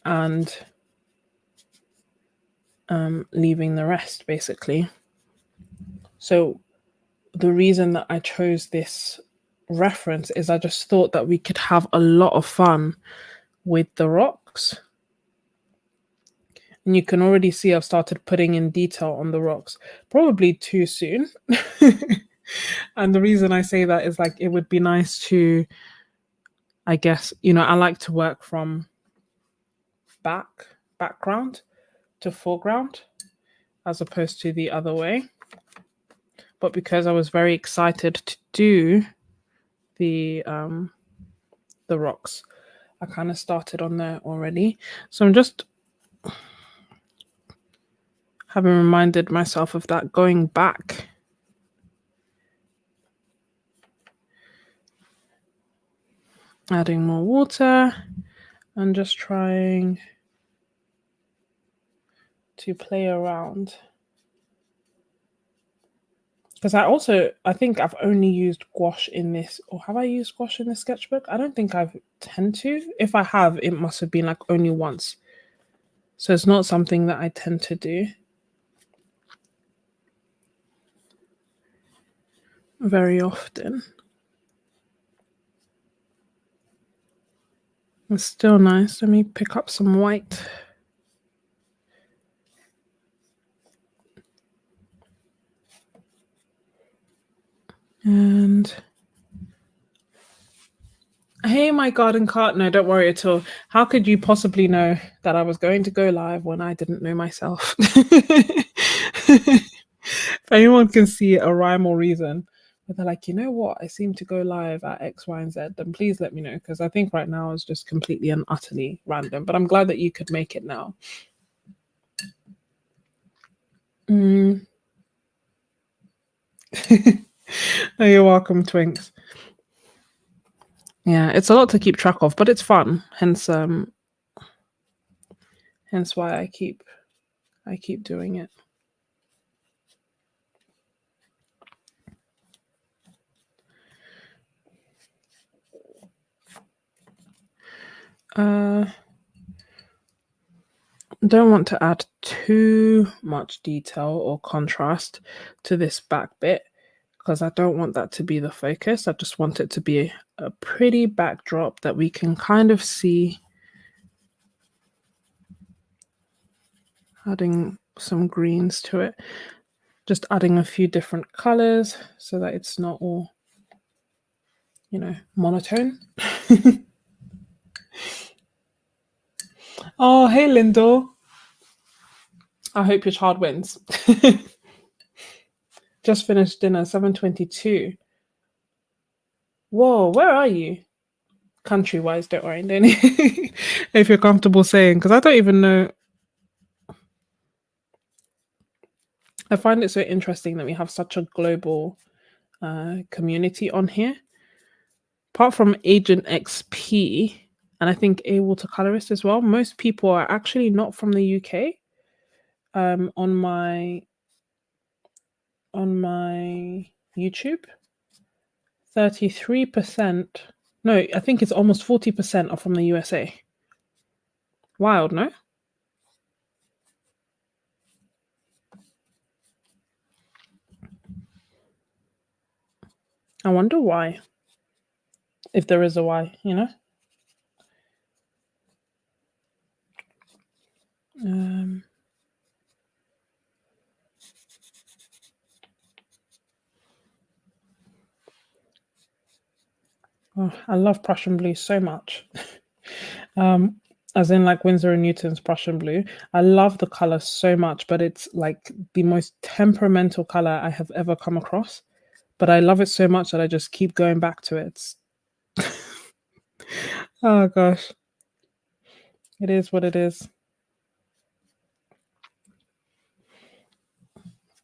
and leaving the rest, basically. So the reason that I chose this reference is I just thought that we could have a lot of fun with the rocks. And you can already see I've started putting in detail on the rocks, probably too soon. And the reason I say that is like it would be nice to, I guess, I like to work from background to foreground as opposed to the other way. But because I was very excited to do the rocks, I kind of started on there already. So I'm just having reminded myself of that, going back. Adding more water and just trying to play around. Because I think I've only used gouache in this, or have I used gouache in the sketchbook? I don't think I've tend to. If I have, it must have been like only once. So it's not something that I tend to do very often. It's still nice. Let me pick up some white. And hey, my garden cart. No, don't worry at all. How could you possibly know that I was going to go live when I didn't know myself? If anyone can see a rhyme or reason, but they're like, you know what, I seem to go live at X, Y, and Z, then please let me know, because I think right now is just completely and utterly random. But I'm glad that you could make it now. Oh, you're welcome, Twinks. Yeah, it's a lot to keep track of, but it's fun. Hence why I keep doing it. Don't want to add too much detail or contrast to this back bit because I don't want that to be the focus. I just want it to be a pretty backdrop that we can kind of see. Adding some greens to it. Just adding a few different colors so that it's not all, monotone. Oh, hey, Lindor. I hope your child wins. Just finished dinner, 7:22. Whoa, where are you? Country-wise, don't worry. Don't if you're comfortable saying, because I don't even know. I find it so interesting that we have such a global community on here. Apart from Agent XP, and I think A Watercolorist as well, most people are actually not from the UK. On my YouTube, 33%. No, I think it's almost 40% are from the USA. Wild, no? I wonder why. If there is a why, Oh, I love Prussian blue so much. As in like Winsor and Newton's Prussian blue. I love the color so much, but it's like the most temperamental color I have ever come across. But I love it so much that I just keep going back to it. Oh gosh. It is what it is.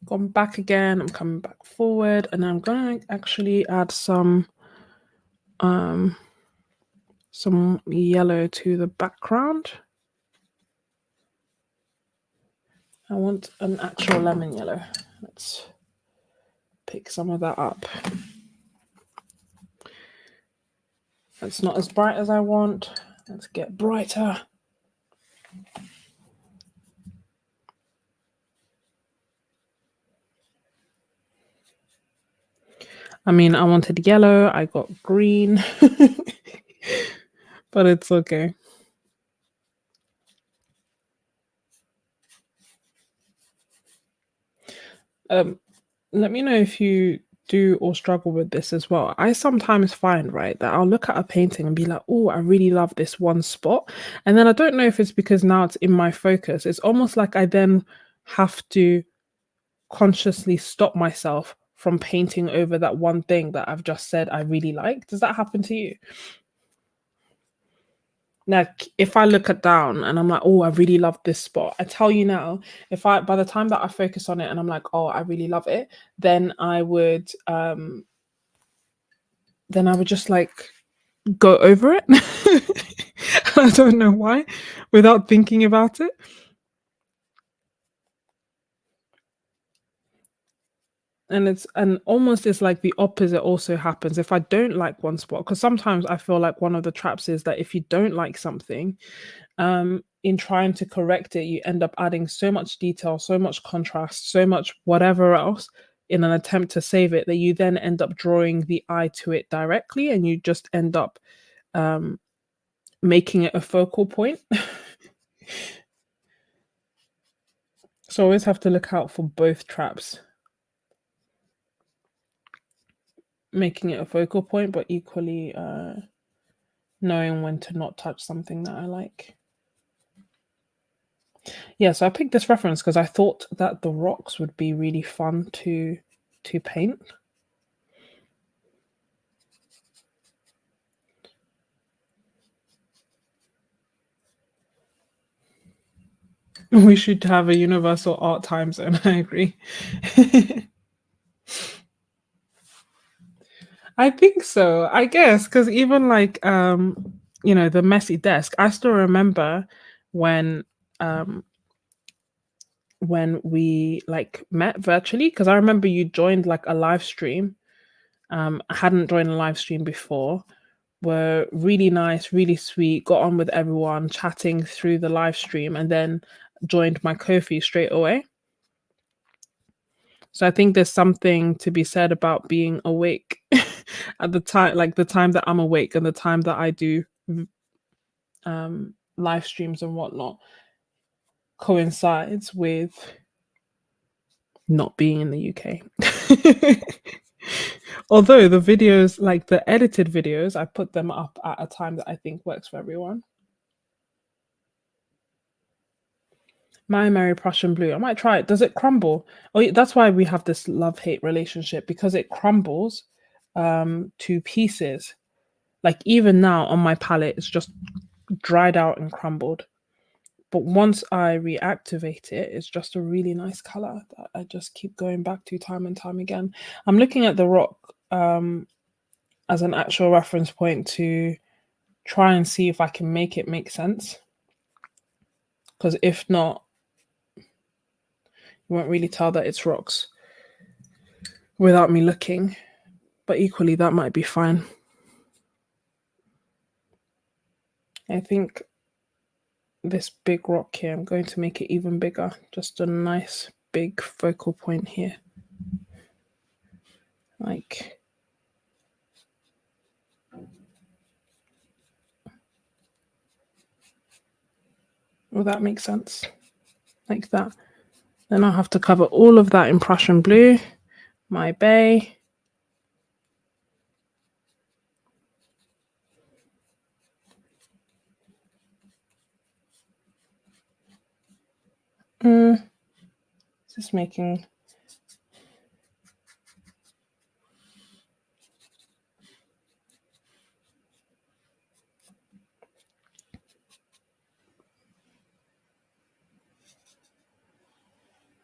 Gone back again. I'm coming back forward, and I'm gonna actually add some yellow to the background. I want an actual lemon yellow. Let's pick some of that up. It's not as bright as I want. Let's get brighter. I mean, I wanted yellow. I got green. But it's okay. Let me know if you do or struggle with this as well. I sometimes find, right, that I'll look at a painting and be like, oh, I really love this one spot. And then I don't know if it's because now it's in my focus. It's almost like I then have to consciously stop myself from painting over that one thing that I've just said I really like. Does that happen to you? Like if I look at down and I'm like, oh, I really love this spot. I tell you now, by the time that I focus on it and I'm like, oh, I really love it, then I would just like go over it. I don't know why, without thinking about it. And almost it's like the opposite also happens if I don't like one spot, because sometimes I feel like one of the traps is that if you don't like something, in trying to correct it, you end up adding so much detail, so much contrast, so much whatever else in an attempt to save it, that you then end up drawing the eye to it directly, and you just end up making it a focal point. So always have to look out for both traps. Making it a focal point, but equally knowing when to not touch something that I like. Yeah, so I picked this reference because I thought that the rocks would be really fun to paint. We should have a universal art time zone. I agree. I think so. I guess because even like the messy desk. I still remember when um we like met virtually, because I remember you joined like a live stream. I hadn't joined a live stream before. Were really nice, really sweet, got on with everyone, chatting through the live stream, and then joined my Ko-fi straight away. So I think there's something to be said about being awake at the time, like the time that I'm awake and the time that I do live streams and whatnot coincides with not being in the UK. Although the videos, like the edited videos, I put them up at a time that I think works for everyone. My Merry Prussian Blue. I might try it. Does it crumble? Oh, yeah, that's why we have this love-hate relationship, because it crumbles to pieces. Like even now on my palette, it's just dried out and crumbled. But once I reactivate it, it's just a really nice color that I just keep going back to time and time again. I'm looking at the rock as an actual reference point to try and see if I can make it make sense. Because if not, you won't really tell that it's rocks without me looking. But equally, that might be fine. I think this big rock here, I'm going to make it even bigger. Just a nice big focal point here. Like, will that make sense? Like that. Then I'll have to cover all of that in Prussian blue, my bay. Just making...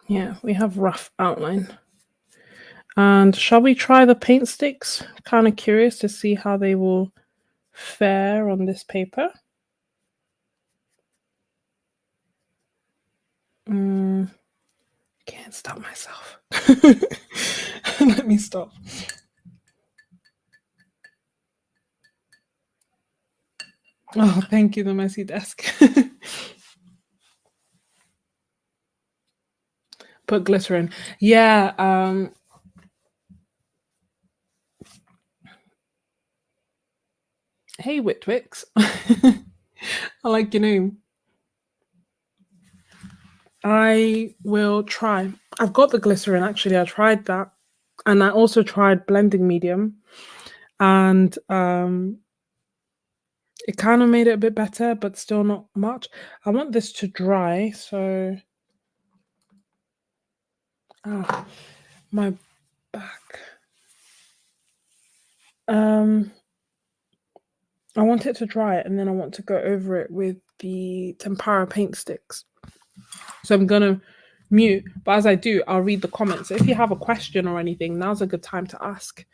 Yeah, we have rough outline. And shall we try the paint sticks? Kind of curious to see how they will fare on this paper. Can't stop myself. Let me stop. Oh, thank you, the messy desk. Put glitter in. Yeah. Hey, Whitwix. I like your name. I will try. I've got the glycerin, actually. I tried that. And I also tried blending medium. And it kind of made it a bit better, but still not much. I want this to dry, so... my back. I want it to dry, and then I want to go over it with the tempera paint sticks. So I'm gonna mute, but as I do, I'll read the comments. So if you have a question or anything, now's a good time to ask.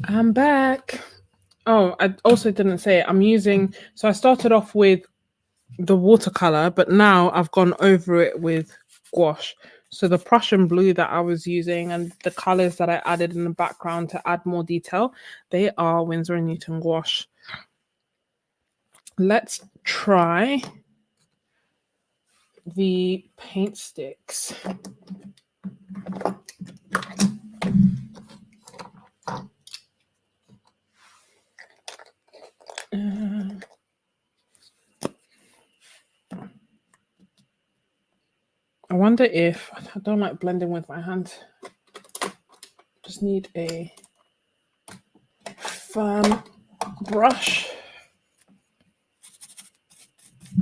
I'm back. Oh, I also didn't say it. I'm using... So I started off with the watercolor, but now I've gone over it with gouache. So the Prussian blue that I was using and the colors that I added in the background to add more detail, they are Winsor & Newton gouache. Let's try the paint sticks. I wonder if I don't like blending with my hands. Just need a firm brush.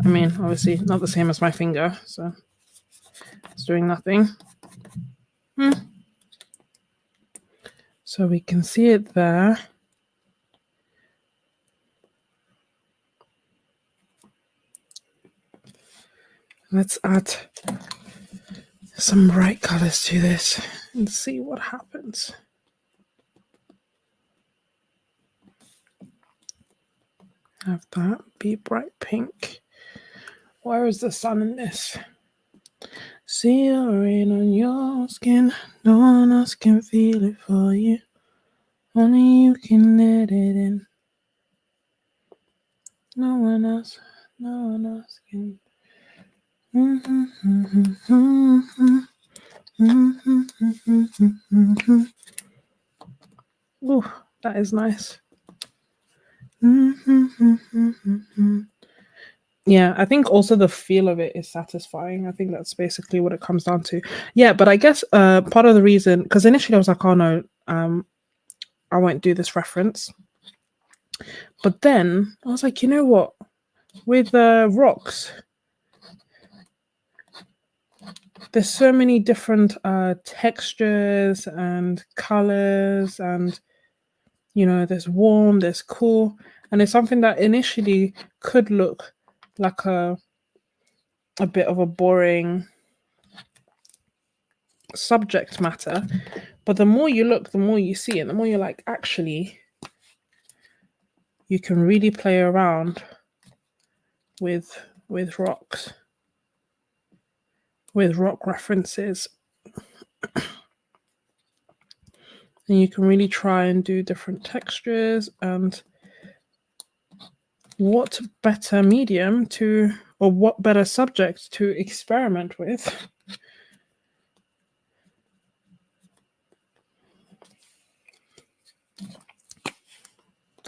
I mean, obviously not the same as my finger, so it's doing nothing. So we can see it there. Let's add some bright colors to this and see what happens. Have that be bright pink. Where is the sun in this? See the rain on your skin. No one else can feel it for you. Only you can let it in. No one else can. Ooh, that is nice. Yeah, I think also the feel of it is satisfying. I think that's basically what it comes down to. Yeah, but I guess part of the reason, because initially I was like, oh no, I won't do this reference. But then I was like, you know what? With rocks, there's so many different textures and colors, and you know, there's warm, there's cool, and it's something that initially could look like a bit of a boring subject matter, but the more you look, the more you see, and the more you're like, actually, you can really play around with rocks, with rock references, and you can really try and do different textures. And what better medium to, or what better subject to experiment with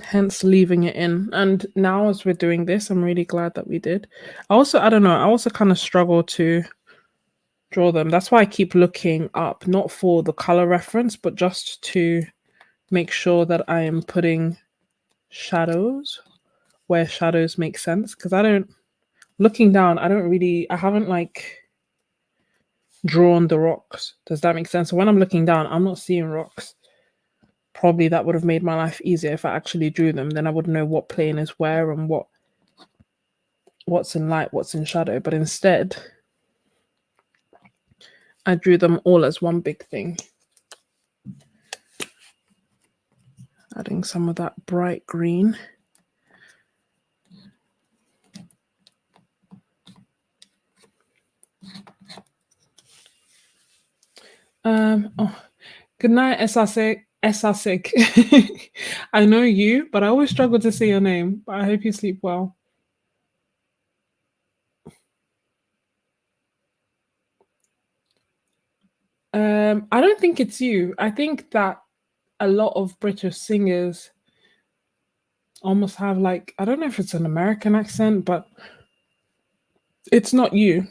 hence leaving it in. And now as we're doing this, I'm really glad that we did. I don't know, I also kind of struggle to draw them. That's why I keep looking up, not for the color reference, but just to make sure that I am putting shadows where shadows make sense. Because looking down, I haven't like drawn the rocks. Does that make sense? So when I'm looking down, I'm not seeing rocks. Probably that would have made my life easier if I actually drew them. Then I would know what plane is where and what's in light, what's in shadow. But instead, I drew them all as one big thing. Adding some of that bright green. Oh, good night, Esasik. I know you, but I always struggle to say your name. But I hope you sleep well. I don't think it's you. I think that a lot of British singers almost have like, I don't know if it's an American accent, but it's not you.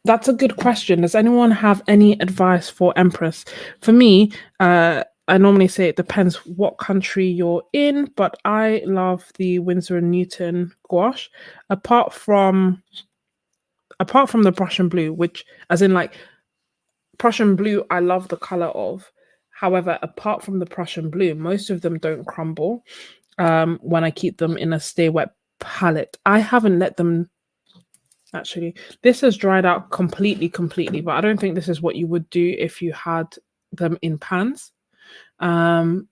That's a good question. Does anyone have any advice for Empress? For me, I normally say it depends what country you're in, but I love the Winsor & Newton gouache. Apart from the Prussian blue, which, as in like Prussian blue, I love the color of. However, apart from the Prussian blue, most of them don't crumble when I keep them in a stay wet palette. I haven't let them actually. This has dried out completely, but I don't think this is what you would do if you had them in pans. Um,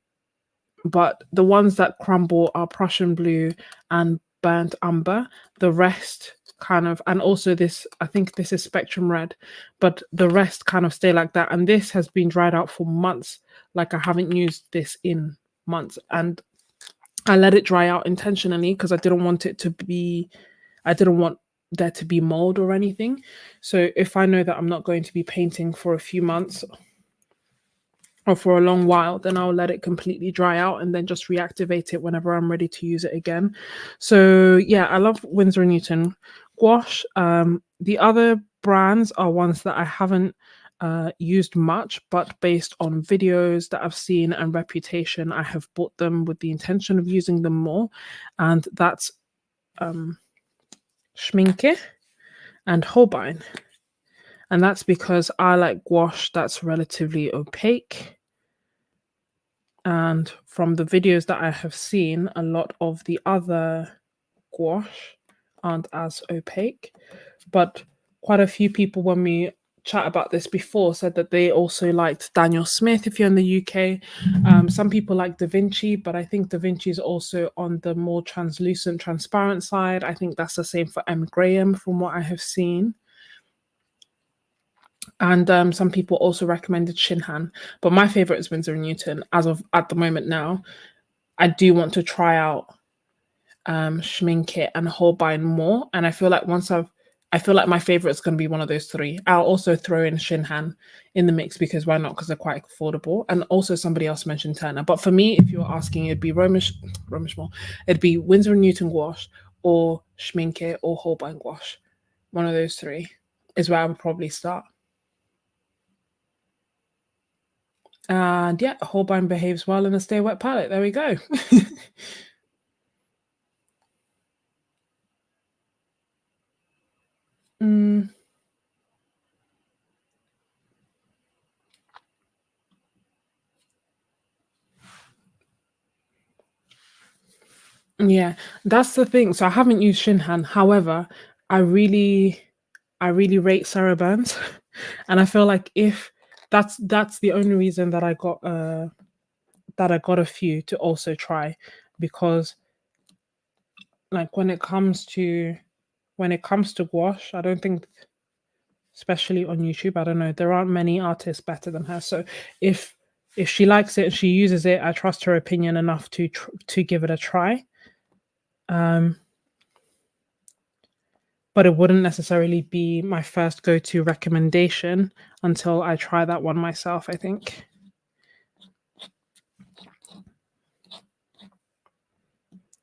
but the ones that crumble are Prussian blue and burnt umber. The rest kind of, and also this, I think this is spectrum red, but the rest kind of stay like that. And this has been dried out for months. Like I haven't used this in months, and I let it dry out intentionally because I didn't want there to be mold or anything. So if I know that I'm not going to be painting for a few months or for a long while, then I'll let it completely dry out and then just reactivate it whenever I'm ready to use it again. So yeah, I love Winsor & Newton gouache. The other brands are ones that I haven't used much, but based on videos that I've seen and reputation, I have bought them with the intention of using them more. And that's Schminke and Holbein. And that's because I like gouache that's relatively opaque. And from the videos that I have seen, a lot of the other gouache aren't as opaque. But quite a few people, when we chat about this before, said that they also liked Daniel Smith if you're in the UK. Some people like Da Vinci, but I think Da Vinci is also on the more translucent, transparent side. I think that's the same for M. Graham from what I have seen. And some people also recommended Shinhan, but my favorite is Winsor & Newton as of at the moment now. I do want to try out Schmincke and Holbein more, and I feel like I feel like my favorite is going to be one of those three. I'll also throw in Shinhan in the mix because why not? Because they're quite affordable. And also somebody else mentioned Turner, but for me, if you're asking, it'd be Romish Mall. It'd be Winsor & Newton gouache or Schmincke or Holbein gouache. One of those three is where I would probably start. And yeah, Holbein behaves well in a stay wet palette. There we go. Mm, yeah, that's the thing. So I haven't used Shinhan. However, I really, I really rate Sarah Burns, and I feel like if that's the only reason that I got a few to also try, because like when it comes to gouache, I don't think, especially on YouTube, I don't know, there aren't many artists better than her. So if if she likes it and she uses it, I trust her opinion enough to give it a try. Um, but it wouldn't necessarily be my first go-to recommendation until I try that one myself, I think.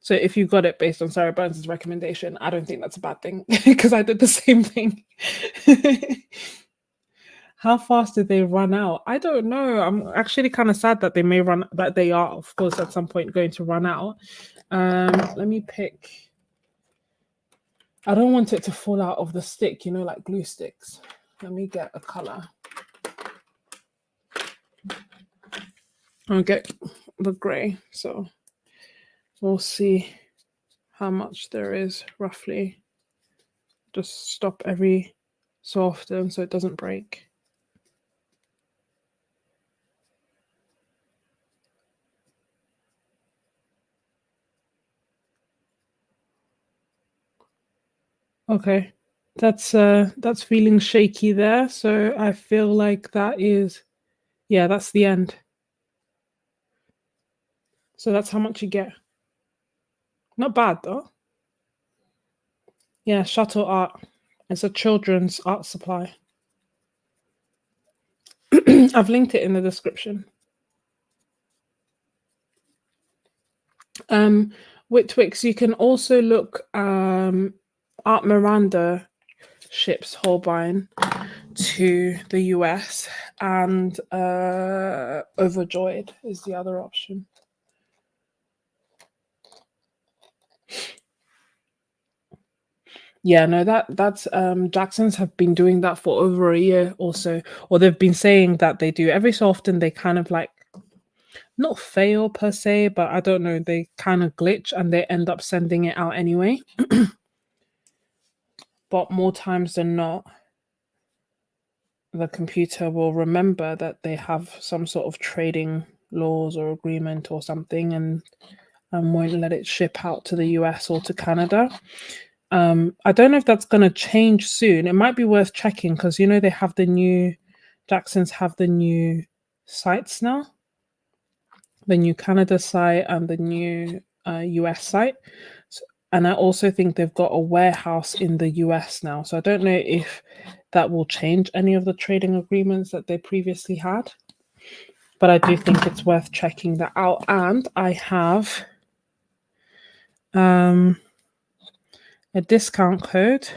So if you got it based on Sarah Burns' recommendation, I don't think that's a bad thing because I did the same thing. How fast did they run out? I don't know. I'm actually kind of sad that they are, of course, at some point going to run out. Let me pick. I don't want it to fall out of the stick, like glue sticks. Let me get a color. I'll get the gray. So we'll see how much there is roughly. Just stop every so often so it doesn't break. Okay. That's feeling shaky there. So I feel like that's the end. So that's how much you get. Not bad though. Yeah, Shuttle Art. It's a children's art supply. I've linked it in the description. Whitwix, you can also look Art Miranda ships Holbein to the US, and Overjoyed is the other option. Yeah, no, that's Jacksons have been doing that for over a year or so, or they've been saying that they do. Every so often they kind of like not fail per se, but I don't know, they kind of glitch and they end up sending it out anyway. but more times than not, the computer will remember that they have some sort of trading laws or agreement or something, and won't let it ship out to the US or to Canada. I don't know if that's going to change soon. It might be worth checking because they have the new Jacksons have the new sites now, the new Canada site and the new US site. And I also think they've got a warehouse in the US now. So I don't know if that will change any of the trading agreements that they previously had. But I do think it's worth checking that out. And I have a discount code.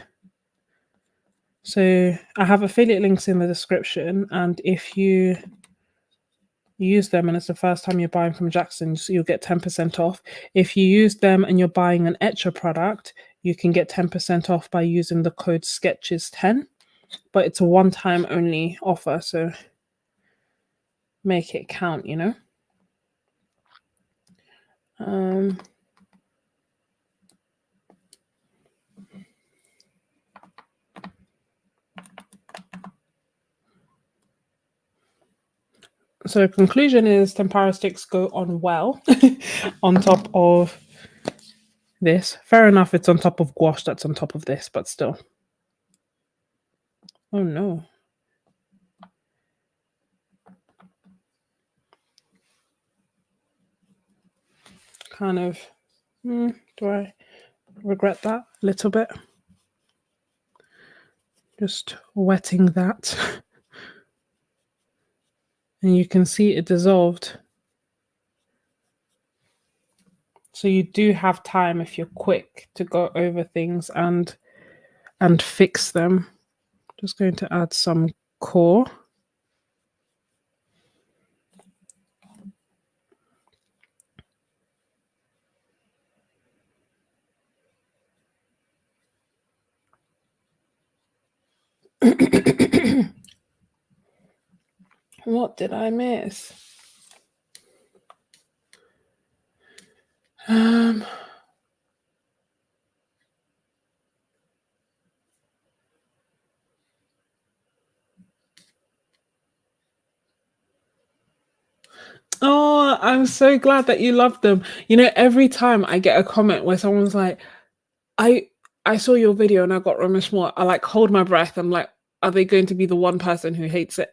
So I have affiliate links in the description. And if you use them and it's the first time you're buying from Jackson's, you'll get 10% off. If you use them and you're buying an Etcher product, you can get 10% off by using the code Sketches10. But it's a one-time only offer, so make it count, So conclusion is tempera sticks go on well on top of this. Fair enough, it's on top of gouache that's on top of this, but still. Oh no. Kind of, do I regret that a little bit? Just wetting that. And you can see it dissolved. So you do have time if you're quick to go over things and fix them. Just going to add some core. What did I miss? Oh, I'm so glad that you love them. Every time I get a comment where someone's like, I saw your video and I got Ramesh more, I like hold my breath. I'm like, are they going to be the one person who hates it?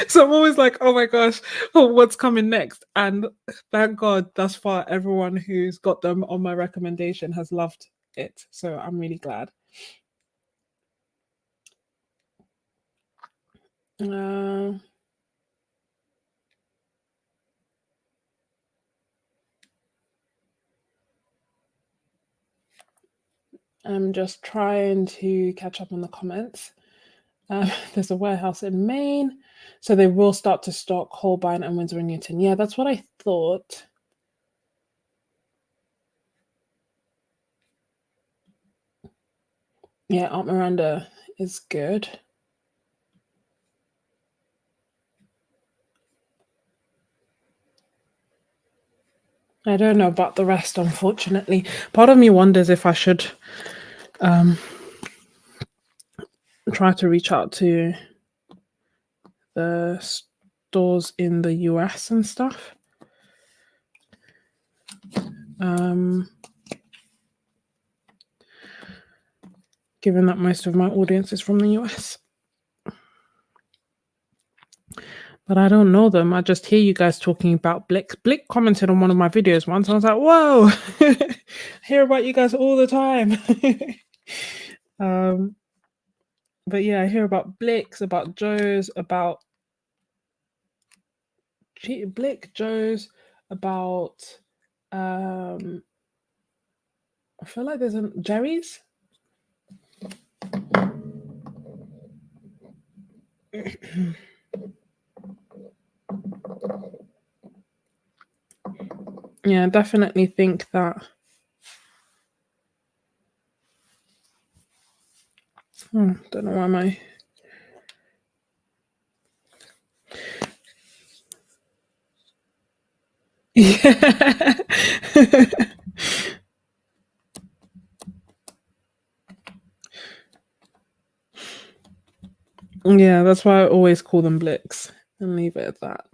So I'm always like, oh my gosh, what's coming next? And thank God, thus far, everyone who's got them on my recommendation has loved it. So I'm really glad. I'm just trying to catch up on the comments. There's a warehouse in Maine, so they will start to stock Holbein and Winsor & Newton. Yeah, that's what I thought. Yeah, Aunt Miranda is good. I don't know about the rest, unfortunately. Part of me wonders if I should try to reach out to the stores in the US and stuff. Given that most of my audience is from the US. But I don't know them. I just hear you guys talking about Blick. Blick commented on one of my videos once. I was like, whoa, I hear about you guys all the time. But yeah, I hear about Blicks, about Joe's, about Blick, Joe's, about I feel like there's a Jerry's. Yeah, I definitely think that. Don't know why my. Yeah. Yeah, that's why I always call them blicks and leave it at that.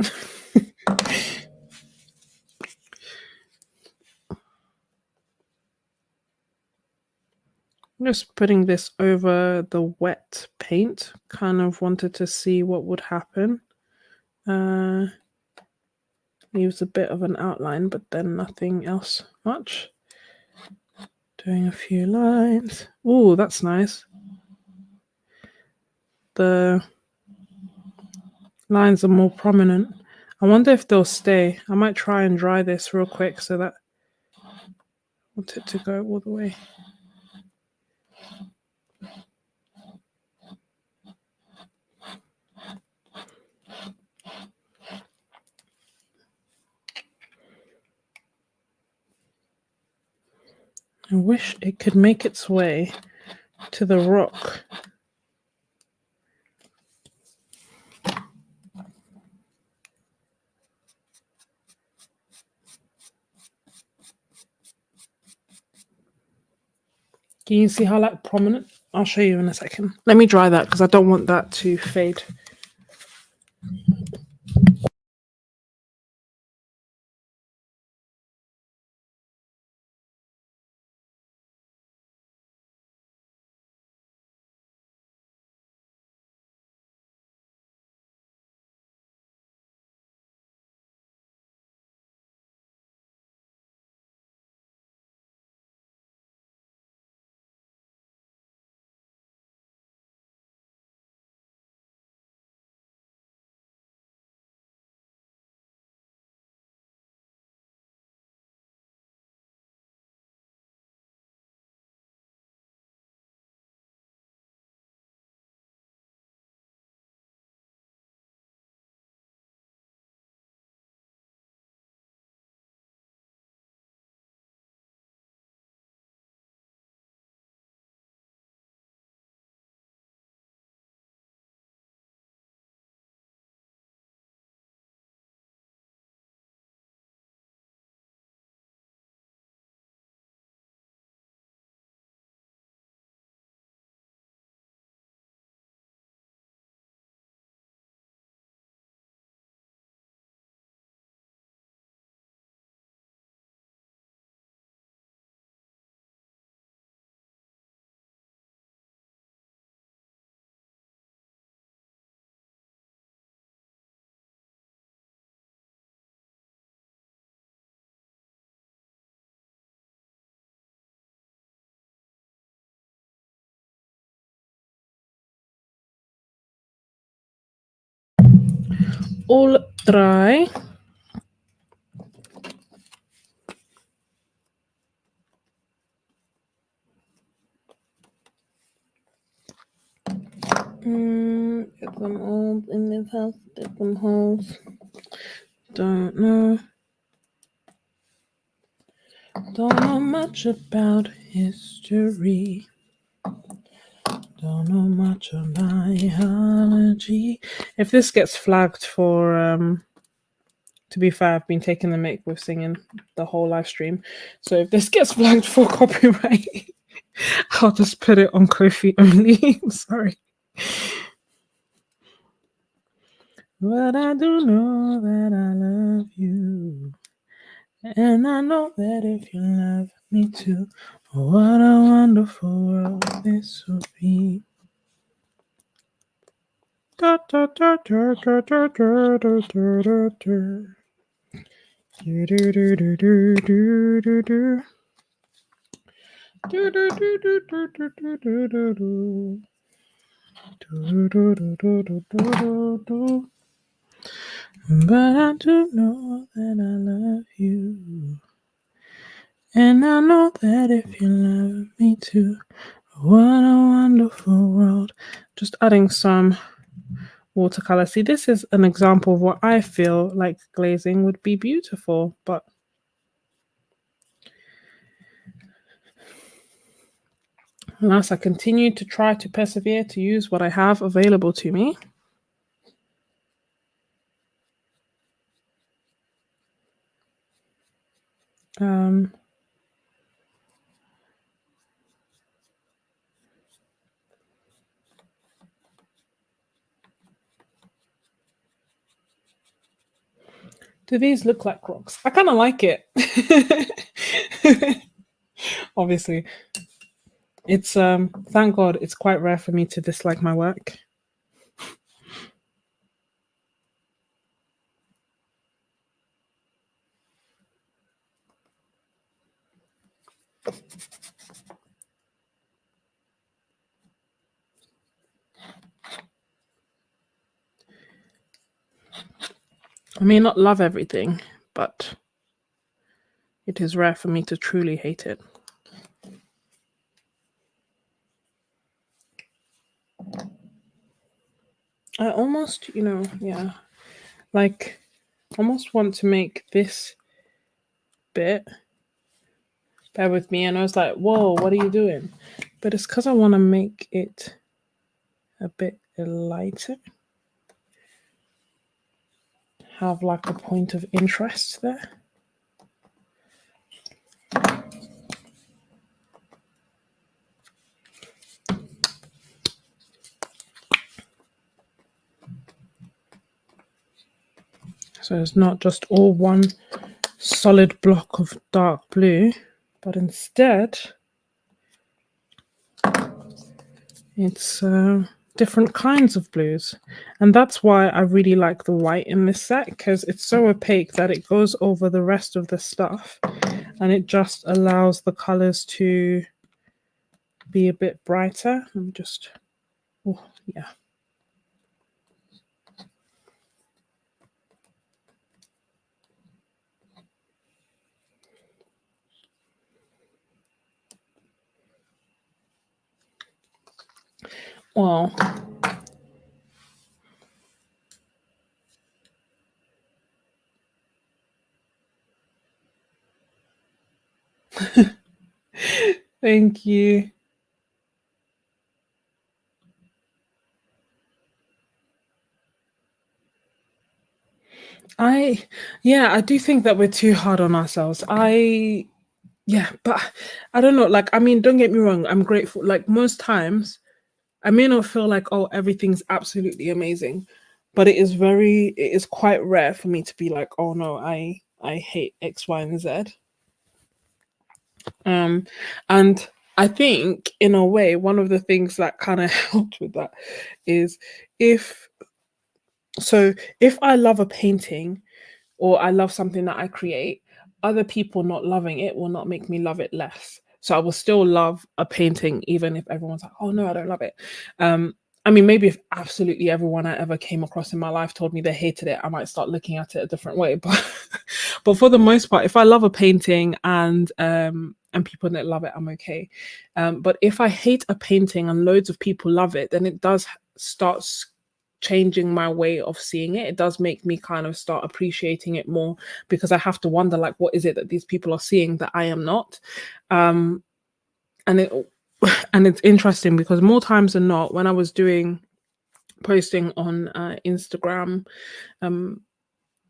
I'm just putting this over the wet paint. Kind of wanted to see what would happen. Leaves a bit of an outline, but then nothing else much. Doing a few lines. Oh, that's nice. The lines are more prominent. I wonder if they'll stay. I might try and dry this real quick so that I want it to go all the way. I wish it could make its way to the rock. Can you see how like prominent? I'll show you in a second. Let me dry that because I don't want that to fade. All dry. Get them all in this house. Get them holes. Don't know. Don't know much about history. Don't know much of biology. If this gets flagged for to be fair, I've been taking the mic with singing the whole live stream. So if this gets flagged for copyright, I'll just put it on Kofi only. I'm sorry. But I do know that I love you. And I know that if you love me too, what a wonderful world this would be. Da, da, da, da, da, da, da, da, da, da. Do, do, do, do, do, do, do, do. Do, do, do, do, do, do, do, do, do, do. Do, do, do, do, do, do, do. But I do know that I love you. And I know that if you love me too, what a wonderful world. Just adding some watercolor. See, this is an example of what I feel like glazing would be beautiful, but unless I continue to try to persevere to use what I have available to me. Do these look like Crocs? I kind of like it. Obviously, it's thank God it's quite rare for me to dislike my work. I may not love everything, but it is rare for me to truly hate it. I almost, yeah, like almost want to make this bit. Bear with me. And I was like, whoa, what are you doing? But it's because I want to make it a bit lighter. Have like a point of interest there. So it's not just all one solid block of dark blue, but instead it's different kinds of blues. And that's why I really like the white in this set, because it's so opaque that it goes over the rest of the stuff and it just allows the colors to be a bit brighter. I'm just, oh yeah. Well, thank you. I do think that we're too hard on ourselves. Yeah, but I don't know. Like, I mean, don't get me wrong. I'm grateful. Like, most times, I may not feel like, oh, everything's absolutely amazing, but it is quite rare for me to be like, oh no, I hate X, Y, and Z. Um, and I think in a way, one of the things that kind of helped with that is if if I love a painting or I love something that I create, other people not loving it will not make me love it less. So I will still love a painting even if everyone's like, "Oh no, I don't love it." I mean, maybe if absolutely everyone I ever came across in my life told me they hated it, I might start looking at it a different way. But but for the most part, if I love a painting and people don't love it, I'm okay. But if I hate a painting and loads of people love it, then it does start changing my way of seeing it. It does make me kind of start appreciating it more because I have to wonder like what is it that these people are seeing that I am not. Um and it and it's interesting because more times than not when I was doing posting on Instagram, um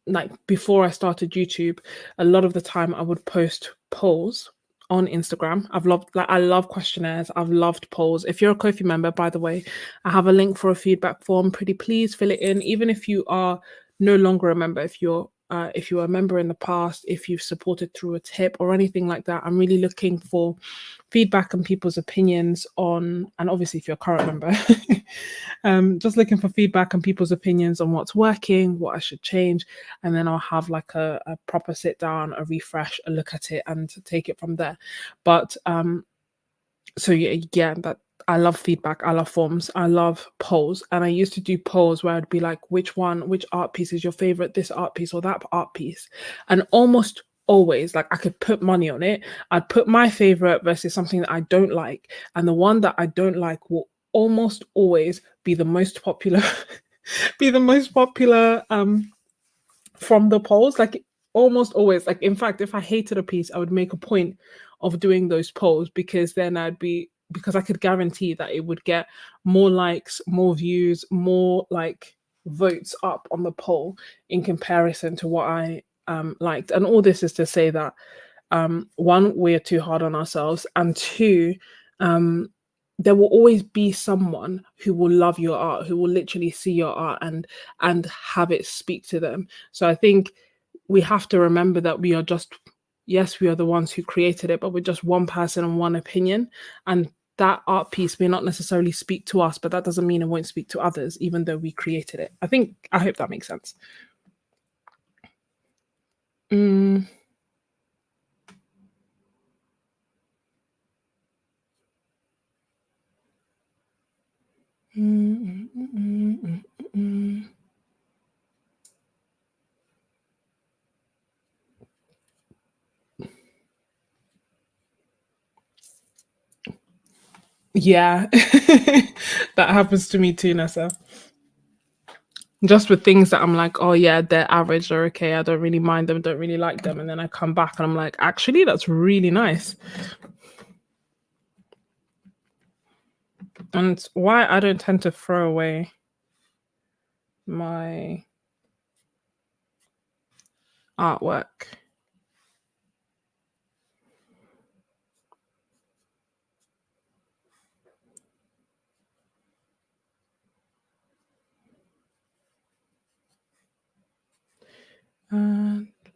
like before I started YouTube, a lot of the time I would post polls on Instagram. I love questionnaires. I've loved polls. If you're a Kofi member, by the way, I have a link for a feedback form. Pretty please fill it in. Even if you are no longer a member, if you were a member in the past, if you've supported through a tip or anything like that, I'm really looking for feedback and people's opinions on, and obviously if you're a current member, just looking for feedback and people's opinions on what's working, what I should change, and then I'll have like a proper sit down, a refresh, a look at it, and take it from there. But so yeah, that I love feedback, I love forms, I love polls, and I used to do polls where I'd be like, which art piece is your favorite, this art piece or that art piece, and almost always like I could put money on it. I'd put my favorite versus something that I don't like, and the one that I don't like will almost always be the most popular be the most popular from the polls. Like almost always, like in fact if I hated a piece I would make a point of doing those polls because then because I could guarantee that it would get more likes, more views, more like votes up on the poll in comparison to what I liked. And all this is to say that one, we're too hard on ourselves, and two, um there will always be someone who will love your art, who will literally see your art and have it speak to them. So I think we have to remember that we are just, yes, we are the ones who created it, but we're just one person and one opinion. And that art piece may not necessarily speak to us, but that doesn't mean it won't speak to others, even though we created it. I hope that makes sense. Mm. Mm, mm, mm, mm, mm, mm. Yeah, that happens to me too, Nessa. Just with things that I'm like, oh yeah, they're average or okay, I don't really mind them, don't really like them, and then I come back and I'm like, actually, that's really nice. And it's why I don't tend to throw away my artwork.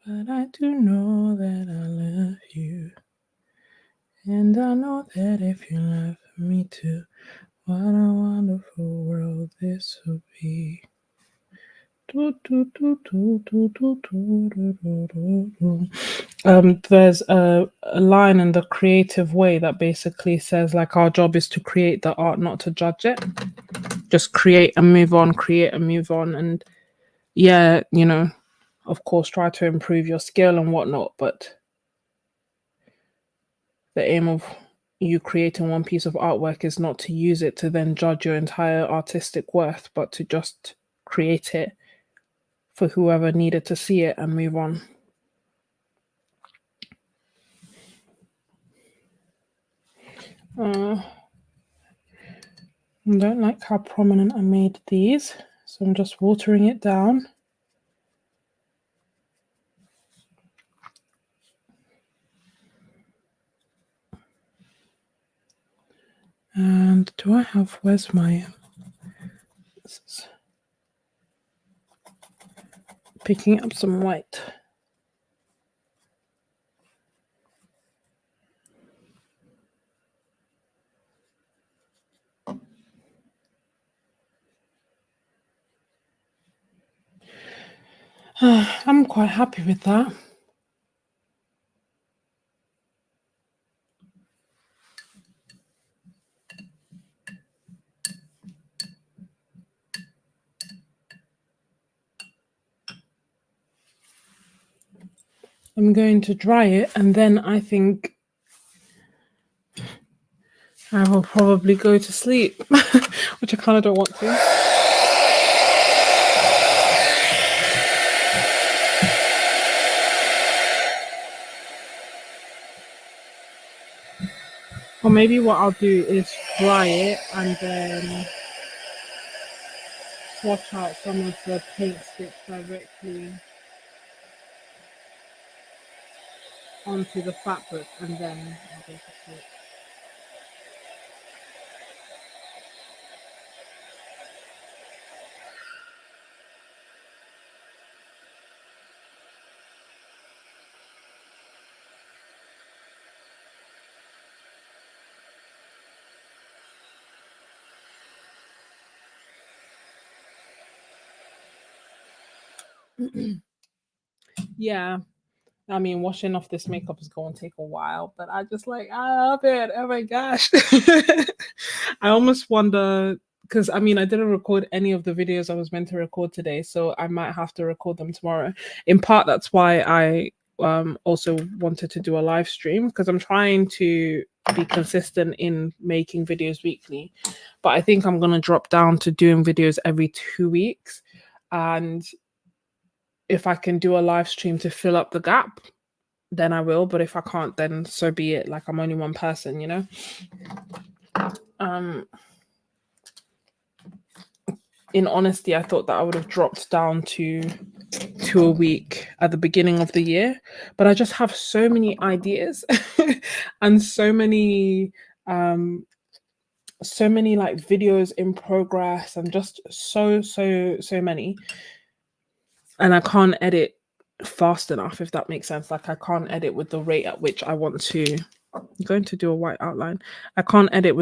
But I do know that I love you. And I know that if you love me too, what a wonderful world this will be. There's a line in the creative way that basically says like our job is to create the art, not to judge it. Just create and move on, create and move on. And yeah, of course, try to improve your skill and whatnot, but the aim of you creating one piece of artwork is not to use it to then judge your entire artistic worth, but to just create it for whoever needed to see it and move on. I don't like how prominent I made these, so I'm just watering it down. And do I have, where's my, picking up some white. I'm quite happy with that. I'm going to dry it and then I think I will probably go to sleep, which I kind of don't want to. Or maybe what I'll do is dry it and then swatch out some of the paint sticks directly onto the fabric and then I'll go to sleep. Yeah, I mean, washing off this makeup is going to take a while, but I just like, I love it. Oh my gosh. I almost wonder, because I mean, I didn't record any of the videos I was meant to record today, so I might have to record them tomorrow. In part, that's why I also wanted to do a live stream, because I'm trying to be consistent in making videos weekly. But I think I'm going to drop down to doing videos every 2 weeks. And if I can do a live stream to fill up the gap, then I will. But if I can't, then so be it. Like I'm only one person, you know. In honesty, I thought that I would have dropped down to a week at the beginning of the year, but I just have so many ideas and so many like videos in progress and just so many, and I can't edit fast enough, if that makes sense. Like I can't edit with the rate at which I want to. I'm going to do a white outline. I can't edit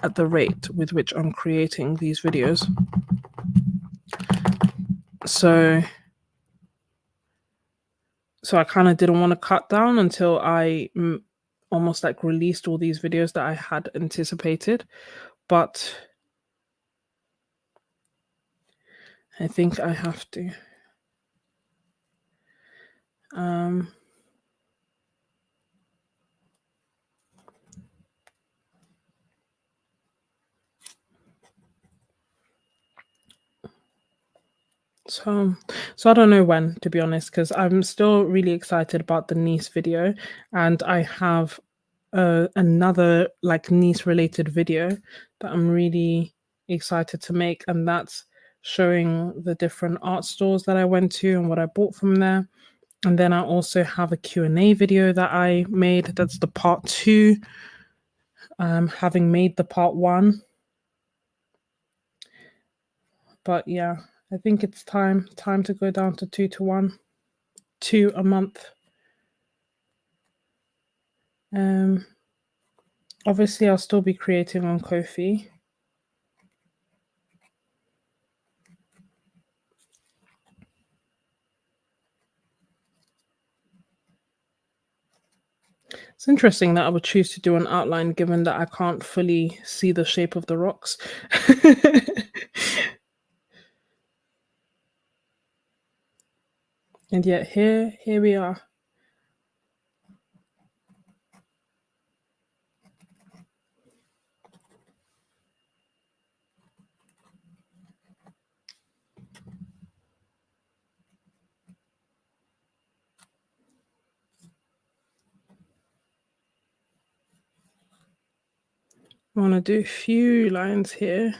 at the rate with which I'm creating these videos. So I kind of didn't want to cut down until I almost like released all these videos that I had anticipated. But I think I have to. So I don't know when, to be honest, because I'm still really excited about the Nice video, and I have another like Nice related video that I'm really excited to make, and that's showing the different art stores that I went to and what I bought from there. And then I also have a Q&A video that I made. That's the part 2, having made the part 1. But yeah, I think it's time to go down to 2 to 1, 2 a month. Obviously I'll still be creating on Ko-fi. It's interesting that I would choose to do an outline given that I can't fully see the shape of the rocks. And yet here we are. I want to do a few lines here,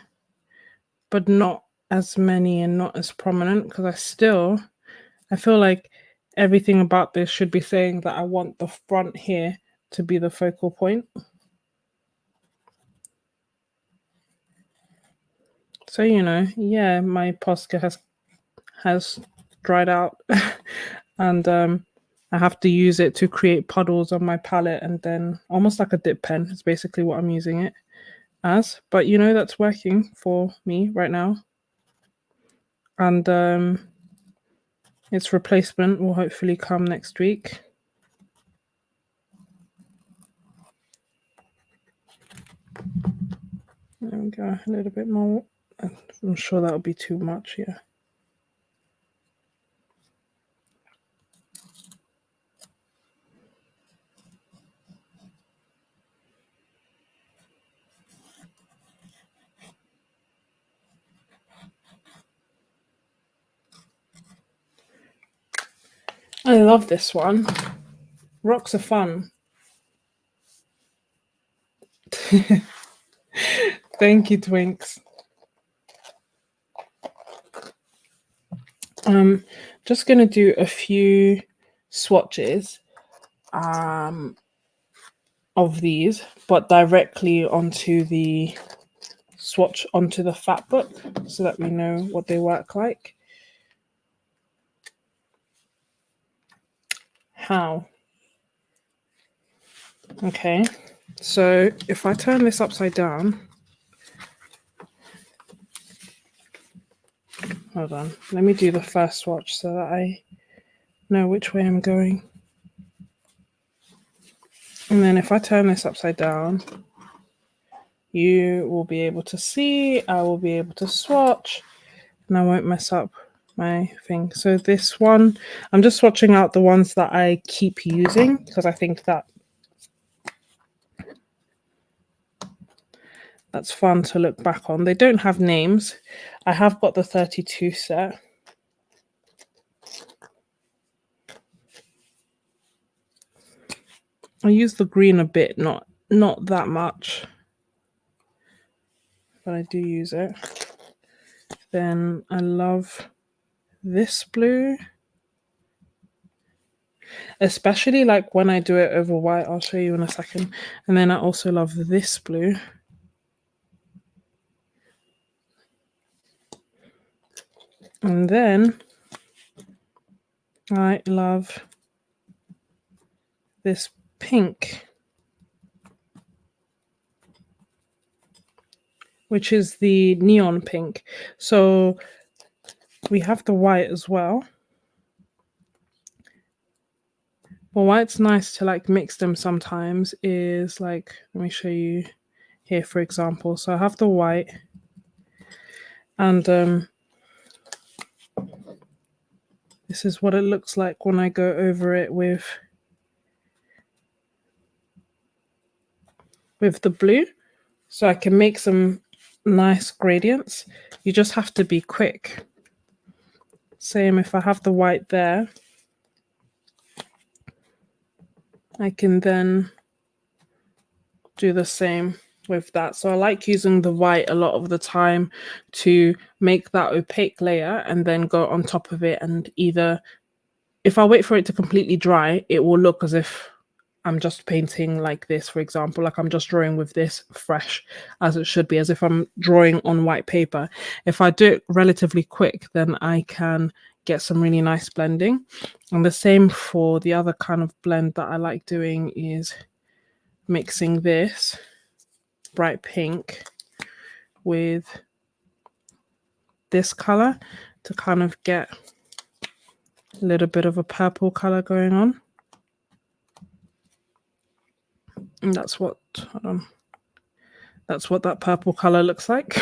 but not as many and not as prominent, because I feel like everything about this should be saying that I want the front here to be the focal point. So, yeah, my Posca has dried out and I have to use it to create puddles on my palette, and then almost like a dip pen is basically what I'm using it as. But that's working for me right now, and its replacement will hopefully come next week. There we go, a little bit more. I'm sure that'll be too much. Yeah. I love this one. Rocks are fun. Thank you, Twinks. Just gonna do a few swatches of these, but directly onto the swatch onto the fat book so that we know what they work like. How? Okay, so if I turn this upside down, hold on, let me do the first swatch so that I know which way I'm going. And then if I turn this upside down, you will be able to see, I will be able to swatch, and I won't mess up my thing. So this one, I'm just swatching out the ones that I keep using because I think that's fun to look back on. They don't have names. I have got the 32 set. I use the green a bit, not that much, but I do use it. Then I love this blue, especially like when I do it over white. I'll show you in a second. And then I also love this blue. And then I love this pink, which is the neon pink. So we have the white as well. But why it's nice to like mix them sometimes is like, let me show you here, for example. So I have the white, and this is what it looks like when I go over it with the blue. So I can make some nice gradients. You just have to be quick. Same if I have the white there, I can then do the same with that. So I like using the white a lot of the time to make that opaque layer and then go on top of it, and either if I wait for it to completely dry, it will look as if I'm just painting like this, for example, like I'm just drawing with this fresh as it should be, as if I'm drawing on white paper. If I do it relatively quick, then I can get some really nice blending. And the same for the other kind of blend that I like doing is mixing this bright pink with this color to kind of get a little bit of a purple color going on. And that's what that purple color looks like.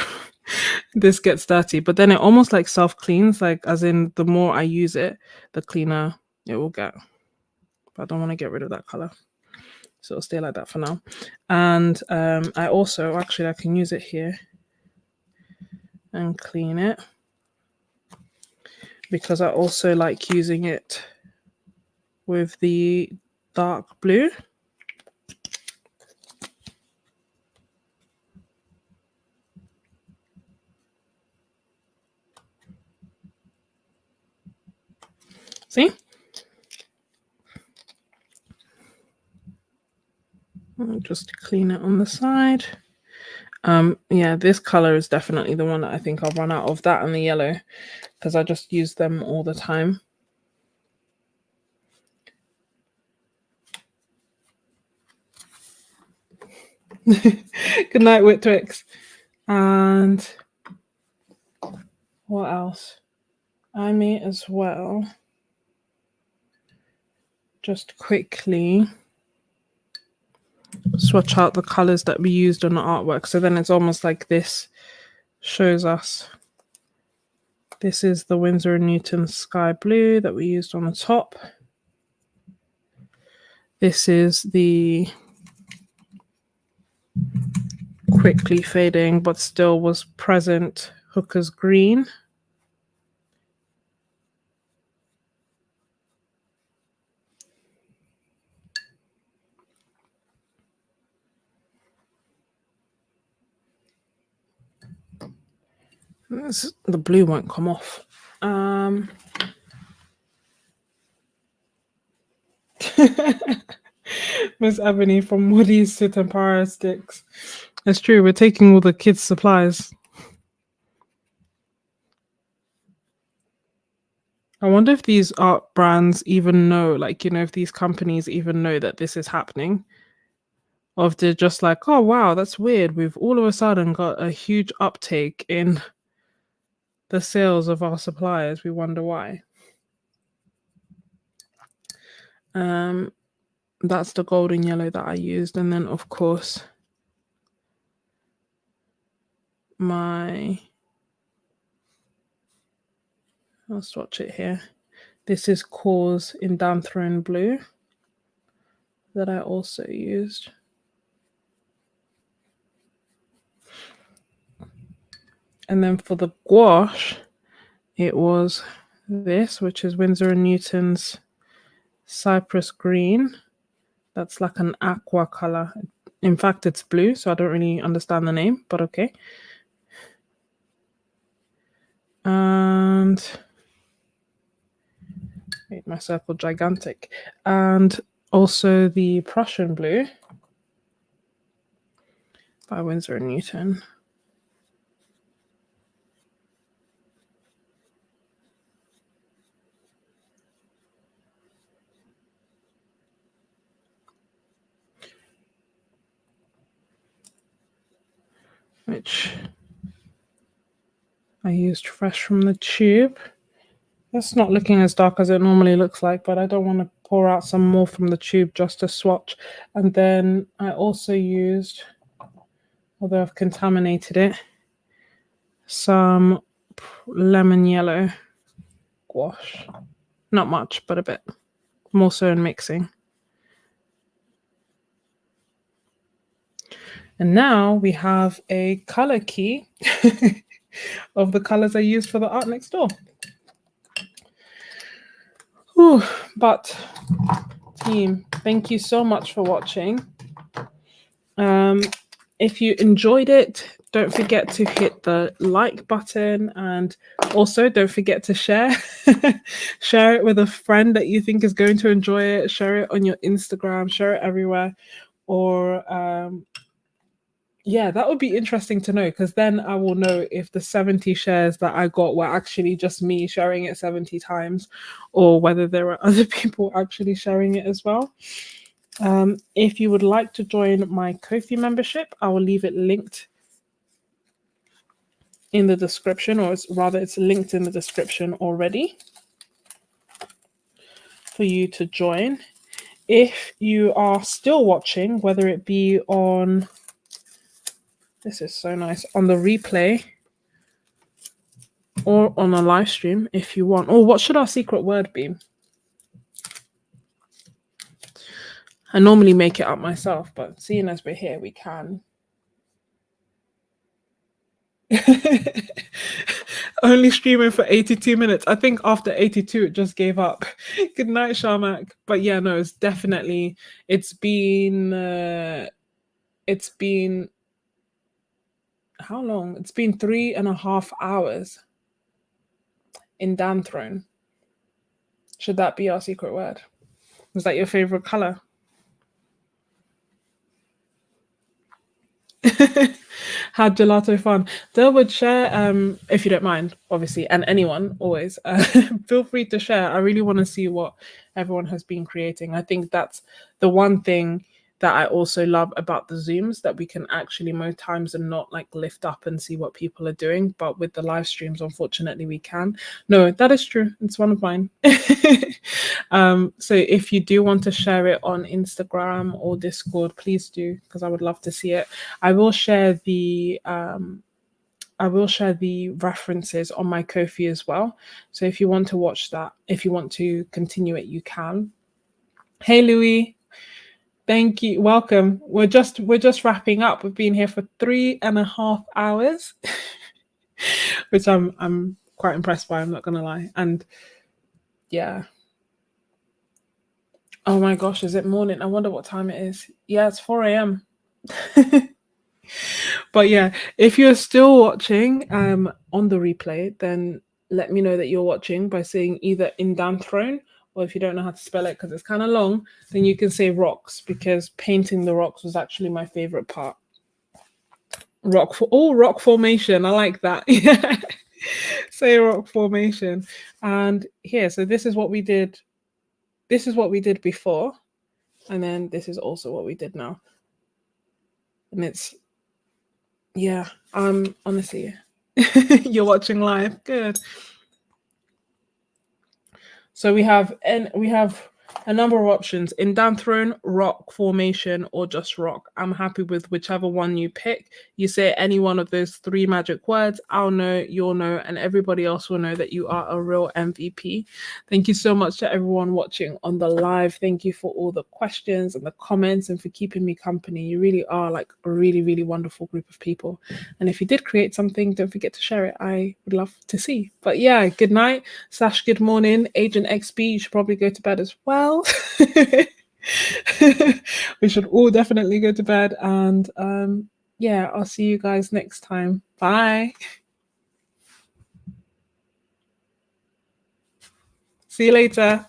This gets dirty, but then it almost like self-cleans, like as in the more I use it, the cleaner it will get. But I don't want to get rid of that color, so it'll stay like that for now. And I also, actually I can use it here and clean it, because I also like using it with the dark blue. See? I'll just clean it on the side. Yeah, this color is definitely the one that I think I'll run out of, that and the yellow, because I just use them all the time. Good night, Whitwix. And what else? I may as well just quickly swatch out the colors that we used on the artwork. So then it's almost like this shows us. This is the Winsor & Newton sky blue that we used on the top. This is the quickly fading but still was present Hooker's green. The blue won't come off. Miss Ebony from Woody's to Tempera Sticks. It's true, we're taking all the kids' supplies. I wonder if these art brands even know, like, you know, if these companies even know that this is happening. Or if they're just like, oh, wow, that's weird. We've all of a sudden got a huge uptake in the sales of our suppliers. We wonder why. That's the golden yellow that I used. And then, of course, I'll swatch it here. This is Cause in Down Throne Blue that I also used. And then for the gouache, it was this, which is Winsor & Newton's Cypress Green. That's like an aqua color. In fact, it's blue, so I don't really understand the name, but okay. And made my circle gigantic. And also the Prussian blue by Winsor & Newton. which I used fresh from the tube. That's not looking as dark as it normally looks like, but I don't want to pour out some more from the tube just to swatch. And then I also used, although I've contaminated it, some lemon yellow gouache. Not much, but a bit. More so in mixing. And now we have a color key of the colors I used for the art next door. Whew, but team, thank you so much for watching. If you enjoyed it, don't forget to hit the like button, and also don't forget to share. Share it with a friend that you think is going to enjoy it. Share it on your Instagram, share it everywhere. Or yeah, that would be interesting to know, because then I will know if the 70 shares that I got were actually just me sharing it 70 times, or whether there are other people actually sharing it as well. If you would like to join my Ko-fi membership, I will leave it linked in the description, or it's linked in the description already for you to join. If you are still watching, whether it be on, this is so nice, on the replay or on a live stream, if you want. Oh, what should our secret word be? I normally make it up myself, but seeing as we're here, we can. Only streaming for 82 minutes. I think after 82, it just gave up. Good night, Sharmak. But yeah, no, it's definitely, it's been how long? It's been 3.5 hours in Dan Throne. Should that be our secret word? Was that your favorite color? Had gelato fun. Derwood, share, if you don't mind, obviously, and anyone always, feel free to share. I really want to see what everyone has been creating. I think that's the one thing that I also love about the Zooms, that we can actually most times and not like lift up and see what people are doing. But with the live streams, unfortunately, we can. No, that is true. It's one of mine. So if you do want to share it on Instagram or Discord, please do, because I would love to see it. I will share the references on my Ko-fi as well. So if you want to watch that, if you want to continue it, you can. Hey Louis, thank you. Welcome. We're just wrapping up. We've been here for 3.5 hours, which I'm quite impressed by, I'm not gonna lie. And yeah. Oh my gosh, is it morning? I wonder what time it is. Yeah, it's 4 a.m. But yeah, if you're still watching on the replay, then let me know that you're watching by saying either in Dan Throne, or if you don't know how to spell it because it's kind of long, then you can say rocks, because painting the rocks was actually my favorite part. Rock formation. I like that. Yeah. Say rock formation. And here, so this is what we did. This is what we did before. And then this is also what we did now. And it's, yeah, honestly, you're watching live. Good. So we have a number of options in Dan Throne, rock formation, or just rock. I'm happy with whichever one you pick. You say any one of those 3 magic words, I'll know, you'll know, and everybody else will know that you are a real MVP. Thank you so much to everyone watching on the live. Thank you for all the questions and the comments and for keeping me company. You really are like a really, really wonderful group of people. And if you did create something, don't forget to share it. I would love to see. But yeah, good night / good morning. Agent XB, you should probably go to bed as well. We should all definitely go to bed, and yeah, I'll see you guys next time. Bye. See you later.